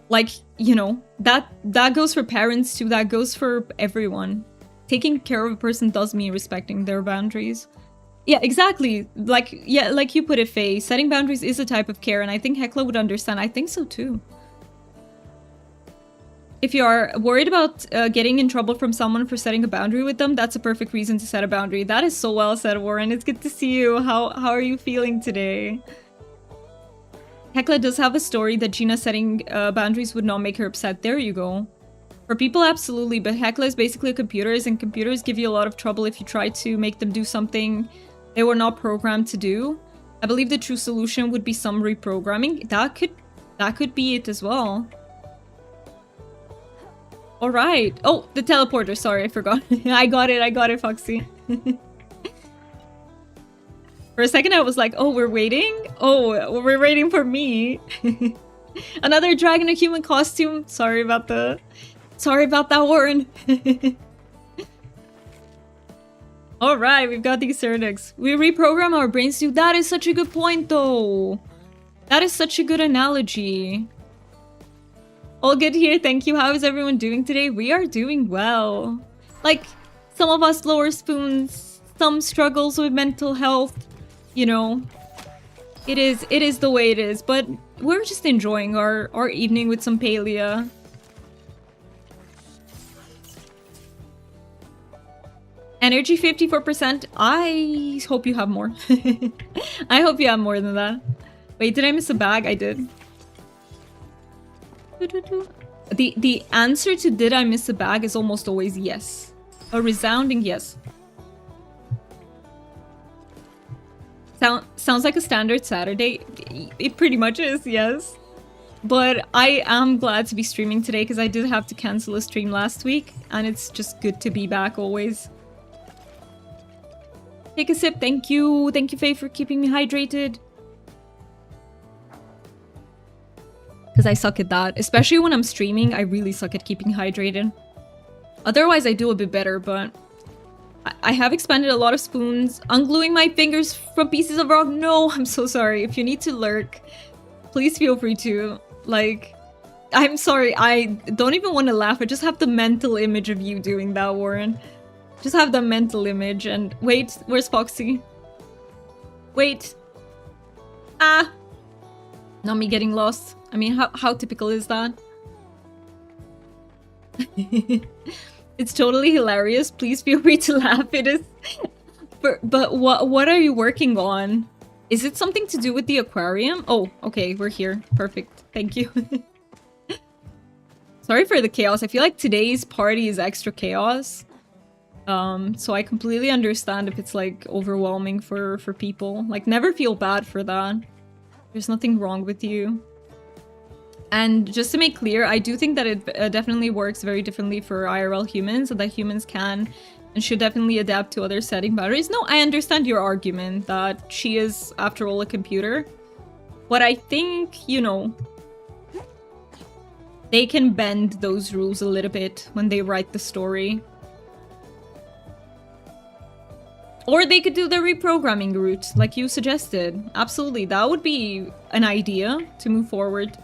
Like, you know, that goes for parents too, that goes for everyone. Taking care of a person does mean respecting their boundaries. Yeah, exactly. Like you put it, Faye. Setting boundaries is a type of care, and I think Hecla would understand. I think so too. If you are worried about getting in trouble from someone for setting a boundary with them, that's a perfect reason to set a boundary. That is so well said, Warren. It's good to see you. How are you feeling today? Hecla does have a story that Gina setting boundaries would not make her upset. There you go. For people, absolutely, but Hecla is basically computers, and computers give you a lot of trouble if you try to make them do something they were not programmed to do. I believe the true solution would be some reprogramming. That could be it as well. Alright. Oh, the teleporter. Sorry, I forgot. I got it, Foxy. For a second I was like, oh, we're waiting? Oh, we're waiting for me. Another dragon in human costume. Sorry about that, Warren. Alright, we've got these Cernix. We reprogram our brains too. That is such a good point, though. That is such a good analogy. All good here, thank you. How is everyone doing today? We are doing well. Like, some of us lower spoons, some struggles with mental health. You know, it is the way it is. But we're just enjoying our evening with some palia. Energy 54%. I hope you have more. I hope you have more than that. Wait, did I miss a bag? I did. The answer to did I miss a bag is almost always yes. A resounding yes. Sounds like a standard Saturday. It pretty much is, yes. But I am glad to be streaming today because I did have to cancel a stream last week. And it's just good to be back always. Take a sip, thank you. Thank you, Faye, for keeping me hydrated. Because I suck at that. Especially when I'm streaming, I really suck at keeping hydrated. Otherwise, I do a bit better, but... I have expanded a lot of spoons. Ungluing my fingers from pieces of rock. No, I'm so sorry. If you need to lurk, please feel free to. Like, I'm sorry. I don't even want to laugh. I just have the mental image of you doing that, Warren. Just have the mental image and... Wait, where's Foxy? Wait. Ah! Not me getting lost. I mean, how typical is that? It's totally hilarious. Please feel free to laugh. It is... But what are you working on? Is it something to do with the aquarium? Oh, okay, we're here. Perfect. Thank you. Sorry for the chaos. I feel like today's party is extra chaos. So I completely understand if it's like overwhelming for people. Like, never feel bad for that. There's nothing wrong with you. And just to make clear, I do think that it definitely works very differently for IRL humans, and that humans can and should definitely adapt to other setting boundaries. No, I understand your argument that she is, after all, a computer. But I think, you know, they can bend those rules a little bit when they write the story. Or they could do the reprogramming route, like you suggested. Absolutely, that would be an idea to move forward.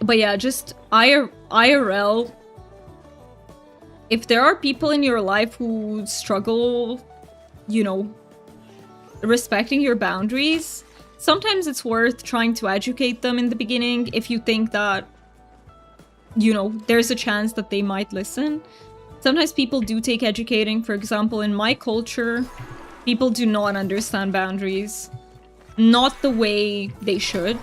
But yeah, just IRL. If there are people in your life who struggle, you know, respecting your boundaries, sometimes it's worth trying to educate them in the beginning if you think that, you know, there's a chance that they might listen. Sometimes people do take educating. For example, in my culture, people do not understand boundaries. not the way they should.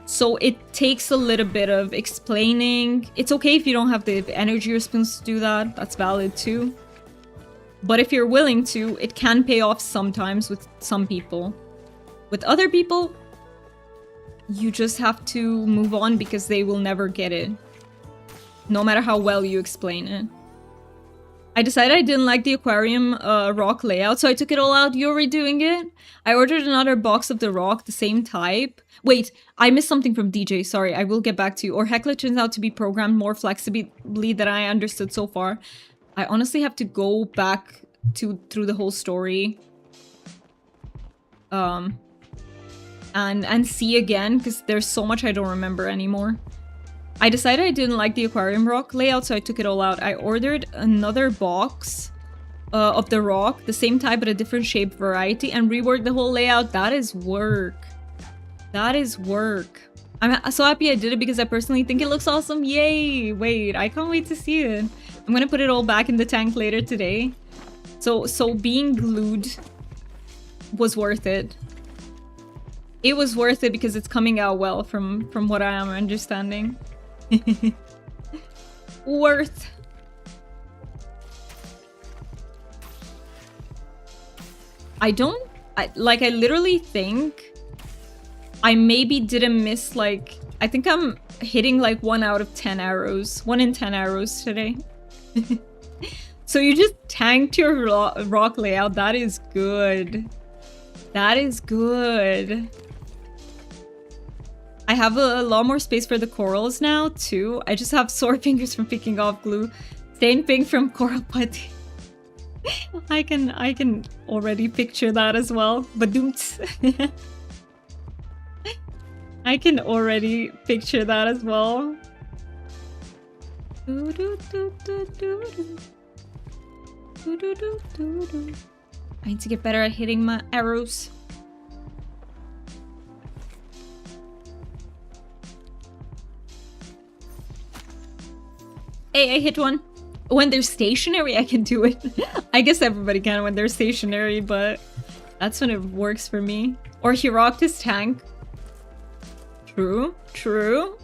So it takes a little bit of explaining. It's okay if you don't have the energy or spoons to do that. That's valid too. But if you're willing to, it can pay off sometimes with some people. With other people, you just have to move on because they will never get it. No matter how well you explain it. I decided I didn't like the aquarium rock layout, so I took it all out. You're redoing it? I ordered another box of the rock, the same type. Wait, I missed something from DJ, sorry, I will get back to you. Or Heckler turns out to be programmed more flexibly than I understood so far. I honestly have to go back through the whole story. And see again, because there's so much I don't remember anymore. I decided I didn't like the aquarium rock layout, so I took it all out. I ordered another box of the rock, the same type but a different shape variety, and reworked the whole layout. That is work. That is work. I'm so happy I did it because I personally think it looks awesome. Yay! Wait, I can't wait to see it. I'm gonna put it all back in the tank later today. So being glued was worth it. It was worth it because it's coming out well from what I am understanding. Worth. I literally think I maybe didn't miss like, I think I'm hitting like 1 out of 10 arrows. 1 in 10 arrows today. So you just tanked your rock layout. That is good. That is good. I have a lot more space for the corals now, too. I just have sore fingers from picking off glue. Stain pink from coral putty. I can already picture that as well. Badooms. I can already picture that as well. I need to get better at hitting my arrows. Hey, I hit one. When they're stationary, I can do it. I guess everybody can when they're stationary, but that's when it works for me. Or he rocked his tank. True, true.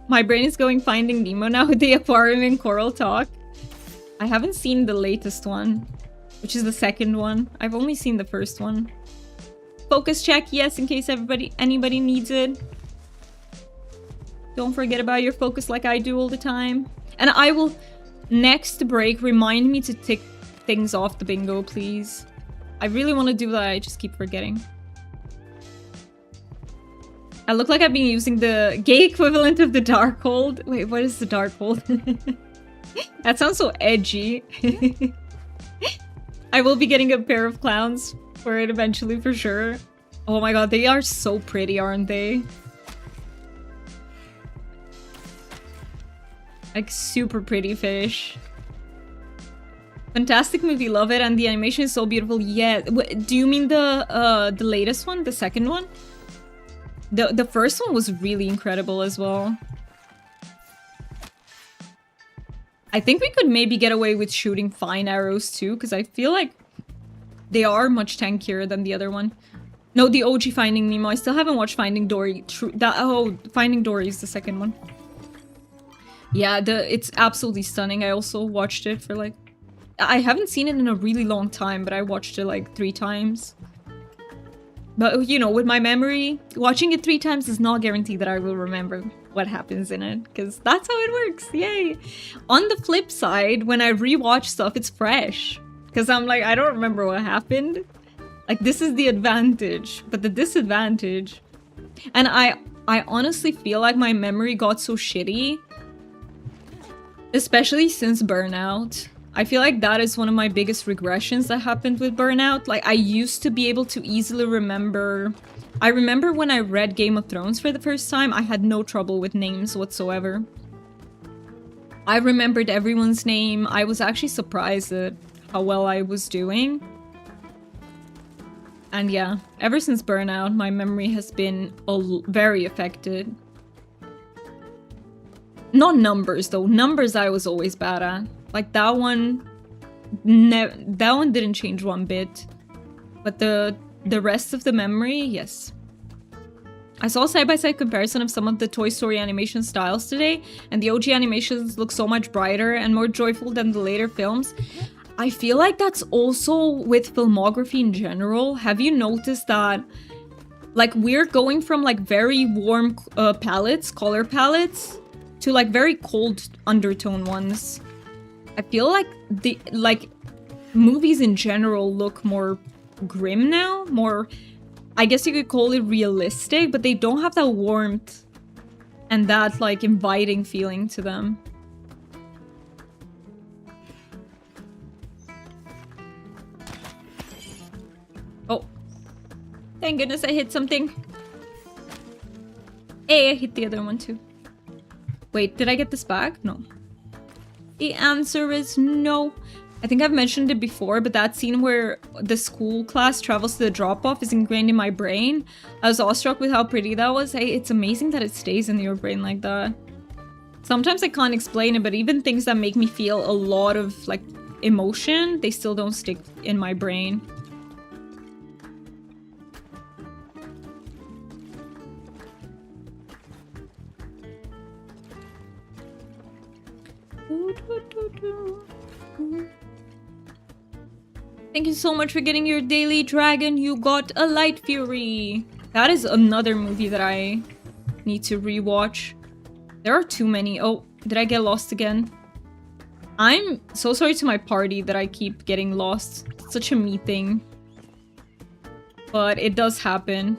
My brain is going Finding Nemo now with the aquarium and coral talk. I haven't seen the latest one, which is the second one. I've only seen the first one. Focus check, yes, in case anybody needs it. Don't forget about your focus like I do all the time. And I will, next break, remind me to tick things off the bingo, please. I really want to do that, I just keep forgetting. I look like I've been using the gay equivalent of the Darkhold. Wait, what is the Darkhold? That sounds so edgy. I will be getting a pair of clowns for it eventually, for sure. Oh my god, they are so pretty, aren't they? Like, super pretty fish. Fantastic movie, love it, and the animation is so beautiful. Yeah, do you mean the latest one? The second one? The first one was really incredible as well. I think we could maybe get away with shooting fine arrows too, because I feel like they are much tankier than the other one. No, the OG Finding Nemo. I still haven't watched Finding Dory. Finding Dory is the second one. Yeah, it's absolutely stunning. I also watched it for like... I haven't seen it in a really long time, but I watched it like 3 times. But, you know, with my memory, watching it 3 times is not guaranteed that I will remember what happens in it. Because that's how it works. Yay! On the flip side, when I rewatch stuff, it's fresh. Because I'm like, I don't remember what happened. Like, this is the advantage. But the disadvantage... And I honestly feel like my memory got so shitty. Especially since Burnout. I feel like that is one of my biggest regressions that happened with Burnout. Like, I used to be able to easily remember... I remember when I read Game of Thrones for the first time, I had no trouble with names whatsoever. I remembered everyone's name. I was actually surprised at how well I was doing. And yeah, ever since Burnout, my memory has been very affected. Not numbers, though. Numbers I was always bad at. Like, that one... that one didn't change one bit. But the rest of the memory, yes. I saw a side-by-side comparison of some of the Toy Story animation styles today, and the OG animations look so much brighter and more joyful than the later films. I feel like that's also with filmography in general. Have you noticed that, like, we're going from, like, very warm palettes, color palettes, to, like, very cold undertone ones? I feel like movies in general look more grim now, more... I guess you could call it realistic, but they don't have that warmth and that, like, inviting feeling to them. Oh. Thank goodness I hit something. Hey, I hit the other one too. Wait, did I get this back? No. The answer is no. I think I've mentioned it before, but that scene where the school class travels to the drop-off is ingrained in my brain. I was awestruck with how pretty that was. Hey, it's amazing that it stays in your brain like that. Sometimes I can't explain it, but even things that make me feel a lot of, like, emotion, they still don't stick in my brain. Thank you so much for getting your daily dragon. You got a Light Fury. That is another movie that I need to rewatch. There are too many. Oh, did I get lost again? I'm so sorry to my party that I keep getting lost. It's such a me thing. But it does happen.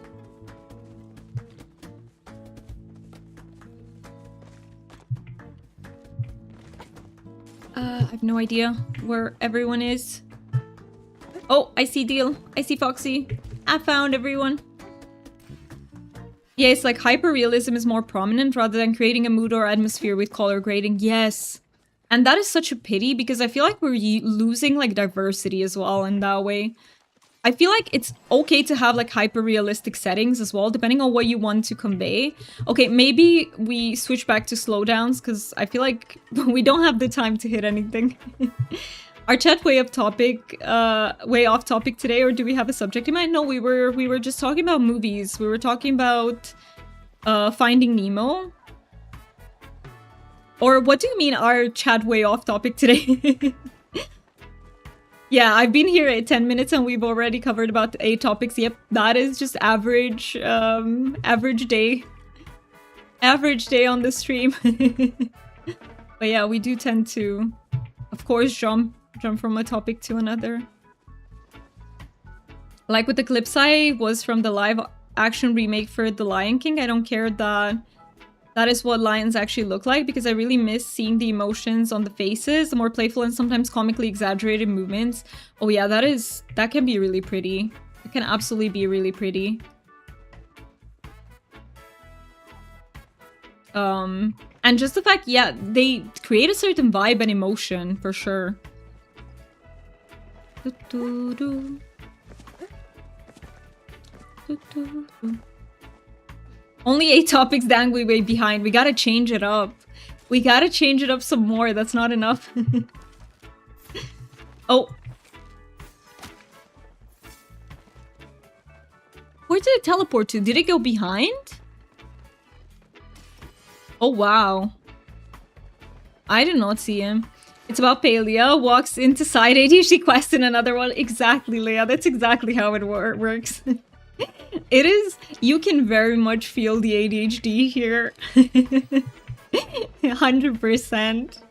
I have no idea where everyone is. Oh, I see Deal. I see Foxy. I found everyone. Yeah, it's like hyperrealism is more prominent rather than creating a mood or atmosphere with color grading. Yes. And that is such a pity because I feel like we're losing, like, diversity as well in that way. I feel like it's okay to have, like, hyper-realistic settings as well, depending on what you want to convey. Okay, maybe we switch back to slowdowns, because I feel like we don't have the time to hit anything. Our chat way off topic today, or do we have a subject in mind? No, we were just talking about movies. We were talking about Finding Nemo. Or what do you mean our chat way off topic today? Yeah, I've been here at 10 minutes and we've already covered about 8 topics. Yep, that is just average day. Average day on the stream. But yeah, we do tend to, of course, jump from a topic to another. Like with the clips I was from the live action remake for The Lion King, I don't care that is what lions actually look like, because I really miss seeing the emotions on the faces, the more playful and sometimes comically exaggerated movements. Oh yeah, that can be really pretty. It can absolutely be really pretty. And just the fact, yeah, they create a certain vibe and emotion, for sure. Only 8 topics dangling way behind. We gotta change it up. We gotta change it up some more. That's not enough. Oh. Where did it teleport to? Did it go behind? Oh, wow. I did not see him. It's about Palia. Walks into side ADHD quest in another one. Exactly, Leah. That's exactly how it works. It is, you can very much feel the ADHD here. 100%.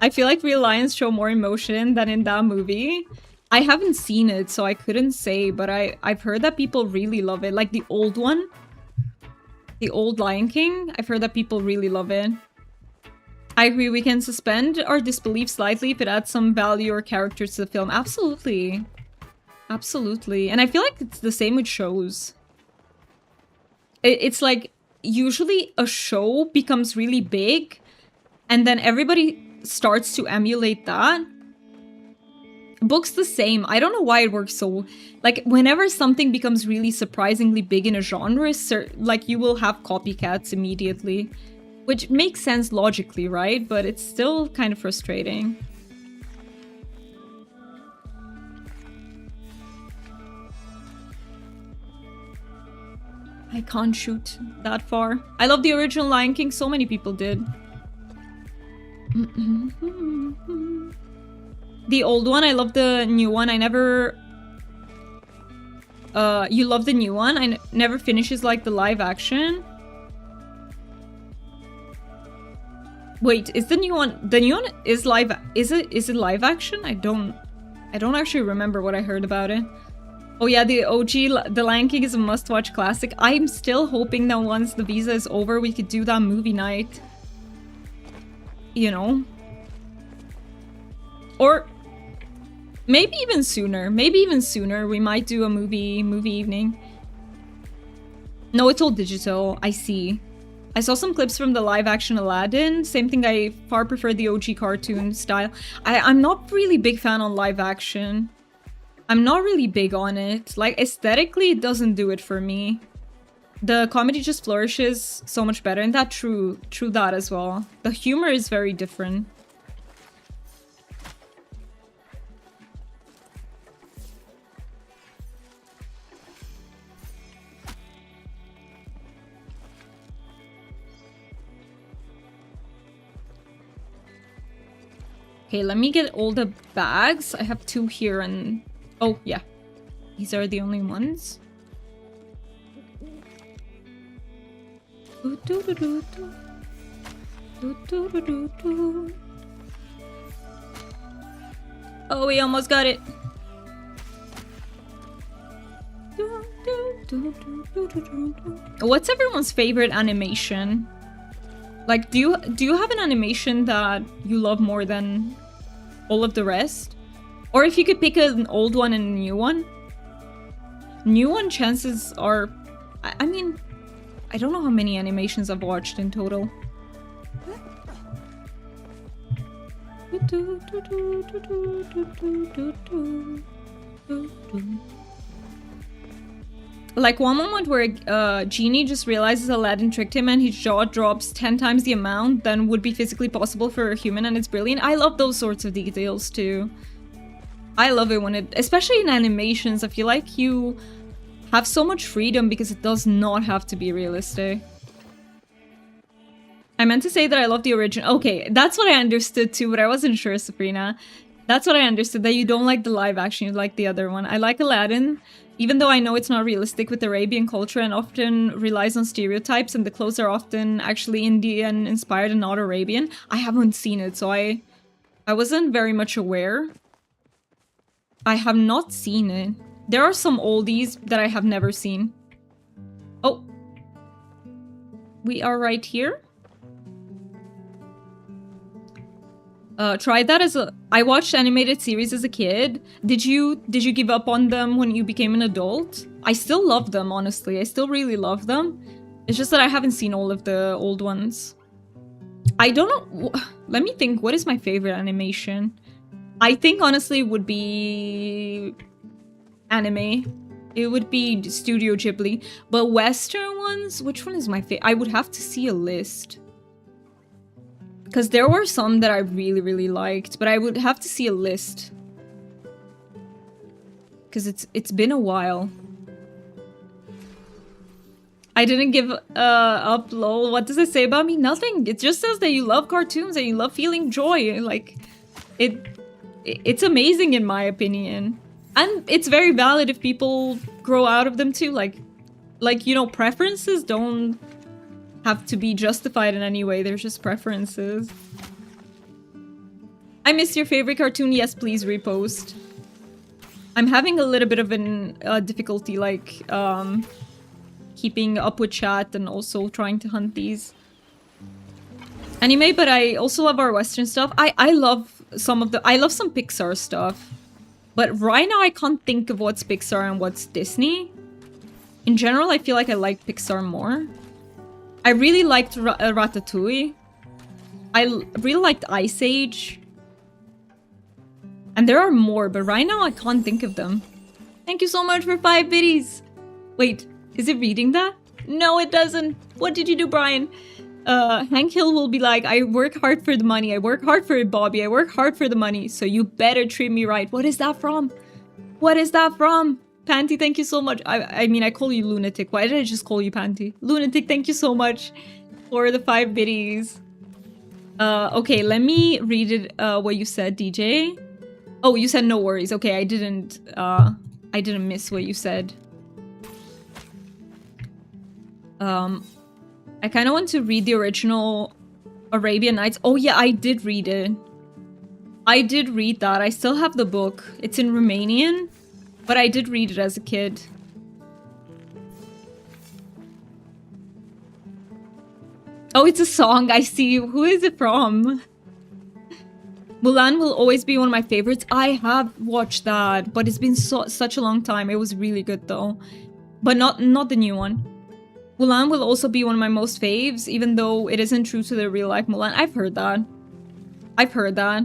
I feel like real lions show more emotion than in that movie. I haven't seen it, so I couldn't say, but I've heard that people really love it. Like the old one. The old Lion King. I've heard that people really love it. I agree, we can suspend our disbelief slightly if it adds some value or character to the film. Absolutely. Absolutely. And I feel like it's the same with shows. It's like, usually a show becomes really big, and then everybody starts to emulate that. Books the same. I don't know why it works so... Like, whenever something becomes really surprisingly big in a genre, like, you will have copycats immediately. Which makes sense logically, right? But it's still kind of frustrating. I can't shoot that far. I love the original Lion King. So many people did. The old one. I love the new one. I never... you love the new one? I never finishes like the live action. Wait, is the new one is live? Is it live action? I don't actually remember what I heard about it. Oh yeah, the OG, The Lion King is a must-watch classic. I'm still hoping that once the visa is over, we could do that movie night. You know? Or maybe even sooner. Maybe even sooner. We might do a movie evening. No, it's all digital. I see. I saw some clips from the live-action Aladdin. Same thing, I far prefer the OG cartoon style. I'm not really big fan on live-action. I'm not really big on it. Like, aesthetically, it doesn't do it for me. The comedy just flourishes so much better, and that true that as well. The humor is very different. Okay, let me get all the bags. I have 2 here and... Oh, yeah. These are the only ones. Oh, we almost got it. What's everyone's favorite animation? Like, do you have an animation that you love more than all of the rest? Or if you could pick an old one and a new one? New one chances are... I mean, I don't know how many animations I've watched in total. Like one moment where Genie just realizes Aladdin tricked him and his jaw drops 10 times the amount than would be physically possible for a human, and it's brilliant. I love those sorts of details too. I love it when it, especially in animations, I feel like you have so much freedom because it does not have to be realistic. I meant to say that I love the original. Okay, that's what I understood too, but I wasn't sure, Sabrina. That's what I understood, that you don't like the live action, you like the other one. I like Aladdin, even though I know it's not realistic with Arabian culture and often relies on stereotypes and the clothes are often actually Indian inspired and not Arabian. I haven't seen it, so I wasn't very much aware. I have not seen it. There are some oldies that I have never seen. Oh. We are right here. Tried that as a... I watched animated series as a kid. Did you give up on them when you became an adult? I still love them, honestly. I still really love them. It's just that I haven't seen all of the old ones. I don't know... Let me think. What is my favorite animation? I think, honestly, it would be... anime. It would be Studio Ghibli. But Western ones? Which one is my favorite? I would have to see a list. Because there were some that I really, really liked, but I would have to see a list. Because it's been a while. I didn't give up, lol. What does it say about me? Nothing. It just says that you love cartoons and you love feeling joy. Like, it's amazing in my opinion. And it's very valid if people grow out of them too. Like, you know, preferences don't have to be justified in any way. There's just preferences. I missed your favorite cartoon. Yes, please repost. I'm having a little bit of an difficulty, like, keeping up with chat and also trying to hunt these anime, but I also love our Western stuff. I love some of the... I love some Pixar stuff. But right now I can't think of what's Pixar and what's Disney. In general, I feel like I like Pixar more. I really liked Ratatouille. I really liked Ice Age. And there are more, but right now I can't think of them. Thank you so much for 5 biddies. Wait, is it reading that? No, it doesn't. What did you do, Brian? Hank Hill will be like, I work hard for the money. I work hard for it, Bobby. I work hard for the money. So you better treat me right. What is that from? What is that from? Panty, thank you so much. I mean, I call you Lunatic. Why did I just call you Panty? Lunatic, thank you so much for the 5 biddies. Okay, let me read it, what you said, DJ. Oh, you said no worries. Okay, I didn't miss what you said. I kind of want to read the original Arabian Nights. Oh yeah, I did read it. I did read that. I still have the book. It's in Romanian, but I did read it as a kid. Oh, it's a song. I see. Who is it from? Mulan will always be one of my favorites. I have watched that, but it's been such a long time. It was really good though, but not the new one. Mulan will also be one of my most faves, even though it isn't true to the real life Mulan. I've heard that. I've heard that.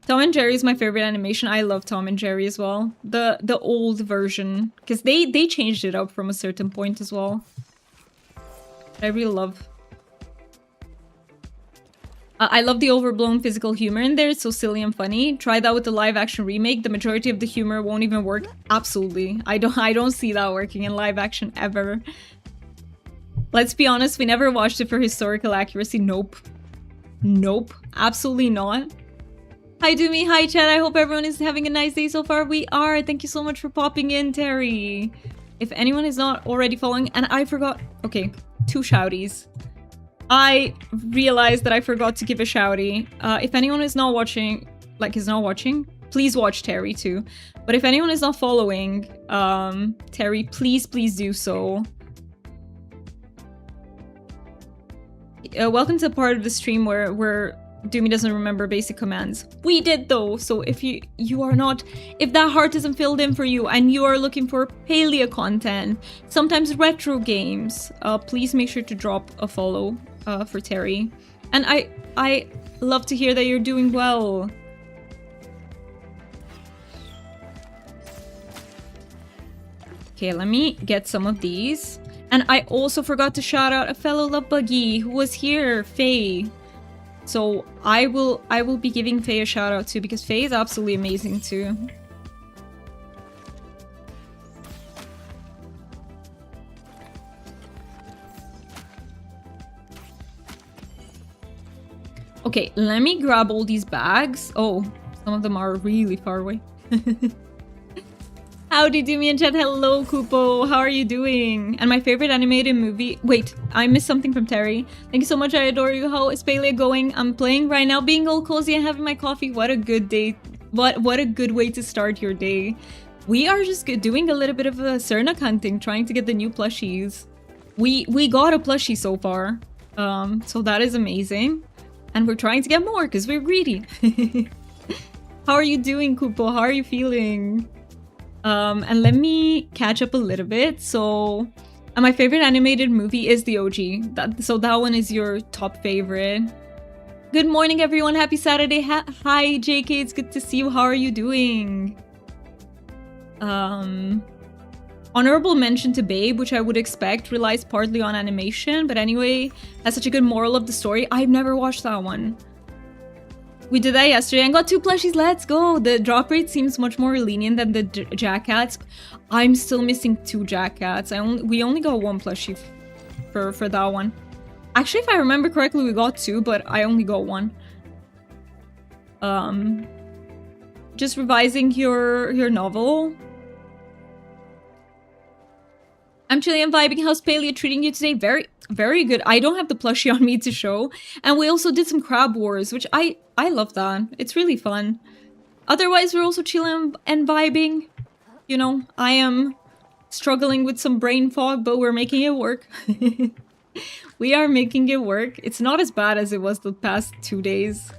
Tom and Jerry is my favorite animation. I love Tom and Jerry as well. The old version, because they changed it up from a certain point as well. I really love. I love the overblown physical humor in there. It's so silly and funny. Try that with the live action remake. The majority of the humor won't even work. Absolutely. I don't see that working in live action ever. Let's be honest, we never watched it for historical accuracy. Nope. Nope. Absolutely not. Hi Doomy, hi chat. I hope everyone is having a nice day so far. We are. Thank you so much for popping in, Terry. If anyone is not already following, and I forgot. Okay, 2 shouties. I realized that I forgot to give a shouty. If anyone is not watching, please watch Terry too. But if anyone is not following Terry, please do so. Welcome to the part of the stream where Doomy doesn't remember basic commands. We did though, so if you are not, if that heart isn't filled in for you and you are looking for palia content, sometimes retro games, please make sure to drop a follow for Terry. And I love to hear that you're doing well. Okay, let me get some of these. And I also forgot to shout out a fellow love buggy who was here, Faye. So I will be giving Faye a shout out too, because Faye is absolutely amazing too. Okay, let me grab all these bags. Oh, some of them are really far away. Howdy, Doomy and chat. Hello, Kupo. How are you doing? And my favorite animated movie... Wait, I missed something from Terry. Thank you so much. I adore you. How is Palia going? I'm playing right now, being all cozy and having my coffee. What a good day. What a good way to start your day. We are just doing a little bit of a Cernak hunting, trying to get the new plushies. We got a plushie so far. So that is amazing. And we're trying to get more because we're greedy. How are you doing, Kupo? How are you feeling? And let me catch up a little bit. So, my favorite animated movie is the OG. So that one is your top favorite. Good morning, everyone. Happy Saturday. Hi, JK. It's good to see you. How are you doing? Honorable mention to Babe, which I would expect relies partly on animation, but anyway, has such a good moral of the story. I've never watched that one. We did that yesterday and got 2 plushies. Let's go. The drop rate seems much more lenient than the Jack Cats. I'm still missing 2 Jack Cats. We only got 1 plushie for that one. Actually, if I remember correctly, we got 2, but I only got 1. Just revising your novel. I'm chilling and vibing. How's Palia treating you today? Very, very good. I don't have the plushie on me to show. And we also did some crab wars, which I love that. It's really fun. Otherwise, we're also chilling and vibing. You know, I am struggling with some brain fog, but we're making it work. We are making it work. It's not as bad as it was the past 2 days.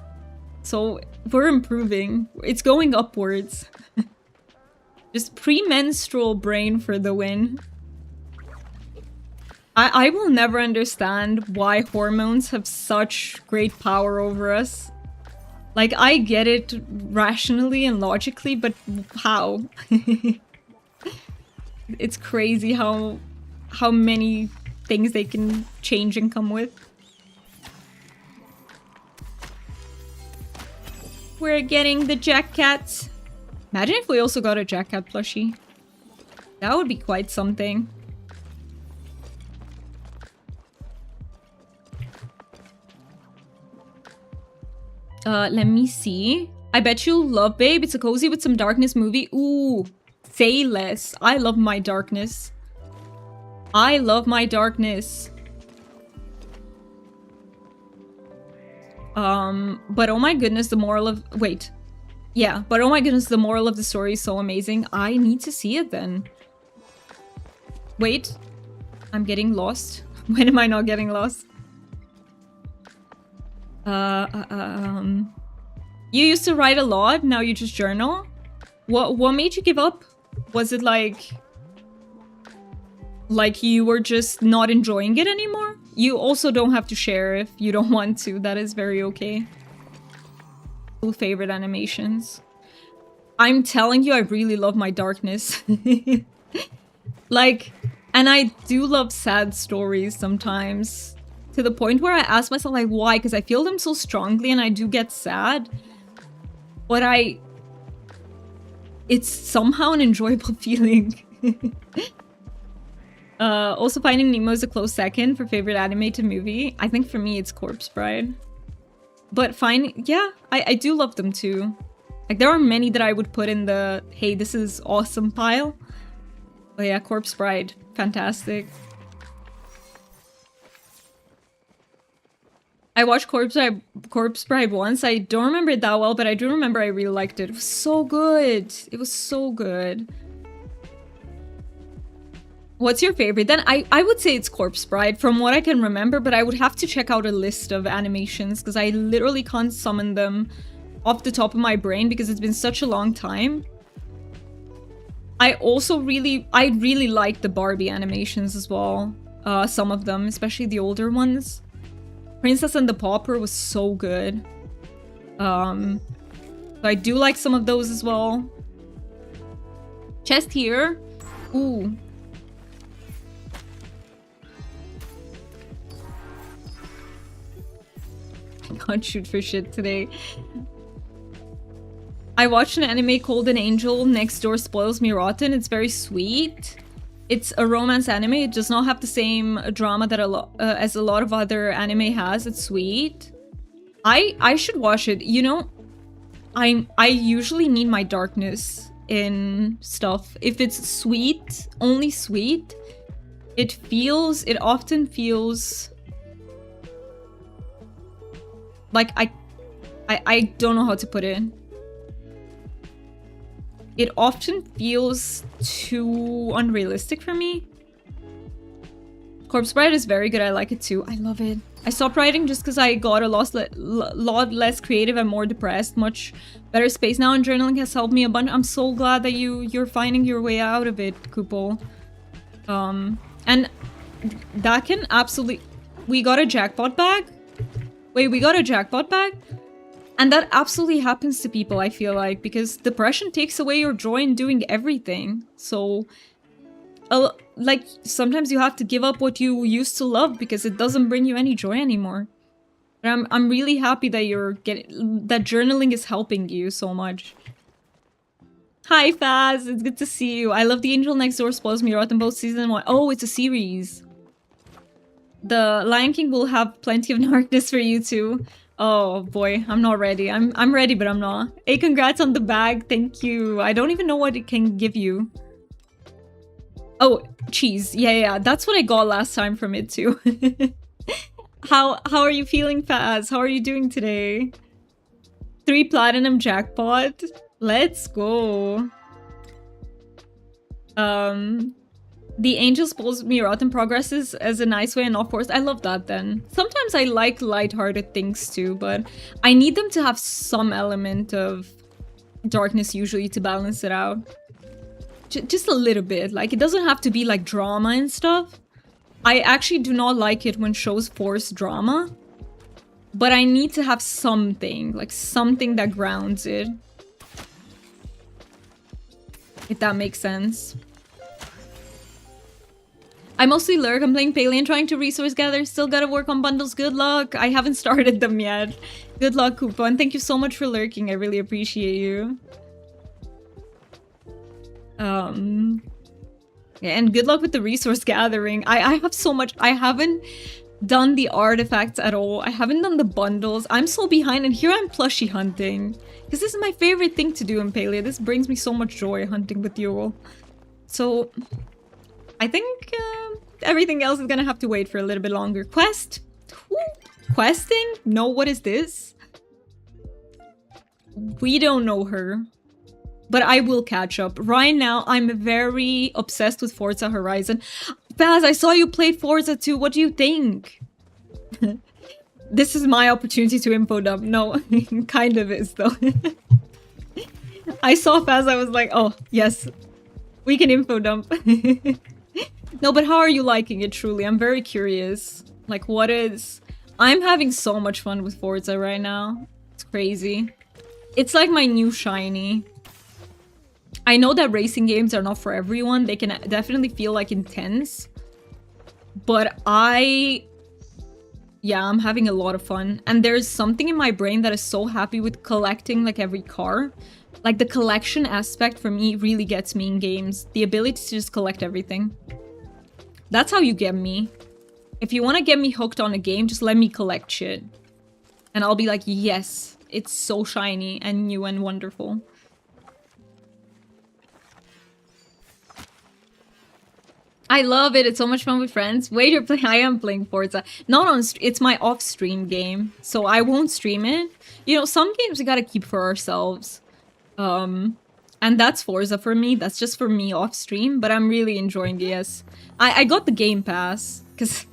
So we're improving. It's going upwards. Just premenstrual brain for the win. I will never understand why hormones have such great power over us. Like, I get it rationally and logically, but how? It's crazy how many things they can change and come with. We're getting the Jack Cats. Imagine if we also got a Jackcat plushie. That would be quite something. Let me see. I bet you'll love Babe. It's a cozy with some darkness movie. Ooh, say less. I love my darkness. I love my darkness. But oh my goodness, the moral of... Wait. Yeah, but oh my goodness, the moral of the story is so amazing. I need to see it then. Wait. I'm getting lost. When am I not getting lost? You used to write a lot, now you just journal? What made you give up? Was it like you were just not enjoying it anymore? You also don't have to share if you don't want to. That is very okay. Favorite animations. I'm telling you, I really love my darkness. Like, and I do love sad stories sometimes. To the point where I ask myself, like, why? Because I feel them so strongly and I do get sad. But it's somehow an enjoyable feeling. Also, Finding Nemo is a close second for favorite animated movie. I think for me, it's Corpse Bride. But yeah, I do love them too. Like, there are many that I would put in the, hey, this is awesome pile. But yeah, Corpse Bride, fantastic. I watched Corpse Bride once. I don't remember it that well, but I do remember I really liked it. It was so good. It was so good. What's your favorite? Then I would say it's Corpse Bride from what I can remember, but I would have to check out a list of animations because I literally can't summon them off the top of my brain because it's been such a long time. I really like the Barbie animations as well. Some of them, especially the older ones. Princess and the Pauper was so good. So I do like some of those as well. Chest here. Ooh. I can't shoot for shit today. I watched an anime called An Angel Next Door Spoils Me Rotten. It's very sweet. It's a romance anime. It does not have the same drama that as a lot of other anime has. It's sweet. I should watch it. You know, I usually need my darkness in stuff. If it's sweet, only sweet, it often feels like I don't know how to put it. It often feels too unrealistic for me. Corpse Bride is very good. I like it too. I love it. I stopped writing just because I got a lot less creative and more depressed. Much better space now, and journaling has helped me a bunch. I'm so glad that you're finding your way out of it, Kupo. And that can absolutely... We got a jackpot bag? Wait, we got a jackpot bag? And that absolutely happens to people, I feel like, because depression takes away your joy in doing everything. So, like, sometimes you have to give up what you used to love because it doesn't bring you any joy anymore. But I'm really happy that that journaling is helping you so much. Hi, Faz. It's good to see you. I love The Angel Next Door Spoils Me Rotten both season 1. Oh, it's a series. The Lion King will have plenty of darkness for you too. Oh boy, I'm not ready. I'm ready, but I'm not. Hey, congrats on the bag. Thank you. I don't even know what it can give you. Oh, cheese. Yeah, that's what I got last time from it too. How are you feeling, Faz? How are you doing today? 3 platinum jackpot. Let's go. The Angel Spoils Me Rotten progresses as a nice way and not forced. I love that then. Sometimes I like lighthearted things too, but I need them to have some element of darkness usually to balance it out. Just a little bit. Like, it doesn't have to be like drama and stuff. I actually do not like it when shows force drama. But I need to have something. Like, something that grounds it. If that makes sense. I mostly lurk. I'm playing Palia and trying to resource gather. Still gotta work on bundles. Good luck. I haven't started them yet. Good luck, Koopa. And thank you so much for lurking. I really appreciate you. Yeah, and good luck with the resource gathering. I have so much. I haven't done the artifacts at all. I haven't done the bundles. I'm so behind, and here I'm plushie hunting. Because this is my favorite thing to do in Palia. This brings me so much joy, hunting with you all. So, I think everything else is gonna have to wait for a little bit longer. Quest? Woo. Questing? No, what is this? We don't know her. But I will catch up. Right now, I'm very obsessed with Forza Horizon. Baz, I saw you played Forza 2. What do you think? This is my opportunity to info dump. No, kind of is though. I saw Faz, I was like, oh, yes. We can info dump. No, but how are you liking it, truly? I'm very curious. Like, what is... I'm having so much fun with Forza right now. It's crazy. It's like my new shiny. I know that racing games are not for everyone. They can definitely feel like intense. But yeah, I'm having a lot of fun. And there's something in my brain that is so happy with collecting like every car. Like the collection aspect for me really gets me in games. The ability to just collect everything. That's how you get me. If you want to get me hooked on a game, just let me collect shit. And I'll be like, yes, it's so shiny and new and wonderful. I love it. It's so much fun with friends. Wait, you're playing? I am playing Forza. Not on. It's my off-stream game, so I won't stream it. You know, some games we gotta keep for ourselves. And that's Forza for me. That's just for me off-stream. But I'm really enjoying it. Yes, I got the Game Pass because,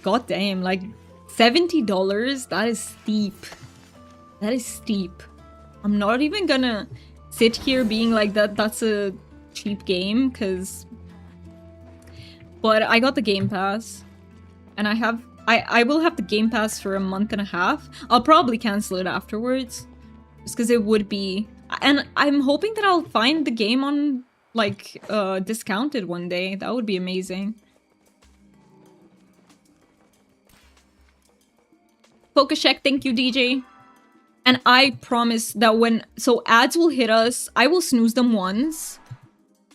god damn, like $70. That is steep. That is steep. I'm not even gonna sit here being like that. That's a cheap game because. But I got the Game Pass, and I will have the Game Pass for a month and a half. I'll probably cancel it afterwards, just because it would be, and I'm hoping that I'll find the game on, like, discounted one day. That would be amazing. Focus check, thank you, DJ. And I promise that so ads will hit us, I will snooze them once.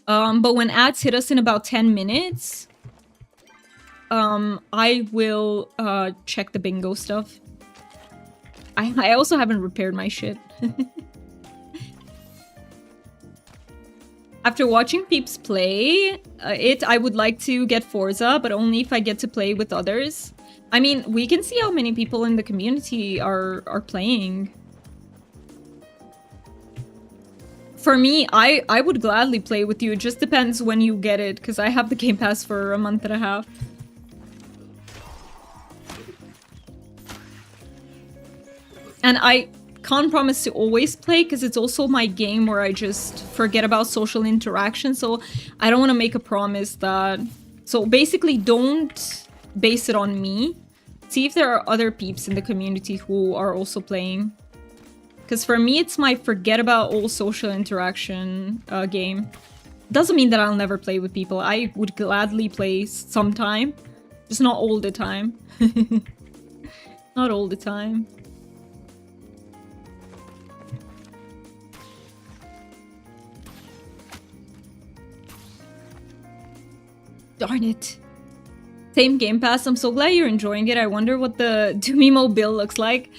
But when ads hit us in about 10 minutes... I will, check the bingo stuff. I also haven't repaired my shit. After watching peeps play I would like to get Forza, but only if I get to play with others. I mean, we can see how many people in the community are playing. For me, I would gladly play with you. It just depends when you get it, because I have the Game Pass for a month and a half. And I can't promise to always play, because it's also my game where I just forget about social interaction, so I don't want to make a promise that... So basically, don't base it on me. See if there are other peeps in the community who are also playing. Because for me, it's my forget about all social interaction game. Doesn't mean that I'll never play with people. I would gladly play sometime. Just not all the time. Not all the time. Darn it. Same Game Pass. I'm so glad you're enjoying it. I wonder what the Dumimo bill looks like.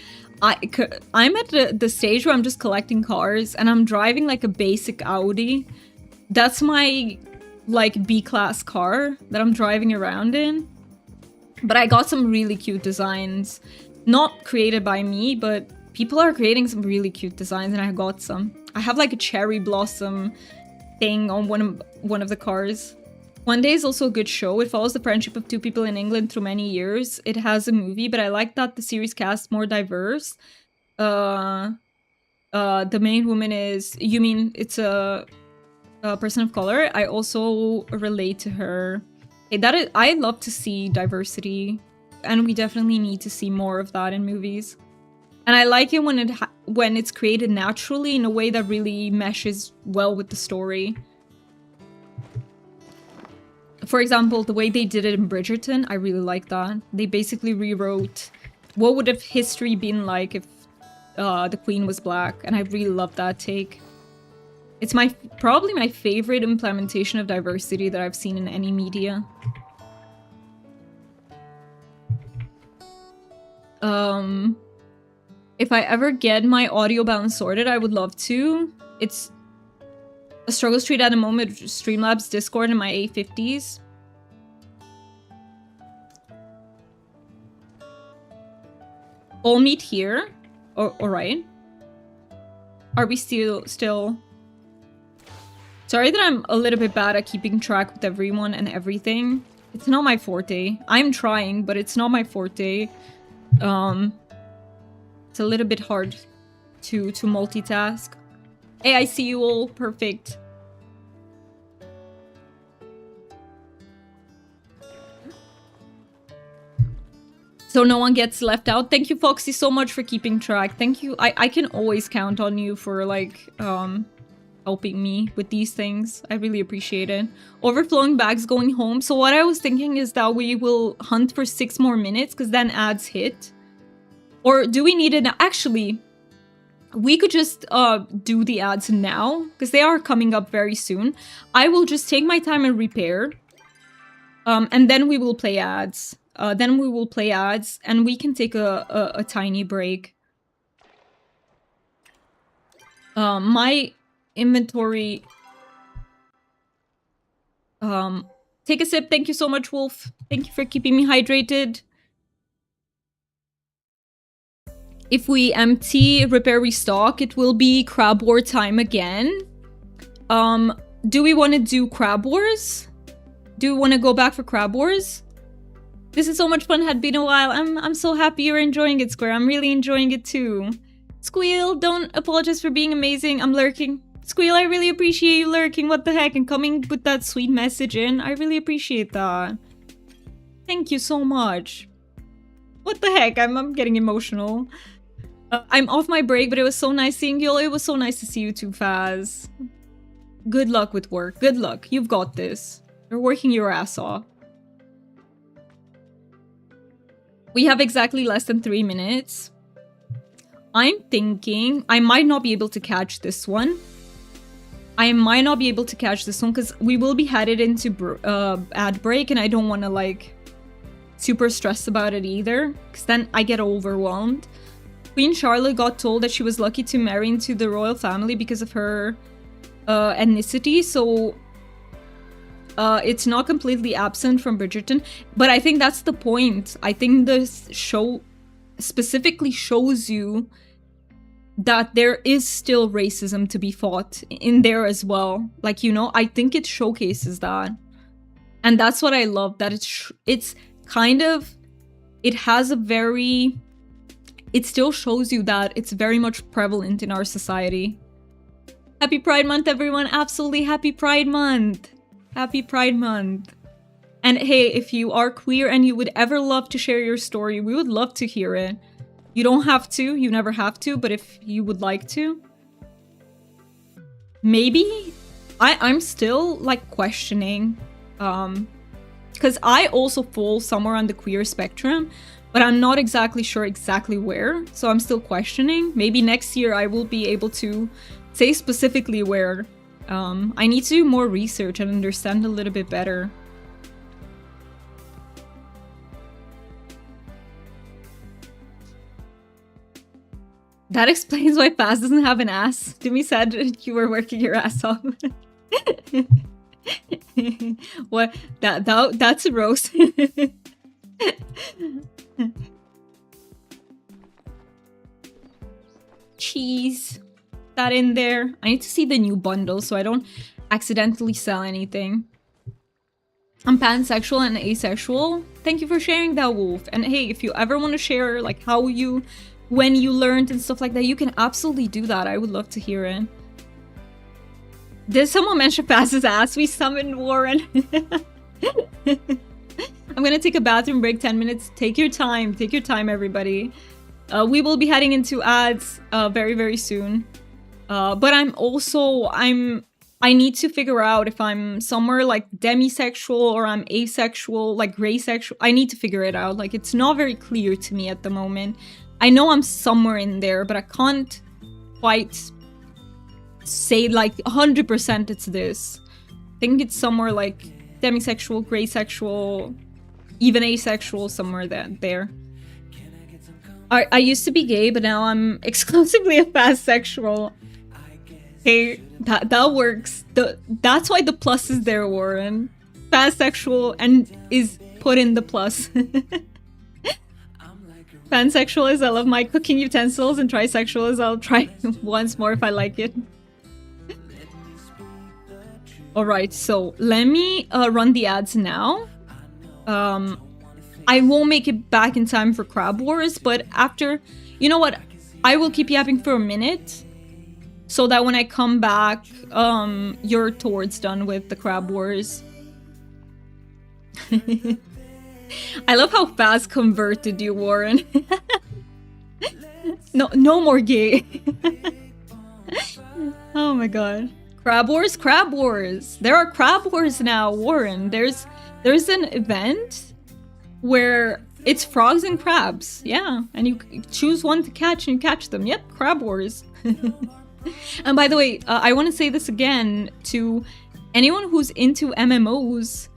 I'm at the stage where I'm just collecting cars, and I'm driving like a basic Audi. That's my like B-class car that I'm driving around in. But I got some really cute designs. Not created by me, but people are creating some really cute designs, and I got some. I have like a cherry blossom thing on one of the cars. One Day is also a good show. It follows the friendship of two people in England through many years. It has a movie, but I like that the series cast more diverse. The main woman is... You mean it's a person of color? I also relate to her. I love to see diversity, and we definitely need to see more of that in movies. And I like it when it's created naturally in a way that really meshes well with the story. For example, the way they did it in Bridgerton, I really like that. They basically rewrote what would have history been like if the queen was black, and I really love that take. It's probably my favorite implementation of diversity that I've seen in any media. If I ever get my audio balance sorted, I would love to. It's a struggle street at the moment, Streamlabs, Discord, and my A50s. All meet here. Alright. Are we still... Sorry that I'm a little bit bad at keeping track with everyone and everything. It's not my forte. I'm trying, but it's not my forte. It's a little bit hard to multitask. Hey, I see you all. Perfect. So no one gets left out. Thank you, Foxy, so much for keeping track. Thank you. I can always count on you for, like, helping me with these things. I really appreciate it. Overflowing bags going home. So what I was thinking is that we will hunt for 6 more minutes, because then ads hit. Or do we need it now? Actually, we could just do the ads now, because they are coming up very soon. I will just take my time and repair. And then we will play ads. And we can take a tiny break. My inventory... take a sip. Thank you so much, Wolf. Thank you for keeping me hydrated. If we empty, repair, restock, it will be Crab War time again. Do we want to do Crab Wars? Do we want to go back for Crab Wars? This is so much fun. Had been a while. I'm so happy you're enjoying it, Square. I'm really enjoying it too. Squeal, don't apologize for being amazing. I'm lurking. Squeal, I really appreciate you lurking. What the heck? And coming with that sweet message in. I really appreciate that. Thank you so much. What the heck? I'm getting emotional. I'm off my break, but it was so nice seeing you all. It was so nice to see you too, Faz. Good luck with work. Good luck. You've got this. You're working your ass off. We have exactly less than 3 minutes. I'm thinking I might not be able to catch this one. Because we will be headed into ad break, and I don't want to, like, super stress about it either, because then I get overwhelmed. Queen Charlotte got told that she was lucky to marry into the royal family because of her ethnicity, so it's not completely absent from Bridgerton. But I think that's the point. I think this show specifically shows you that there is still racism to be fought in there as well. Like, you know, I think it showcases that. And that's what I love, that it's kind of... It has a very... It still shows you that it's very much prevalent in our society. Happy Pride Month, everyone. Absolutely happy Pride Month. Happy Pride Month. And hey, if you are queer and you would ever love to share your story, we would love to hear it. You don't have to, you never have to, but if you would like to. Maybe? I'm still, like, questioning. Because I also fall somewhere on the queer spectrum, but I'm not exactly sure exactly where, so I'm still questioning. Maybe next year I will be able to say specifically where. I need to do more research and understand a little bit better. That explains why Faz doesn't have an ass. Demi said you were working your ass off. What? That's a roast. Cheese. That in there. I need to see the new bundle so I don't accidentally sell anything. I'm pansexual and asexual. Thank you for sharing that, Wolf. And hey, if you ever want to share, like, how you... when you learned and stuff like that, you can absolutely do that. I would love to hear it. Did someone mention Faz's ass? We summoned Warren. I'm gonna take a bathroom break, 10 minutes. Take your time. Take your time, everybody. We will be heading into ads very, very soon. But I need to figure out if I'm somewhere like demisexual or I'm asexual, like gray sexual. I need to figure it out. Like, it's not very clear to me at the moment. I know I'm somewhere in there, but I can't quite say like 100% it's this. I think it's somewhere like demisexual, gray sexual, even asexual, somewhere there. I used to be gay, but now I'm exclusively a fast sexual. Hey, that works. That's why the plus is there, Warren. Fast sexual and is put in the plus. Pansexual is I love my cooking utensils, and trisexual is I'll try once more if I like it. Alright, so let me run the ads now. I won't make it back in time for Crab Wars, but after... You know what? I will keep yapping for a minute, so that when I come back, you're towards done with the Crab Wars. I love how fast converted you, Warren. No more gay. Oh my god. Crab Wars, Crab Wars. There are Crab Wars now, Warren. There's an event where it's frogs and crabs. Yeah, and you choose one to catch and you catch them. Yep, Crab Wars. And by the way, I want to say this again to anyone who's into MMOs.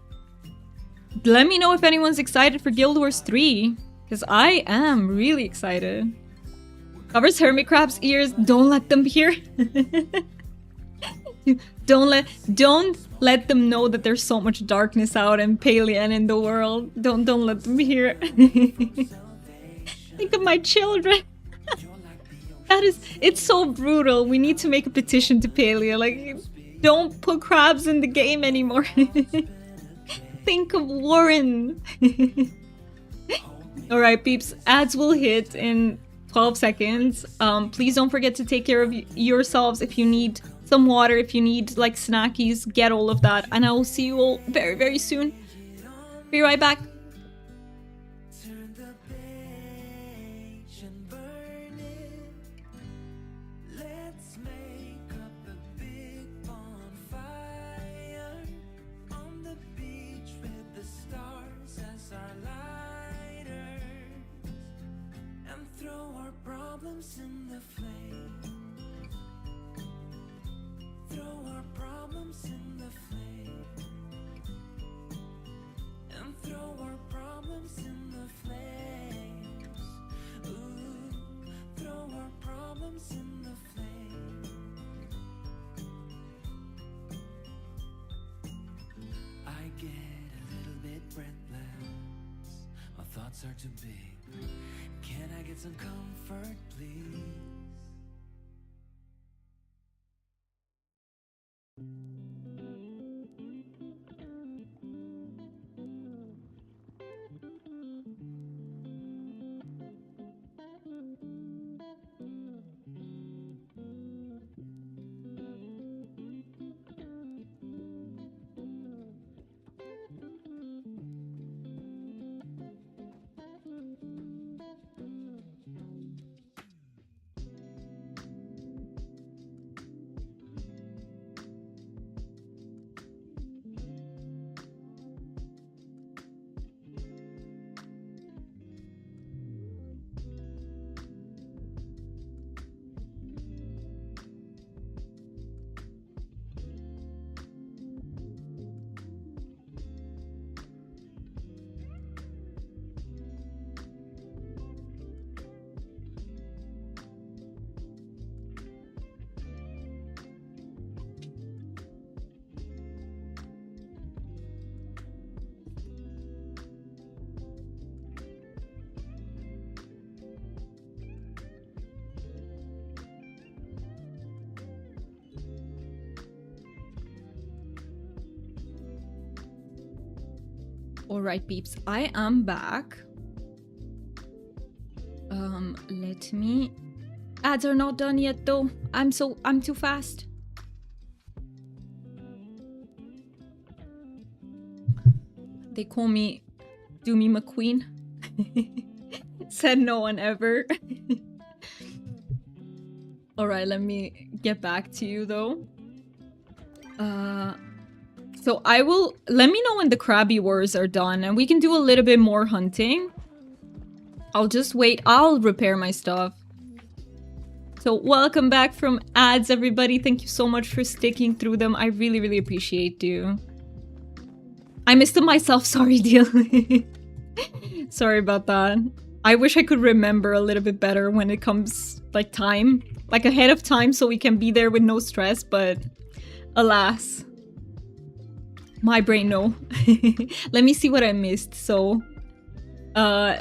Let me know if anyone's excited for Guild Wars 3, because I am really excited. Covers hermit crab's ears. Don't let them hear. Don't let them know that there's so much darkness out and Palian in the world. Don't let them hear. Think of my children. It's so brutal. We need to make a petition to Palia. Like, don't put crabs in the game anymore. Think of Warren. Alright, peeps. Ads will hit in 12 seconds. Please don't forget to take care of yourselves. If you need some water, if you need like snackies, get all of that. And I will see you all very, very soon. Be right back. In the flame, throw our problems in the flame, and throw our problems in the flames. Ooh, throw our problems in the flame. I get a little bit breathless. My thoughts are too big. Can I get some comfort, please? Alright, peeps, I am back. Let me... Ads are not done yet, though. I'm too fast. They call me Doomy McQueen. Said no one ever. Alright, let me get back to you, though. So I will... Let me know when the Krabby Wars are done, and we can do a little bit more hunting. I'll just wait. I'll repair my stuff. So welcome back from ads, everybody. Thank you so much for sticking through them. I really, really appreciate you. I missed them myself. Sorry, deal. Sorry about that. I wish I could remember a little bit better when it comes, like, time. Like, ahead of time so we can be there with no stress, but alas. My brain, no. Let me see what I missed. So,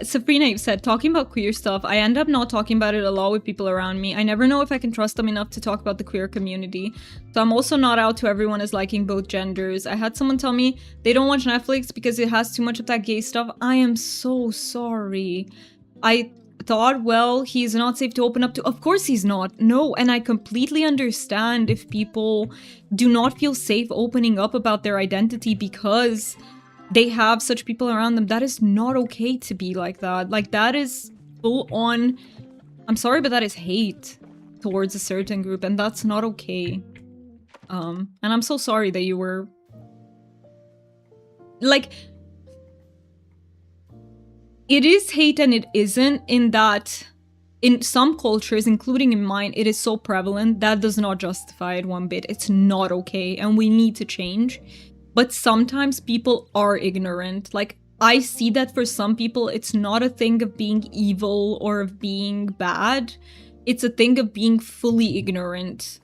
Sabrina, you've said, talking about queer stuff, I end up not talking about it a lot with people around me. I never know if I can trust them enough to talk about the queer community. So I'm also not out to everyone as liking both genders. I had someone tell me they don't watch Netflix because it has too much of that gay stuff. I am so sorry. I thought, well, he's not safe to open up to. Of course he's not. No, and I completely understand if people do not feel safe opening up about their identity because they have such people around them. That is not okay to be like that. Like, that is full on, I'm sorry, but that is hate towards a certain group, and that's not okay. And I'm so sorry that you were... Like, it is hate and it isn't, in that in some cultures, including in mine, it is so prevalent. That does not justify it one bit. It's not okay, and we need to change. But sometimes people are ignorant. Like, I see that for some people, it's not a thing of being evil or of being bad. It's a thing of being fully ignorant.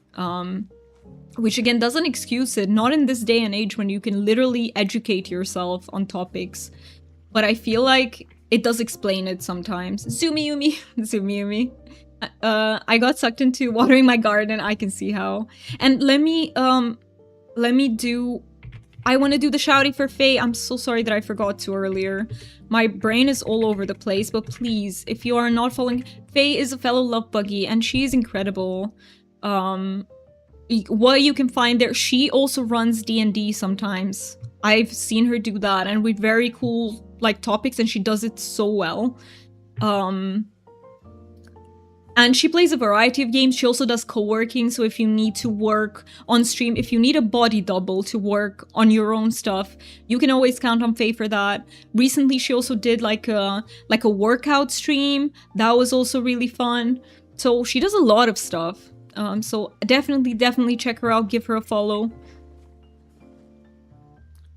Which again, doesn't excuse it. Not in this day and age when you can literally educate yourself on topics. But I feel like it does explain it sometimes. Zoomy Yumi. Zoomy Yumi. I got sucked into watering my garden. I can see how. And let me do... I want to do the shouty for Faye. I'm so sorry that I forgot to earlier. My brain is all over the place, but please, if you are not following... Faye is a fellow love buggy, and she is incredible. What you can find there... She also runs D&D sometimes. I've seen her do that, and with very cool, like, topics, and she does it so well. And she plays a variety of games. She also does co-working, so if you need to work on stream, if you need a body double to work on your own stuff, you can always count on Faye for that. Recently, she also did like a workout stream. That was also really fun. So she does a lot of stuff. So definitely check her out. Give her a follow.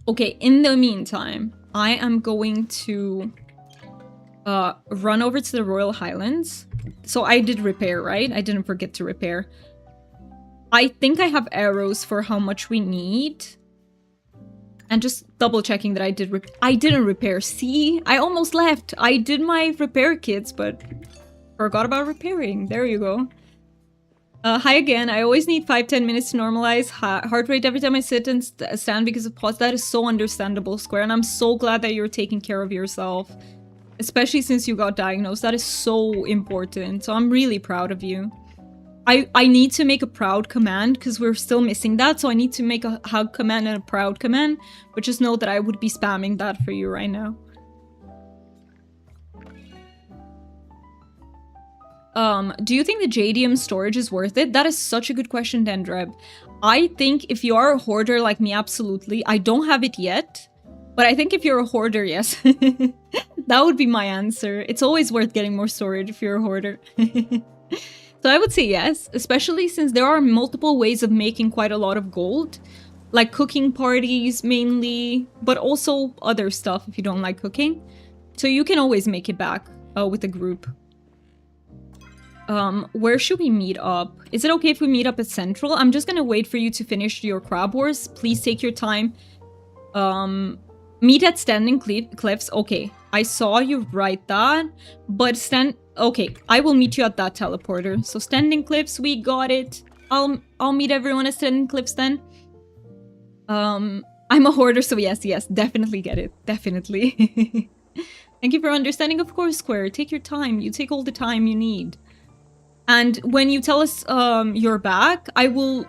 Okay, in the meantime, I am going to run over to the Royal Highlands. So I did repair, right? I didn't forget to repair. I think I have arrows for how much we need. And just double checking that I didn't repair. See? I almost left. I did my repair kits, but forgot about repairing. There you go. Hi again. I always need 5-10 minutes to normalize heart rate every time I sit and stand because of pause. That is so understandable, Square. And I'm so glad that you're taking care of yourself. Especially since you got diagnosed. That is so important. So I'm really proud of you. I need to make a proud command because we're still missing that. So I need to make a hug command and a proud command. But just know that I would be spamming that for you right now. Do you think the JDM storage is worth it? That is such a good question, Dendreb. I think if you are a hoarder like me, absolutely. I don't have it yet. But I think if you're a hoarder, yes. That would be my answer. It's always worth getting more storage if you're a hoarder. So I would say yes, especially since there are multiple ways of making quite a lot of gold. Like cooking parties mainly, but also other stuff if you don't like cooking. So you can always make it back with a group. Where should we meet up? Is it okay if we meet up at Central? I'm just gonna wait for you to finish your crab wars. Please take your time. Meet at Standing Cliffs. Okay, I saw you write that, but okay, I will meet you at that teleporter. So Standing Cliffs, we got it. I'll meet everyone at Standing Cliffs then. I'm a hoarder, so yes, definitely get it. Definitely. Thank you for understanding. Of course, Square. Take your time. You take all the time you need. And when you tell us you're back, I will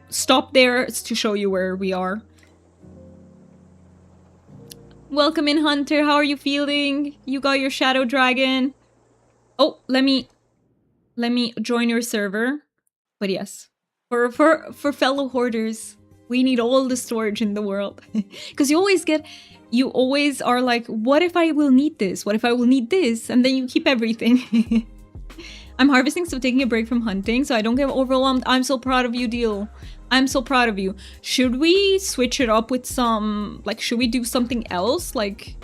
stop there to show you where we are. Welcome in, Hunter. How are you feeling? You got your shadow dragon. Oh, let me join your server. But yes, for fellow hoarders, we need all the storage in the world. Because you always are like, what if I will need this? What if I will need this? And then you keep everything. I'm harvesting, so taking a break from hunting so I don't get overwhelmed. I'm so proud of you, Deal. I'm so proud of you. Should we switch it up with some... Like, should we do something else? Like...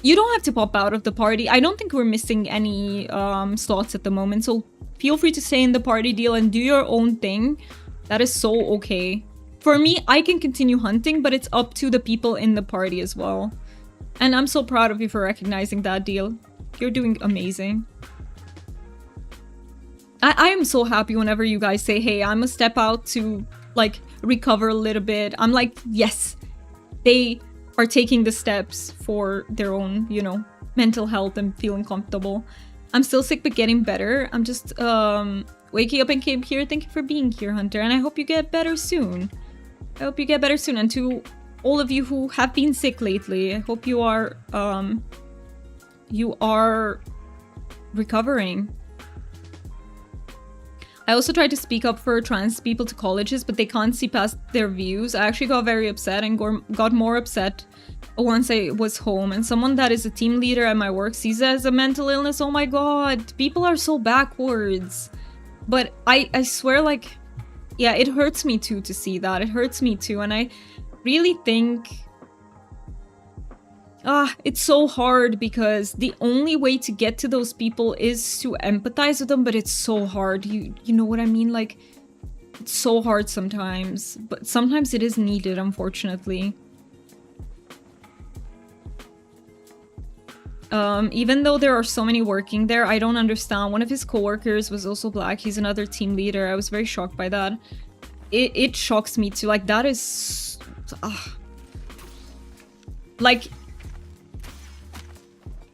You don't have to pop out of the party. I don't think we're missing any slots at the moment, so feel free to stay in the party, Deal, and do your own thing. That is so okay. For me, I can continue hunting, but it's up to the people in the party as well. And I'm so proud of you for recognizing that, Deal. You're doing amazing. I am so happy whenever you guys say, hey, I'm gonna step out to, like, recover a little bit. I'm like, yes, they are taking the steps for their own, you know, mental health and feeling comfortable. I'm still sick, but getting better. I'm just waking up and came here. Thank you for being here, Hunter. And I hope you get better soon. I hope you get better soon. And to all of you who have been sick lately, I hope you are recovering. I also tried to speak up for trans people to colleges, but they can't see past their views. I actually got very upset and got more upset once I was home. And someone that is a team leader at my work sees it as a mental illness. Oh my god, people are so backwards. But I swear, like, yeah, it hurts me too to see that. It hurts me too. And I really think... it's so hard because the only way to get to those people is to empathize with them, but it's so hard. You know what I mean? Like, it's so hard sometimes, but sometimes it is needed, unfortunately. Even though there are so many working there, I don't understand. One of his coworkers was also black. He's another team leader. I was very shocked by that. It shocks me too. Like, that is... like...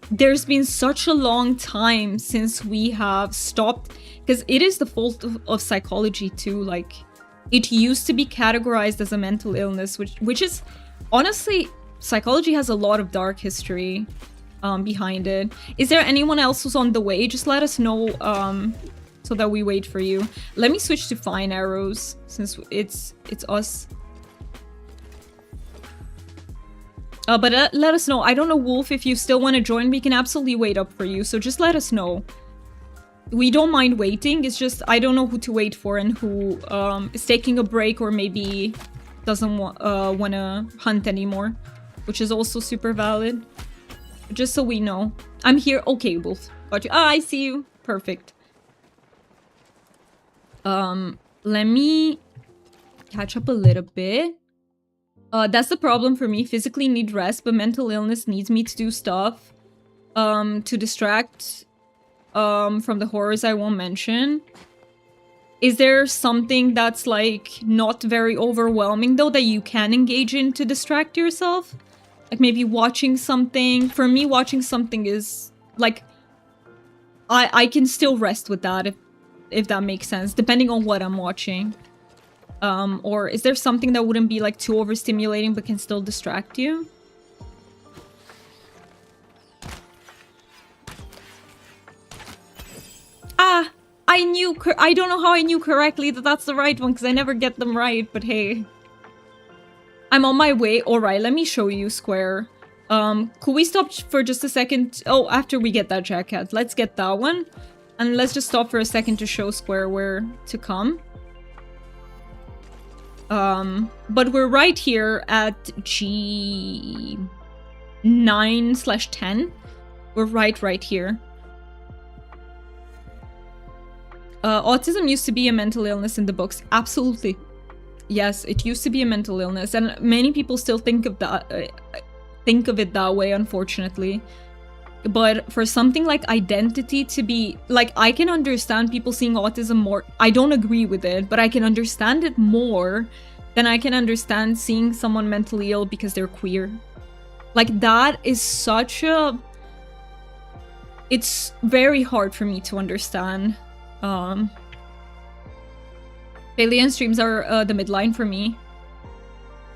There's been such a long time since we have stopped, because it is the fault of psychology too. Like, it used to be categorized as a mental illness, which is honestly, psychology has a lot of dark history behind it. Is there anyone else who's on the way? Just let us know so that we wait for you. Let me switch to fine arrows since it's us. But let us know. I don't know, Wolf, if you still want to join, we can absolutely wait up for you. So just let us know. We don't mind waiting. It's just I don't know who to wait for and who is taking a break or maybe doesn't want to hunt anymore. Which is also super valid. Just so we know. I'm here. Okay, Wolf. Got you. Ah, I see you. Perfect. Let me catch up a little bit. That's the problem for me. Physically need rest, but mental illness needs me to do stuff to distract from the horrors I won't mention. Is there something that's like not very overwhelming though that you can engage in to distract yourself? Like maybe watching something. For me, watching something is like I can still rest with that if that makes sense, depending on what I'm watching. Or is there something that wouldn't be like too overstimulating but can still distract you? Ah, I don't know how I knew correctly that that's the right one because I never get them right, but hey. I'm on my way. Alright, let me show you, Square. Could we stop for just a second? Oh, after we get that jacket. Let's get that one. And let's just stop for a second to show Square where to come. But we're right here at G9/10. We're right here. Autism used to be a mental illness in the books. Absolutely. Yes, it used to be a mental illness, and many people still think of it that way, unfortunately. But for something like identity to be... Like, I can understand people seeing autism more... I don't agree with it, but I can understand it more than I can understand seeing someone mentally ill because they're queer. Like, that is such a... It's very hard for me to understand. Alien streams are the midline for me.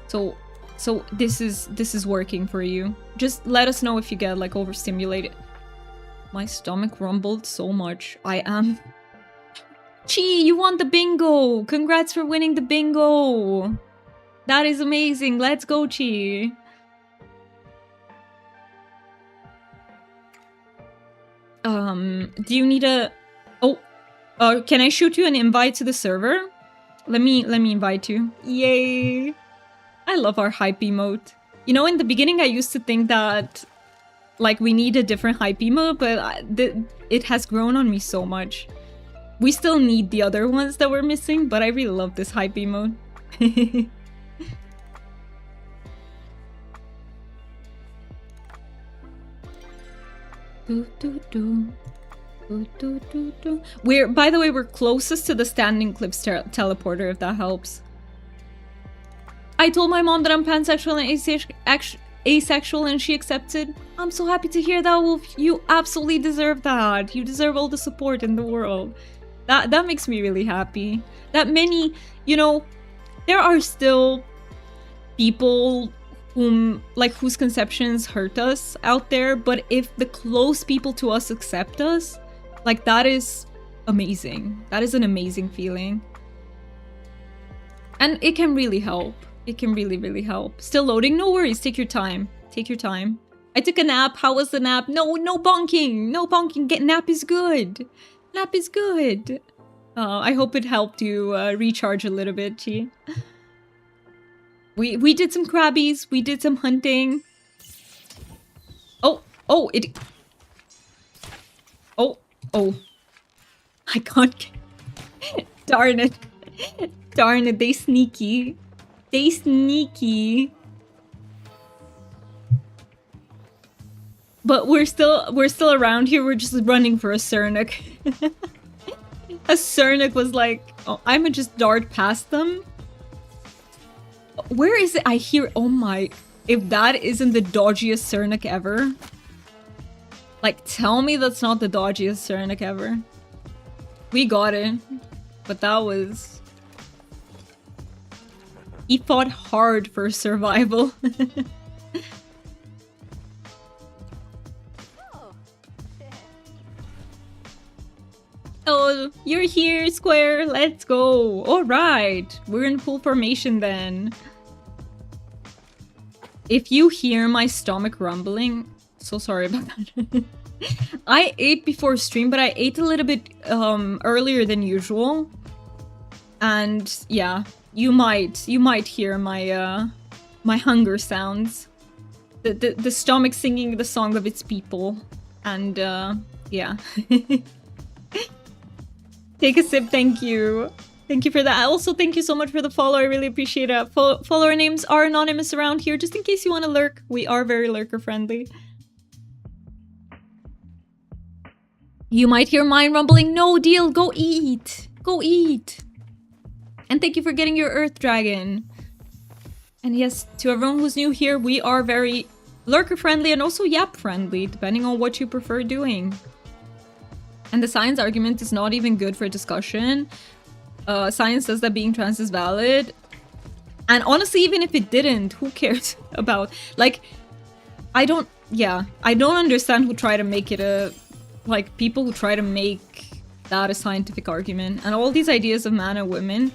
So this is working for you. Just let us know if you get like overstimulated. My stomach rumbled so much. I am... Chi, you won the bingo! Congrats for winning the bingo! That is amazing. Let's go, Chi. Do you need a Oh, can I shoot you an invite to the server? Let me invite you. Yay! I love our hype emote. You know, in the beginning I used to think that like we need a different hype emote, but it has grown on me so much. We still need the other ones that we're missing, but I really love this hype emote. We're, by the way, we're closest to the standing cliffs teleporter, if that helps. I told my mom that I'm pansexual and asexual and she accepted. I'm so happy to hear that, Wolf. You absolutely deserve that. You deserve all the support in the world. That makes me really happy. That many, you know, there are still people whose conceptions hurt us out there, but if the close people to us accept us, like, that is amazing. That is an amazing feeling. And it can really help. It can really, really help. Still loading? No worries. Take your time. Take your time. I took a nap. How was the nap? No bonking. No bonking. Nap is good. Nap is good. I hope it helped you recharge a little bit, Chi. We did some crabbies. We did some hunting. Oh, it... Oh. I can't... Darn it. Darn it, they sneaky. They sneaky. But we're still around here. We're just running for a Cernic. A Cernic was like, oh, I'ma just dart past them. Where is it? I hear, oh my, if that isn't the dodgiest Cernic ever. Like, tell me that's not the dodgiest Cernic ever. We got it. But that was... He fought hard for survival. Oh, you're here, Square. Let's go. All right. We're in full formation then. If you hear my stomach rumbling, so sorry about that. I ate before stream, but I ate a little bit earlier than usual. And yeah, you might hear my my hunger sounds. The stomach singing the song of its people. And yeah. Take a sip, thank you. Thank you for that. Also, thank you so much for the follow. I really appreciate it. Follower names are anonymous around here, just in case you want to lurk. We are very lurker friendly. You might hear mine rumbling. No deal. Go eat. Go eat. And thank you for getting your Earth Dragon. And yes, to everyone who's new here, we are very lurker friendly and also yap friendly, depending on what you prefer doing. And the science argument is not even good for discussion. Science says that being trans is valid. And honestly, even if it didn't, who cares about... Like, I don't understand who try to make it a... Like, people who try to make that a scientific argument. And all these ideas of man and women,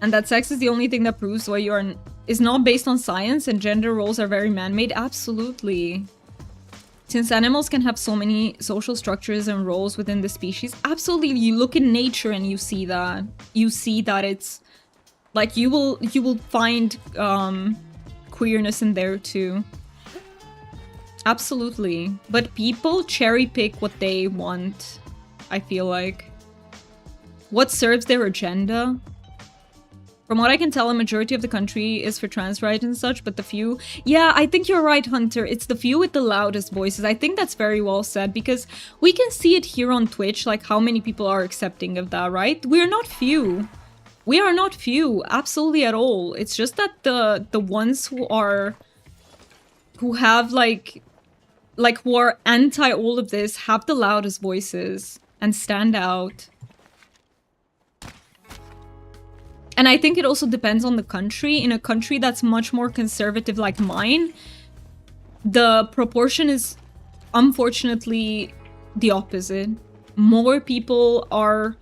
and that sex is the only thing that proves why you are... is not based on science and gender roles are very man-made. Absolutely. Since animals can have so many social structures and roles within the species, absolutely, you look in nature and you see that. You see that it's like you will find queerness in there too. Absolutely. But people cherry pick what they want, I feel like. What serves their agenda? From what I can tell, a majority of the country is for trans rights and such, but the few... Yeah, I think you're right, Hunter. It's the few with the loudest voices. I think that's very well said, because we can see it here on Twitch, like how many people are accepting of that, right? We're not few. We are not few, absolutely at all. It's just that the ones who are... who have, who are anti all of this have the loudest voices and stand out. And I think it also depends on the country. In a country that's much more conservative like mine, the proportion is unfortunately the opposite. More people are...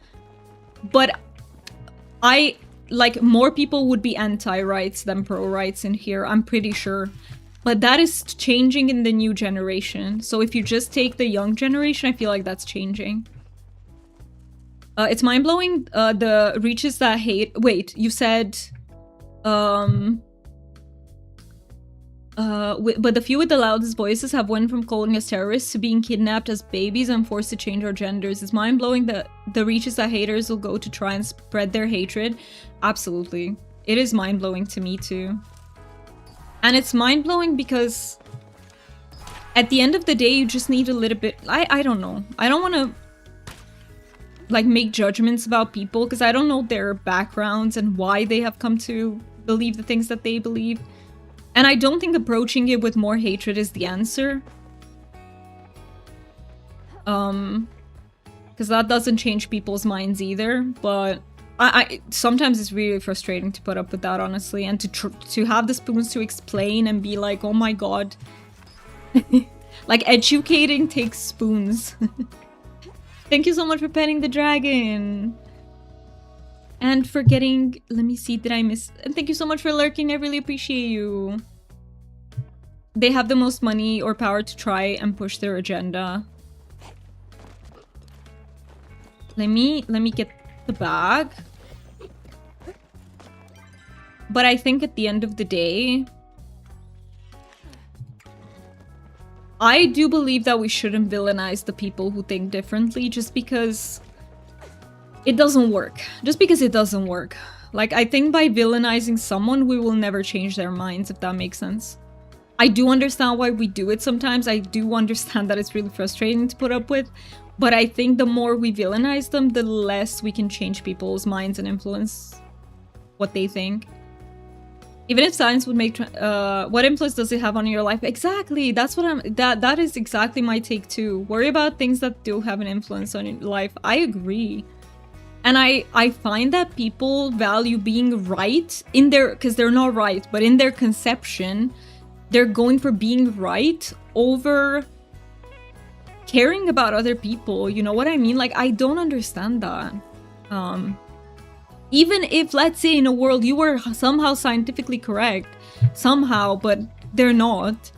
But more people would be anti-rights than pro-rights in here, I'm pretty sure. But that is changing in the new generation. So if you just take the young generation, I feel like that's changing. It's mind-blowing, the reaches that hate... Wait, you said... but the few with the loudest voices have went from calling us terrorists to being kidnapped as babies and forced to change our genders. It's mind-blowing that the reaches that haters will go to try and spread their hatred. Absolutely. It is mind-blowing to me too. And it's mind-blowing because at the end of the day, you just need a little bit... I don't know. I don't want to like make judgments about people because I don't know their backgrounds and why they have come to believe the things that they believe. And I don't think approaching it with more hatred is the answer. Because that doesn't change people's minds either. But I sometimes it's really frustrating to put up with that, honestly. And to have the spoons to explain and be like, oh my god. Like, educating takes spoons. Thank you so much for petting the dragon. And for getting... Let me see, did I miss... And thank you so much for lurking, I really appreciate you. They have the most money or power to try and push their agenda. Let me get the bag. But I think at the end of the day... I do believe that we shouldn't villainize the people who think differently just because... it doesn't work. Just because it doesn't work. Like, I think by villainizing someone, we will never change their minds, if that makes sense. I do understand why we do it sometimes. I do understand that it's really frustrating to put up with. But I think the more we villainize them, the less we can change people's minds and influence what they think. Even if science would make... what influence does it have on your life? Exactly! That's what I'm... That is exactly my take too. Worry about things that do have an influence on your life. I agree. And I find that people value being right in their... because they're not right, but in their conception, they're going for being right over caring about other people. You know what I mean? Like, I don't understand that. Even if, let's say, in a world you were somehow scientifically correct, somehow, but they're not.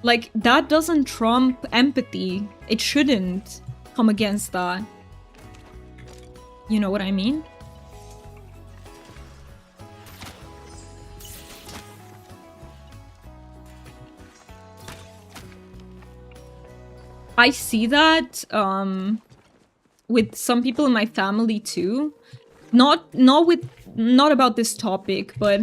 Like, that doesn't trump empathy. It shouldn't come against that. You know what I mean? I see that with some people in my family too. Not about this topic, but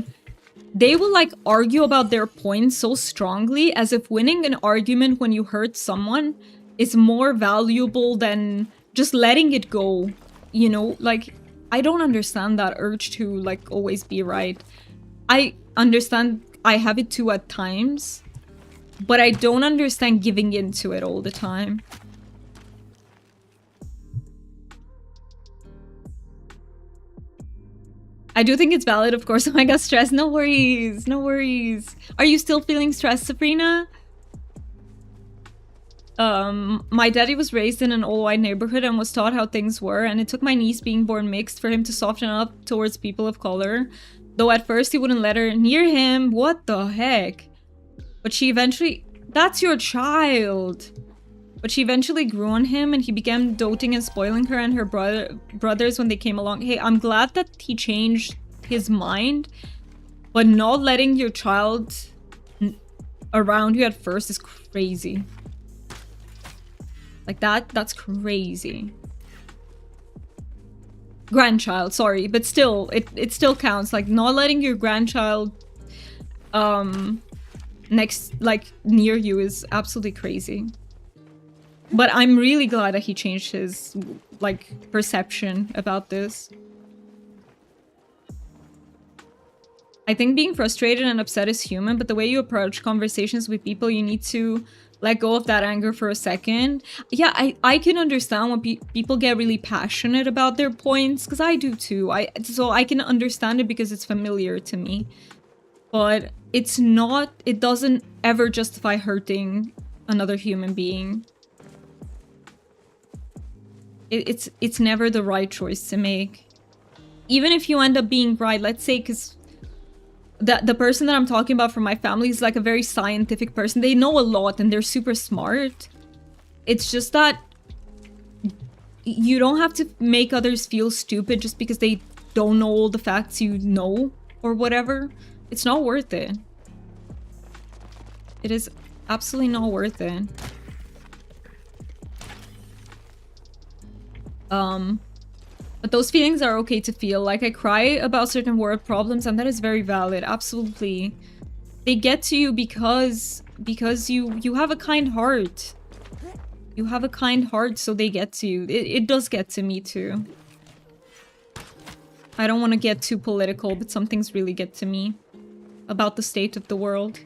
they will like argue about their points so strongly as if winning an argument when you hurt someone is more valuable than just letting it go. You know, like, I don't understand that urge to, like, always be right. I understand I have it too at times, but I don't understand giving into it all the time. I do think it's valid, of course. Oh my god, stress. No worries. No worries. Are you still feeling stressed, Sabrina? My daddy was raised in an all-white neighborhood and was taught how things were, and it took my niece being born mixed for him to soften up towards people of color. Though at first he wouldn't let her near him. What the heck? But she eventually... That's your child! But she eventually grew on him and he began doting and spoiling her and her brothers when they came along. Hey, I'm glad that he changed his mind, but not letting your child around you at first is crazy. Like that's crazy. Grandchild, sorry, but still, it still counts. Like, not letting your grandchild near you is absolutely crazy. But I'm really glad that he changed his, like, perception about this. I think being frustrated and upset is human, but the way you approach conversations with people, you need to let go of that anger for a second. Yeah, I can understand when people get really passionate about their points, because I do too. So I can understand it because it's familiar to me. But it's not, it doesn't ever justify hurting another human being. It's never the right choice to make. Even if you end up being right, let's say, because the person that I'm talking about from my family is like a very scientific person. They know a lot and they're super smart. It's just that you don't have to make others feel stupid just because they don't know all the facts you know or whatever. It's not worth it. It is absolutely not worth it. But those feelings are okay to feel. Like, I cry about certain world problems, and that is very valid. Absolutely. They get to you because you have a kind heart. You have a kind heart, so they get to you. It does get to me too. I don't want to get too political, but some things really get to me about the state of the world.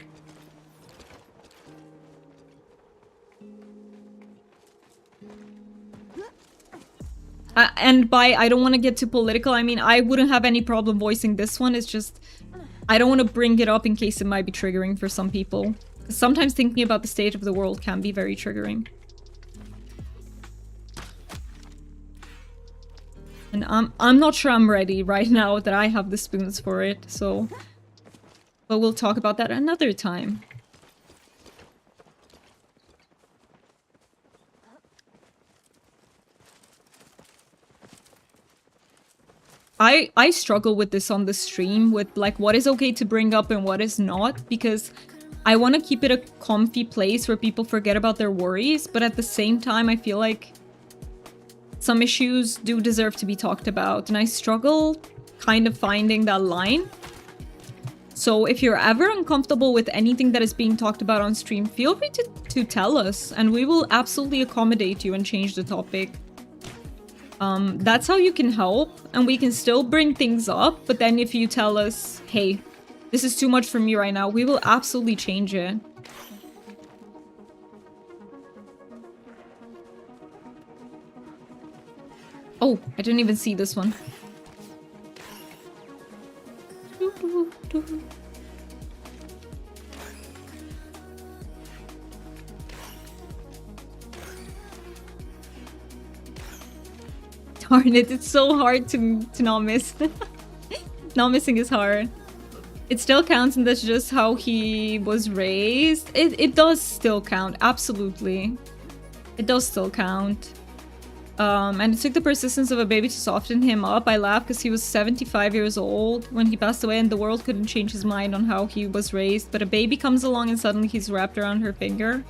And by I don't want to get too political, I mean I wouldn't have any problem voicing this one. It's just I don't want to bring it up in case it might be triggering for some people. Sometimes thinking about the state of the world can be very triggering. And I'm not sure I'm ready right now that I have the spoons for it, so... But we'll talk about that another time. I struggle with this on the stream, with like what is okay to bring up and what is not, because I want to keep it a comfy place where people forget about their worries, but at the same time I feel like some issues do deserve to be talked about, and I struggle kind of finding that line. So if you're ever uncomfortable with anything that is being talked about on stream, feel free to tell us, and we will absolutely accommodate you and change the topic. That's how you can help, and we can still bring things up, but then if you tell us, hey, this is too much for me right now, we will absolutely change it. Oh, I didn't even see this one. Darn it, it's so hard to not miss. Not missing is hard. It still counts, and that's just how he was raised. It does still count, absolutely. It does still count. And it took the persistence of a baby to soften him up. I laugh because he was 75 years old when he passed away, and the world couldn't change his mind on how he was raised. But a baby comes along and suddenly he's wrapped around her finger.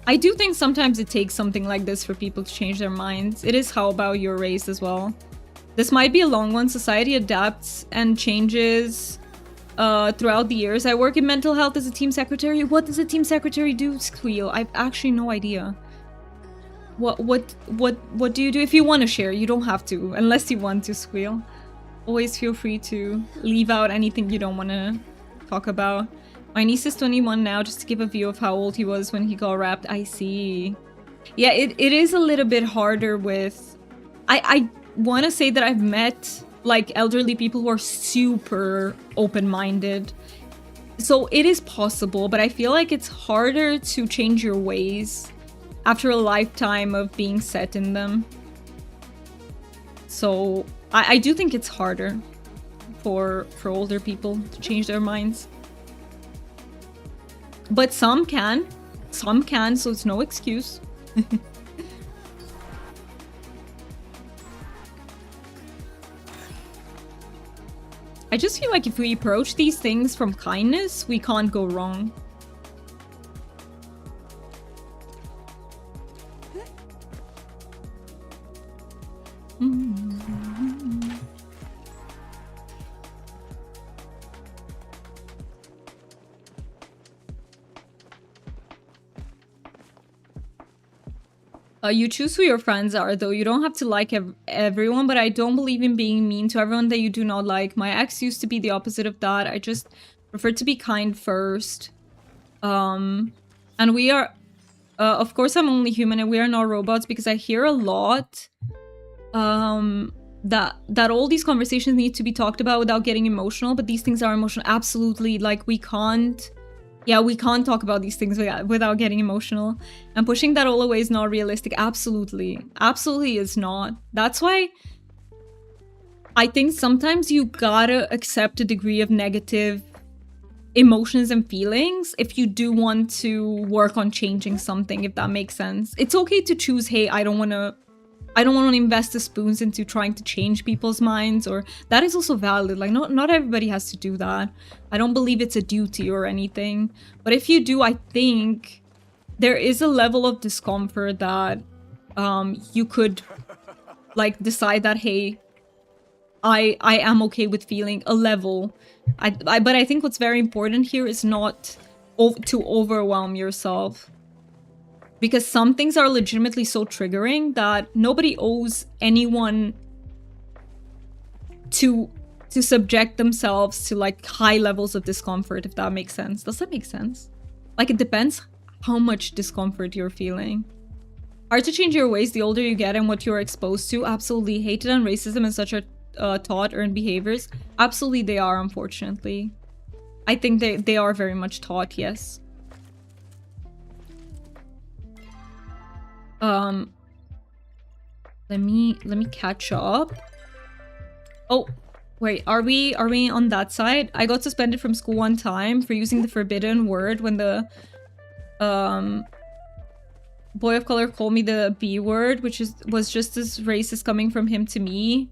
I do think sometimes it takes something like this for people to change their minds. It is how about you're raised as well. This might be a long one. Society adapts and changes throughout the years. I work in mental health as a team secretary. What does a team secretary do, Squeal? I've actually no idea. What do you do? If you want to share, you don't have to, unless you want to, Squeal. Always feel free to leave out anything you don't want to talk about. My niece is 21 now, just to give a view of how old he was when he got wrapped. I see. Yeah, it is a little bit harder with... I want to say that I've met, like, elderly people who are super open-minded. So it is possible, but I feel like it's harder to change your ways after a lifetime of being set in them. So I do think it's harder for older people to change their minds. But some can, so it's no excuse. I just feel like if we approach these things from kindness, we can't go wrong. You choose who your friends are, though. You don't have to like everyone, but I don't believe in being mean to everyone that you do not like. My ex used to be the opposite of that. I just prefer to be kind first. And we are... of course, I'm only human and we are not robots, because I hear a lot that all these conversations need to be talked about without getting emotional, but these things are emotional. Absolutely. Like, we can't... Yeah, we can't talk about these things without getting emotional. And pushing that all away is not realistic. Absolutely. Absolutely is not. That's why I think sometimes you gotta accept a degree of negative emotions and feelings if you do want to work on changing something, if that makes sense. It's okay to choose, hey, I don't want to I don't want to invest the spoons into trying to change people's minds, or that is also valid. Like, not everybody has to do that. I don't believe it's a duty or anything. But if you do, I think there is a level of discomfort that you could like decide that, hey, I am okay with feeling a level. But I think what's very important here is not to overwhelm yourself. Because some things are legitimately so triggering that nobody owes anyone to subject themselves to like high levels of discomfort, if that makes sense. Does that make sense? Like, it depends how much discomfort you're feeling. Hard to change your ways the older you get and what you're exposed to. Absolutely. Hatred and racism and such are taught earned behaviors. Absolutely they are, unfortunately. I think they are very much taught, yes. Let me catch up. Oh, wait, are we on that side? I got suspended from school one time for using the forbidden word when the boy of color called me the B word, which was just as racist coming from him to me.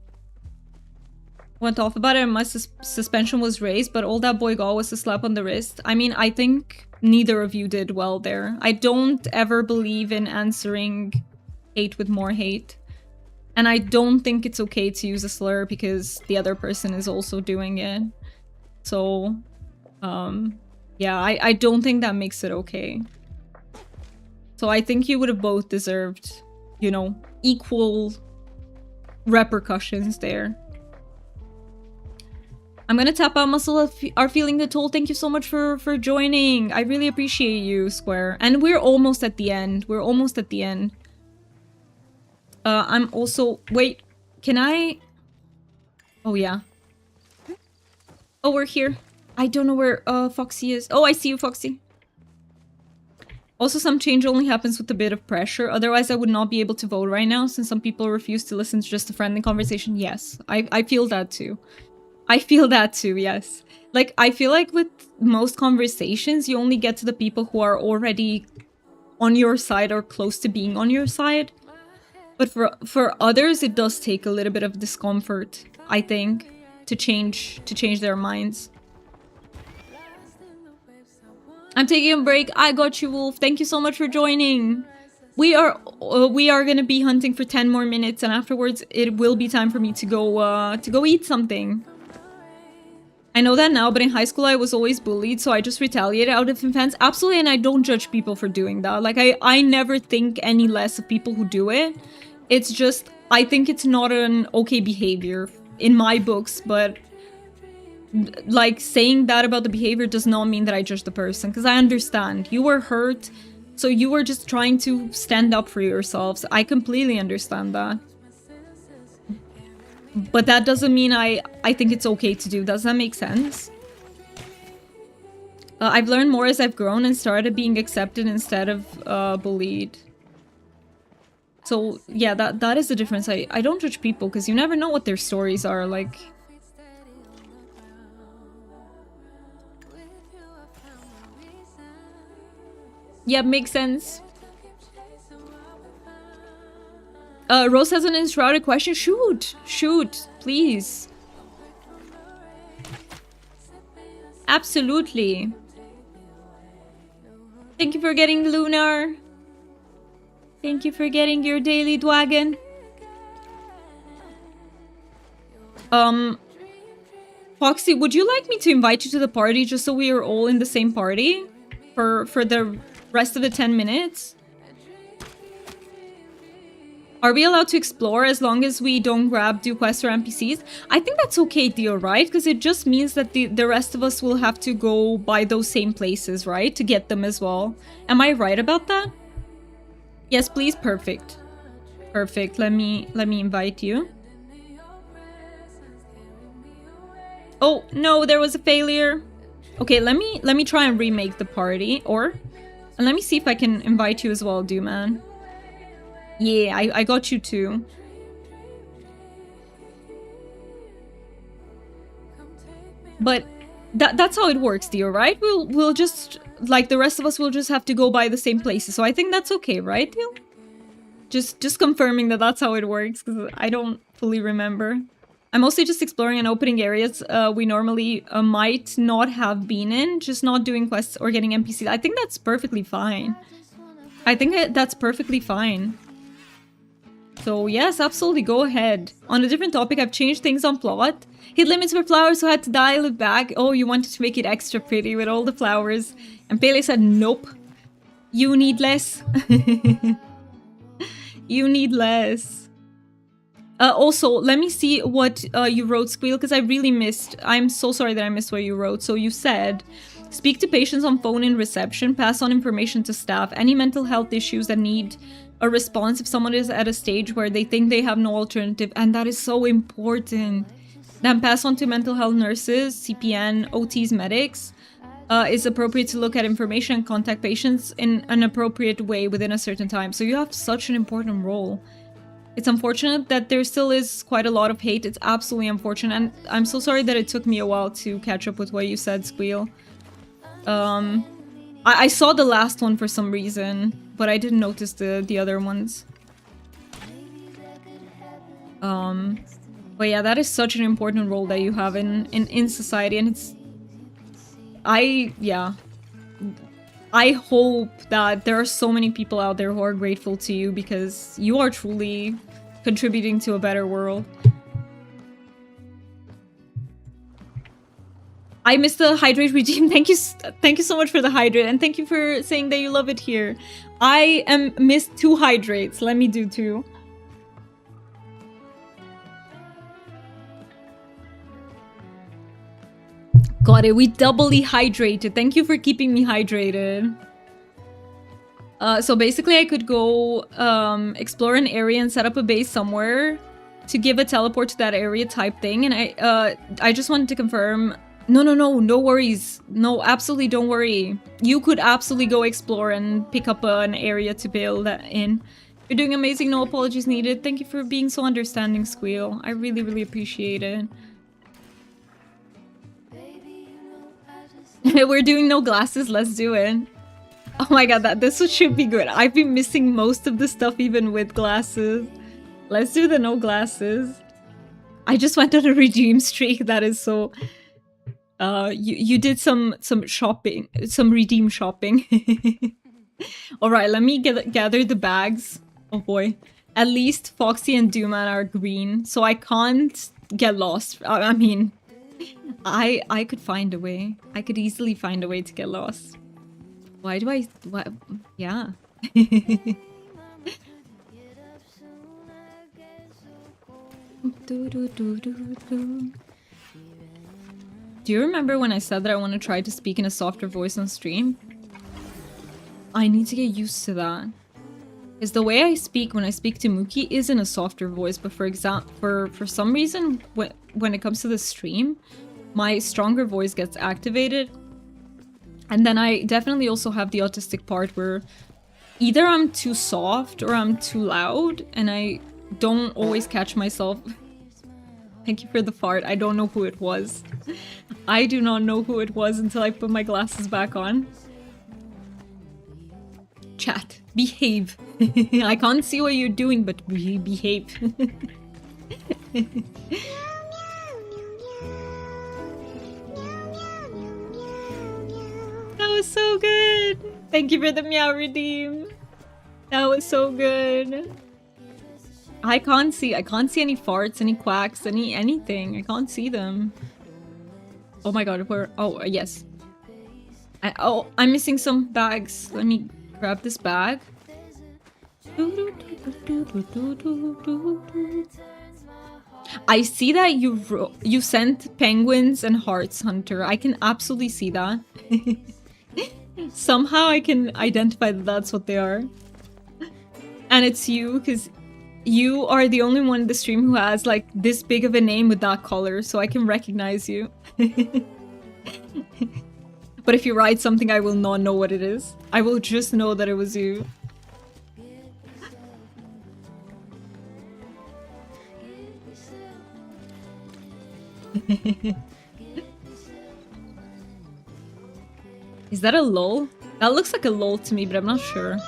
Went off about it and my suspension was raised, but all that boy got was a slap on the wrist. I mean, I think neither of you did well there. I don't ever believe in answering hate with more hate. And I don't think it's okay to use a slur because the other person is also doing it. So, yeah, I don't think that makes it okay. So I think you would have both deserved, you know, equal repercussions there. I'm gonna tap out muscle are feeling the toll. Thank you so much for joining. I really appreciate you, Square. And we're almost at the end. We're almost at the end. I'm also... Wait, can I... Oh, yeah. Oh, we're here. I don't know where Foxy is. Oh, I see you, Foxy. Also, some change only happens with a bit of pressure. Otherwise, I would not be able to vote right now since some people refuse to listen to just a friendly conversation. Yes, I feel that too. I feel that too, yes. Like, I feel like with most conversations, you only get to the people who are already on your side or close to being on your side. But for others, it does take a little bit of discomfort, I think, to change their minds. I'm taking a break. I got you, Wolf. Thank you so much for joining. We are gonna be hunting for 10 more minutes, and afterwards it will be time for me to go eat something. I know that now, but in high school I was always bullied, so I just retaliated out of offense. Absolutely, and I don't judge people for doing that. Like, I never think any less of people who do it. It's just, I think it's not an okay behavior in my books, but like, saying that about the behavior does not mean that I judge the person, because I understand. You were hurt, so you were just trying to stand up for yourselves. I completely understand that. But that doesn't mean I think it's okay to do. Does that make sense? I've learned more as I've grown and started being accepted instead of bullied. So yeah, that is the difference. I don't judge people because you never know what their stories are like. Yeah, makes sense. Rose has an enshrouded question. Shoot, please. Absolutely. Thank you for getting Lunar. Thank you for getting your daily dwagon. Foxy, would you like me to invite you to the party just so we are all in the same party for the rest of the 10 minutes? Are we allowed to explore as long as we don't do quests or NPCs? I think that's okay, Dio, right? Because it just means that the rest of us will have to go by those same places, right? To get them as well. Am I right about that? Yes, please. Perfect. Perfect. Let me invite you. Oh, no, there was a failure. Okay, let me try and remake the party. And let me see if I can invite you as well, Dooman. Yeah, I got you too. But that's how it works, Dio, right? We'll just, like, the rest of us will just have to go by the same places. So I think that's okay, right, Dio? Just confirming that that's how it works, because I don't fully remember. I'm mostly just exploring and opening areas we normally might not have been in, just not doing quests or getting NPCs. I think that's perfectly fine. I think that's perfectly fine. So yes, absolutely, go ahead. On a different topic, I've changed things on plot. Hit limits for flowers, so I had to dial it back. Oh, you wanted to make it extra pretty with all the flowers. And Pele said, nope. You need less. You need less. Also, let me see what you wrote, Squeal, because I really missed. I'm so sorry that I missed what you wrote. So you said, speak to patients on phone in reception, pass on information to staff, any mental health issues that need a response if someone is at a stage where they think they have no alternative, and that is so important. Then pass on to mental health nurses, CPN, OTs, medics. It's appropriate to look at information and contact patients in an appropriate way within a certain time. So you have such an important role. It's unfortunate that there still is quite a lot of hate. It's absolutely unfortunate, and I'm so sorry that it took me a while to catch up with what you said, Squeal. I saw the last one for some reason, but I didn't notice the other ones. But yeah, that is such an important role that you have in society, and it's... I hope that there are so many people out there who are grateful to you, because you are truly contributing to a better world. I missed the hydrate regime. Thank you so much for the hydrate, and thank you for saying that you love it here. I missed 2 hydrates. Let me do 2. Got it. We doubly hydrated. Thank you for keeping me hydrated. So basically I could go explore an area and set up a base somewhere to give a teleport to that area type thing. And I just wanted to confirm... No worries. No, absolutely don't worry. You could absolutely go explore and pick up an area to build that in. You're doing amazing. No apologies needed. Thank you for being so understanding, Squeal. I really, really appreciate it. We're doing no glasses. Let's do it. Oh my god, this should be good. I've been missing most of the stuff even with glasses. Let's do the no glasses. I just went on a redeem streak. That is so... you did some shopping, some redeem shopping. Alright, let me gather the bags. Oh boy. At least Foxy and Dooman are green, so I can't get lost. I mean... I could find a way. I could easily find a way to get lost. Why do I... What? Yeah. Do you remember when I said that I want to try to speak in a softer voice on stream? I need to get used to that. Because the way I speak when I speak to Mookie is in a softer voice, but for some reason, when it comes to the stream, my stronger voice gets activated. And then I definitely also have the autistic part where either I'm too soft or I'm too loud, and I don't always catch myself. Thank you for the fart. I don't know who it was. I do not know who it was until I put my glasses back on. Chat, behave. I can't see what you're doing, but behave. That was so good. Thank you for the meow redeem. That was so good. I can't see any farts, any quacks, anything. I can't see them. Oh my god, where? Oh, yes. I'm missing some bags. Let me grab this bag. I see that you sent penguins and hearts, Hunter. I can absolutely see that. Somehow I can identify that that's what they are. And it's you, because you are the only one in the stream who has like this big of a name with that color, so I can recognize you. But if you write something, I will not know what it is. I will just know that it was you. Is that a lol? That looks like a lol to me, but I'm not sure.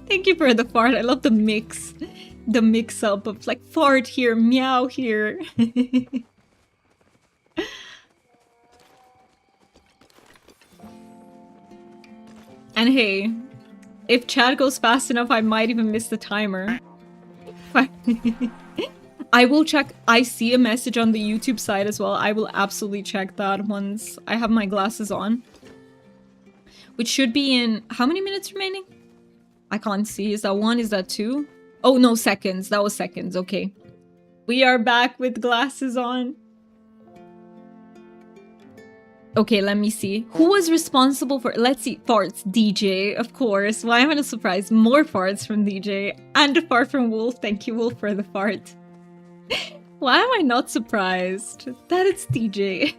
Thank you for the fart. I love the mix. The mix up of like fart here, meow here. And hey, if chat goes fast enough, I might even miss the timer. I will check. I see a message on the YouTube side as well. I will absolutely check that once I have my glasses on. Which should be in... How many minutes remaining? I can't see. Is that 1? Is that 2? Oh, no, seconds. That was seconds. Okay. We are back with glasses on. Okay, let me see. Who was responsible for... Let's see. Farts. DJ, of course. Why am I not surprised? More farts from DJ. And a fart from Wolf. Thank you, Wolf, for the fart. Why am I not surprised that it's DJ?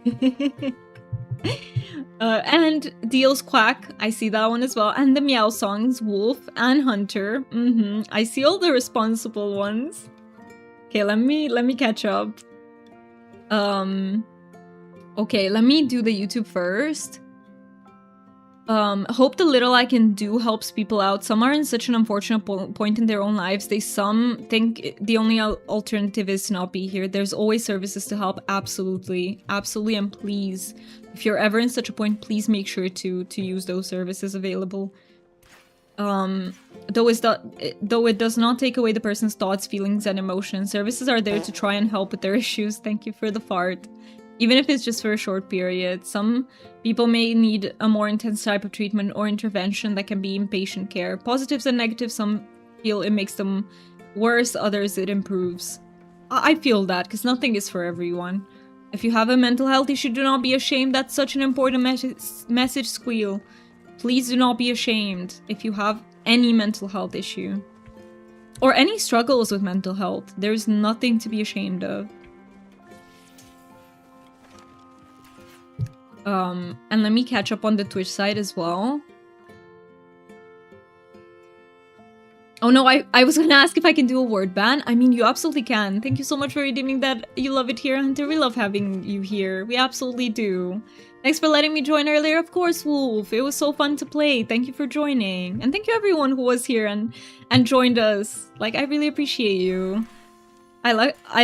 And Deal's Quack. I see that one as well. And the Meow Songs. Wolf and Hunter. I see all the responsible ones. Okay, let me catch up. Okay, let me do the YouTube first. Hope the little I can do helps people out. Some are in such an unfortunate point in their own lives. Some think the only alternative is to not be here. There's always services to help. Absolutely. Absolutely. And please, if you're ever in such a point, please make sure to use those services available. Though it does not take away the person's thoughts, feelings, and emotions. Services are there to try and help with their issues. Thank you for the fart. Even if it's just for a short period. Some people may need a more intense type of treatment or intervention that can be inpatient care. Positives and negatives, some feel it makes them worse, others it improves. I feel that, because nothing is for everyone. If you have a mental health issue, do not be ashamed. That's such an important message, Squeal. Please do not be ashamed if you have any mental health issue. Or any struggles with mental health. There's nothing to be ashamed of. And let me catch up on the Twitch side as well. Oh no, I was gonna ask if I can do a word ban. I mean, you absolutely can. Thank you so much for redeeming that. You love it here, Hunter. We love having you here. We absolutely do. Thanks for letting me join earlier. Of course, Wolf. It was so fun to play. Thank you for joining. And thank you everyone who was here and joined us. Like, I really appreciate you. I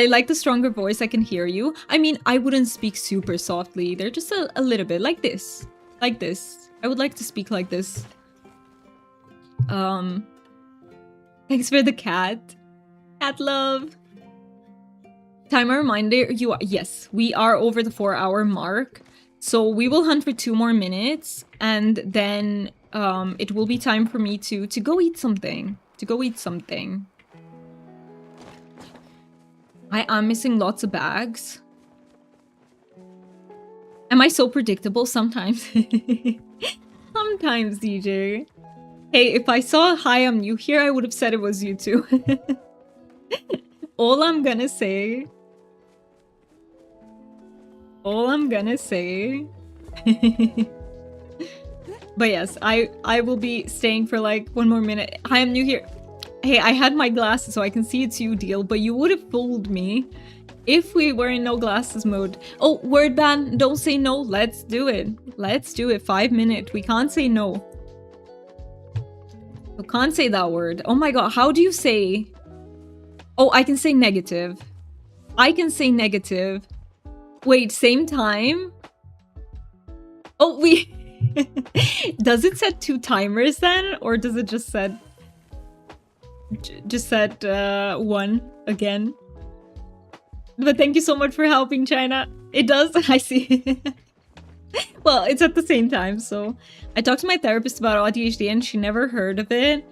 like the stronger voice. I can hear you. I mean, I wouldn't speak super softly. They're just a little bit like this. Like this. I would like to speak like this. Thanks for the cat. Cat love. Timer reminder. Yes, we are over the 4-hour mark. So we will hunt for 2 more minutes. And then it will be time for me to go eat something. I am missing lots of bags. Am I so predictable? Sometimes. Sometimes, DJ. Hey, if I saw hi, I'm new here, I would have said it was you too. All I'm gonna say. But yes, I will be staying for like 1 more minute. Hi, I'm new here. Hey, I had my glasses so I can see it's you, Deal, but you would have fooled me if we were in no glasses mode. Oh, word ban, don't say no. Let's do it. Let's do it. 5 minutes. We can't say no. We can't say that word. Oh my god, how do you say... Oh, I can say negative. I can say negative. Wait, same time? Oh, we... Does it set 2 timers then? Or does it just set... Just set 1 again? But thank you so much for helping, China. It does? I see. Well, it's at the same time, so... I talked to my therapist about ADHD and she never heard of it.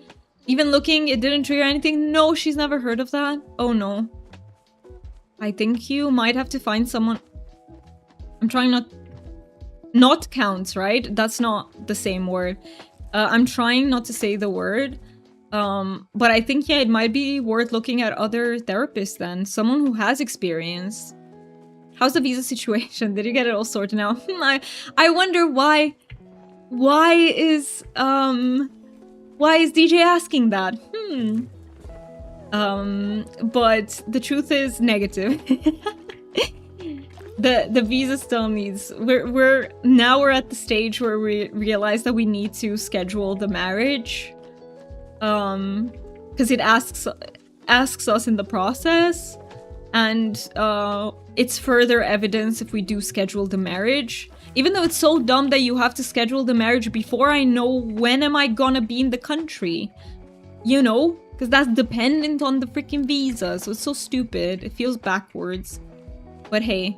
Even looking, it didn't trigger anything. No, she's never heard of that. Oh no. I think you might have to find someone... I'm trying not... Not counts, right? That's not the same word. I'm trying not to say the word. But I think, yeah, it might be worth looking at other therapists then. Someone who has experience. How's the visa situation? Did you get it all sorted now? I wonder why... Why is DJ asking that? But the truth is negative. The visa still needs. We're at the stage where we realize that we need to schedule the marriage, because it asks us in the process, and it's further evidence if we do schedule the marriage. Even though it's so dumb that you have to schedule the marriage before I know when am I gonna be in the country, you know, because that's dependent on the freaking visa. So it's so stupid. It feels backwards, but hey.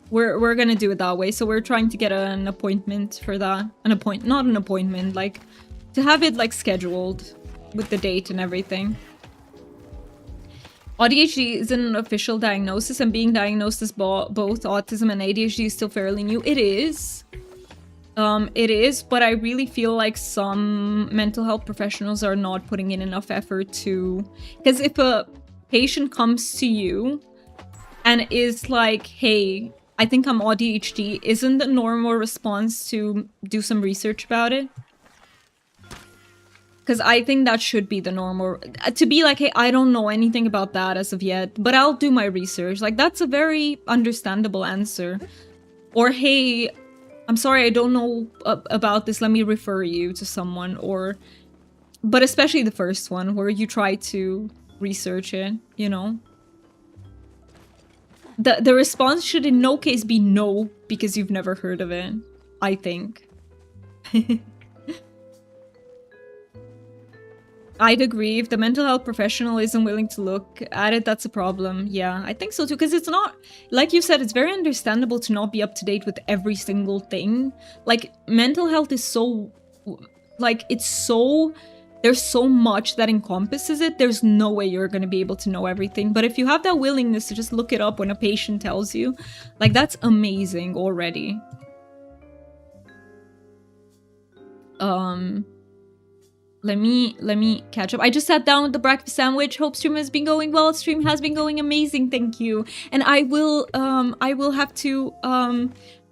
We're gonna do it that way, so we're trying to get an appointment for that. Not an appointment, like, to have it, like, scheduled with the date and everything. ADHD isn't an official diagnosis, and being diagnosed as both autism and ADHD is still fairly new. It is. It is, but I really feel like some mental health professionals are not putting in enough effort to... Because if a patient comes to you and is like, hey, I think I'm ADHD, isn't the normal response to do some research about it? Because I think that should be the normal... To be like, hey, I don't know anything about that as of yet, but I'll do my research. Like, that's a very understandable answer. Or, hey, I'm sorry, I don't know about this, let me refer you to someone. Or... But especially the first one, where you try to research it, you know? The response should in no case be no, because you've never heard of it, I think. I'd agree. If the mental health professional isn't willing to look at it, that's a problem. Yeah, I think so too, because it's not... Like you said, it's very understandable to not be up to date with every single thing. Like, mental health is so... Like, it's so... There's so much that encompasses it, there's no way you're going to be able to know everything. But if you have that willingness to just look it up when a patient tells you, like, that's amazing already. Let me catch up. I just sat down with the breakfast sandwich. Hope stream has been going well. Stream has been going amazing, thank you. And I will have to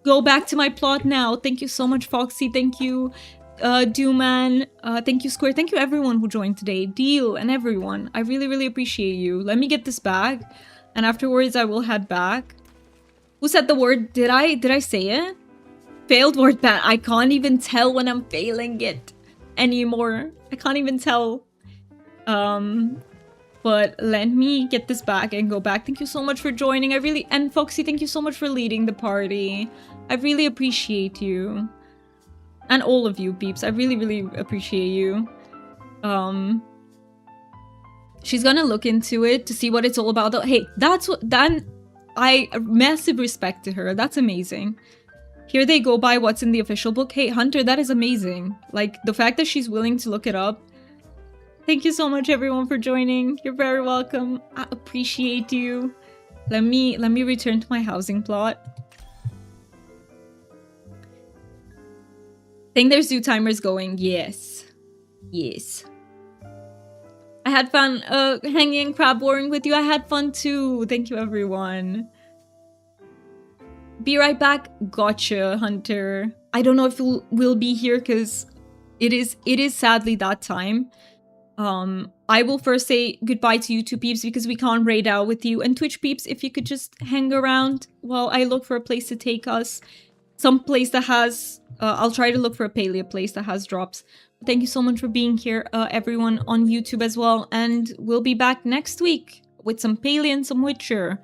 go back to my plot now. Thank you so much, Foxy. Thank you, Dooman. Thank you, Square. Thank you everyone who joined today. Deal and everyone. I really, really appreciate you. Let me get this bag, and afterwards I will head back. Who said the word? Did I say it? Failed word ban. I can't even tell when I'm failing it anymore. I can't even tell. But let me get this back and go back. Thank you so much for joining. And Foxy, thank you so much for leading the party. I really appreciate you. And all of you peeps. I really, really appreciate you. She's gonna look into it to see what it's all about. Hey, I massive respect to her. That's amazing. Here they go by what's in the official book. Hey, Hunter, that is amazing. Like, the fact that she's willing to look it up. Thank you so much, everyone, for joining. You're very welcome. I appreciate you. Let me return to my housing plot. Think their zoo timer's going. Yes. Yes. I had fun hanging crab warring with you. I had fun too. Thank you, everyone. Be right back. Gotcha, Hunter. I don't know if we'll be here because it is sadly that time. I will first say goodbye to YouTube peeps because we can't raid out with you. And Twitch peeps, if you could just hang around while I look for a place to take us. Some place that has... I'll try to look for a palia place that has drops. Thank you so much for being here, everyone on YouTube as well. And we'll be back next week with some palia and some Witcher.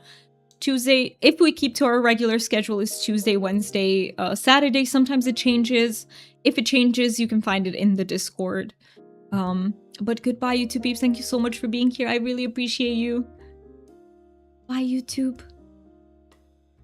Tuesday, if we keep to our regular schedule, is Tuesday, Wednesday, Saturday. Sometimes it changes. If it changes, you can find it in the Discord. But goodbye, YouTube peeps. Thank you so much for being here. I really appreciate you. Bye, YouTube.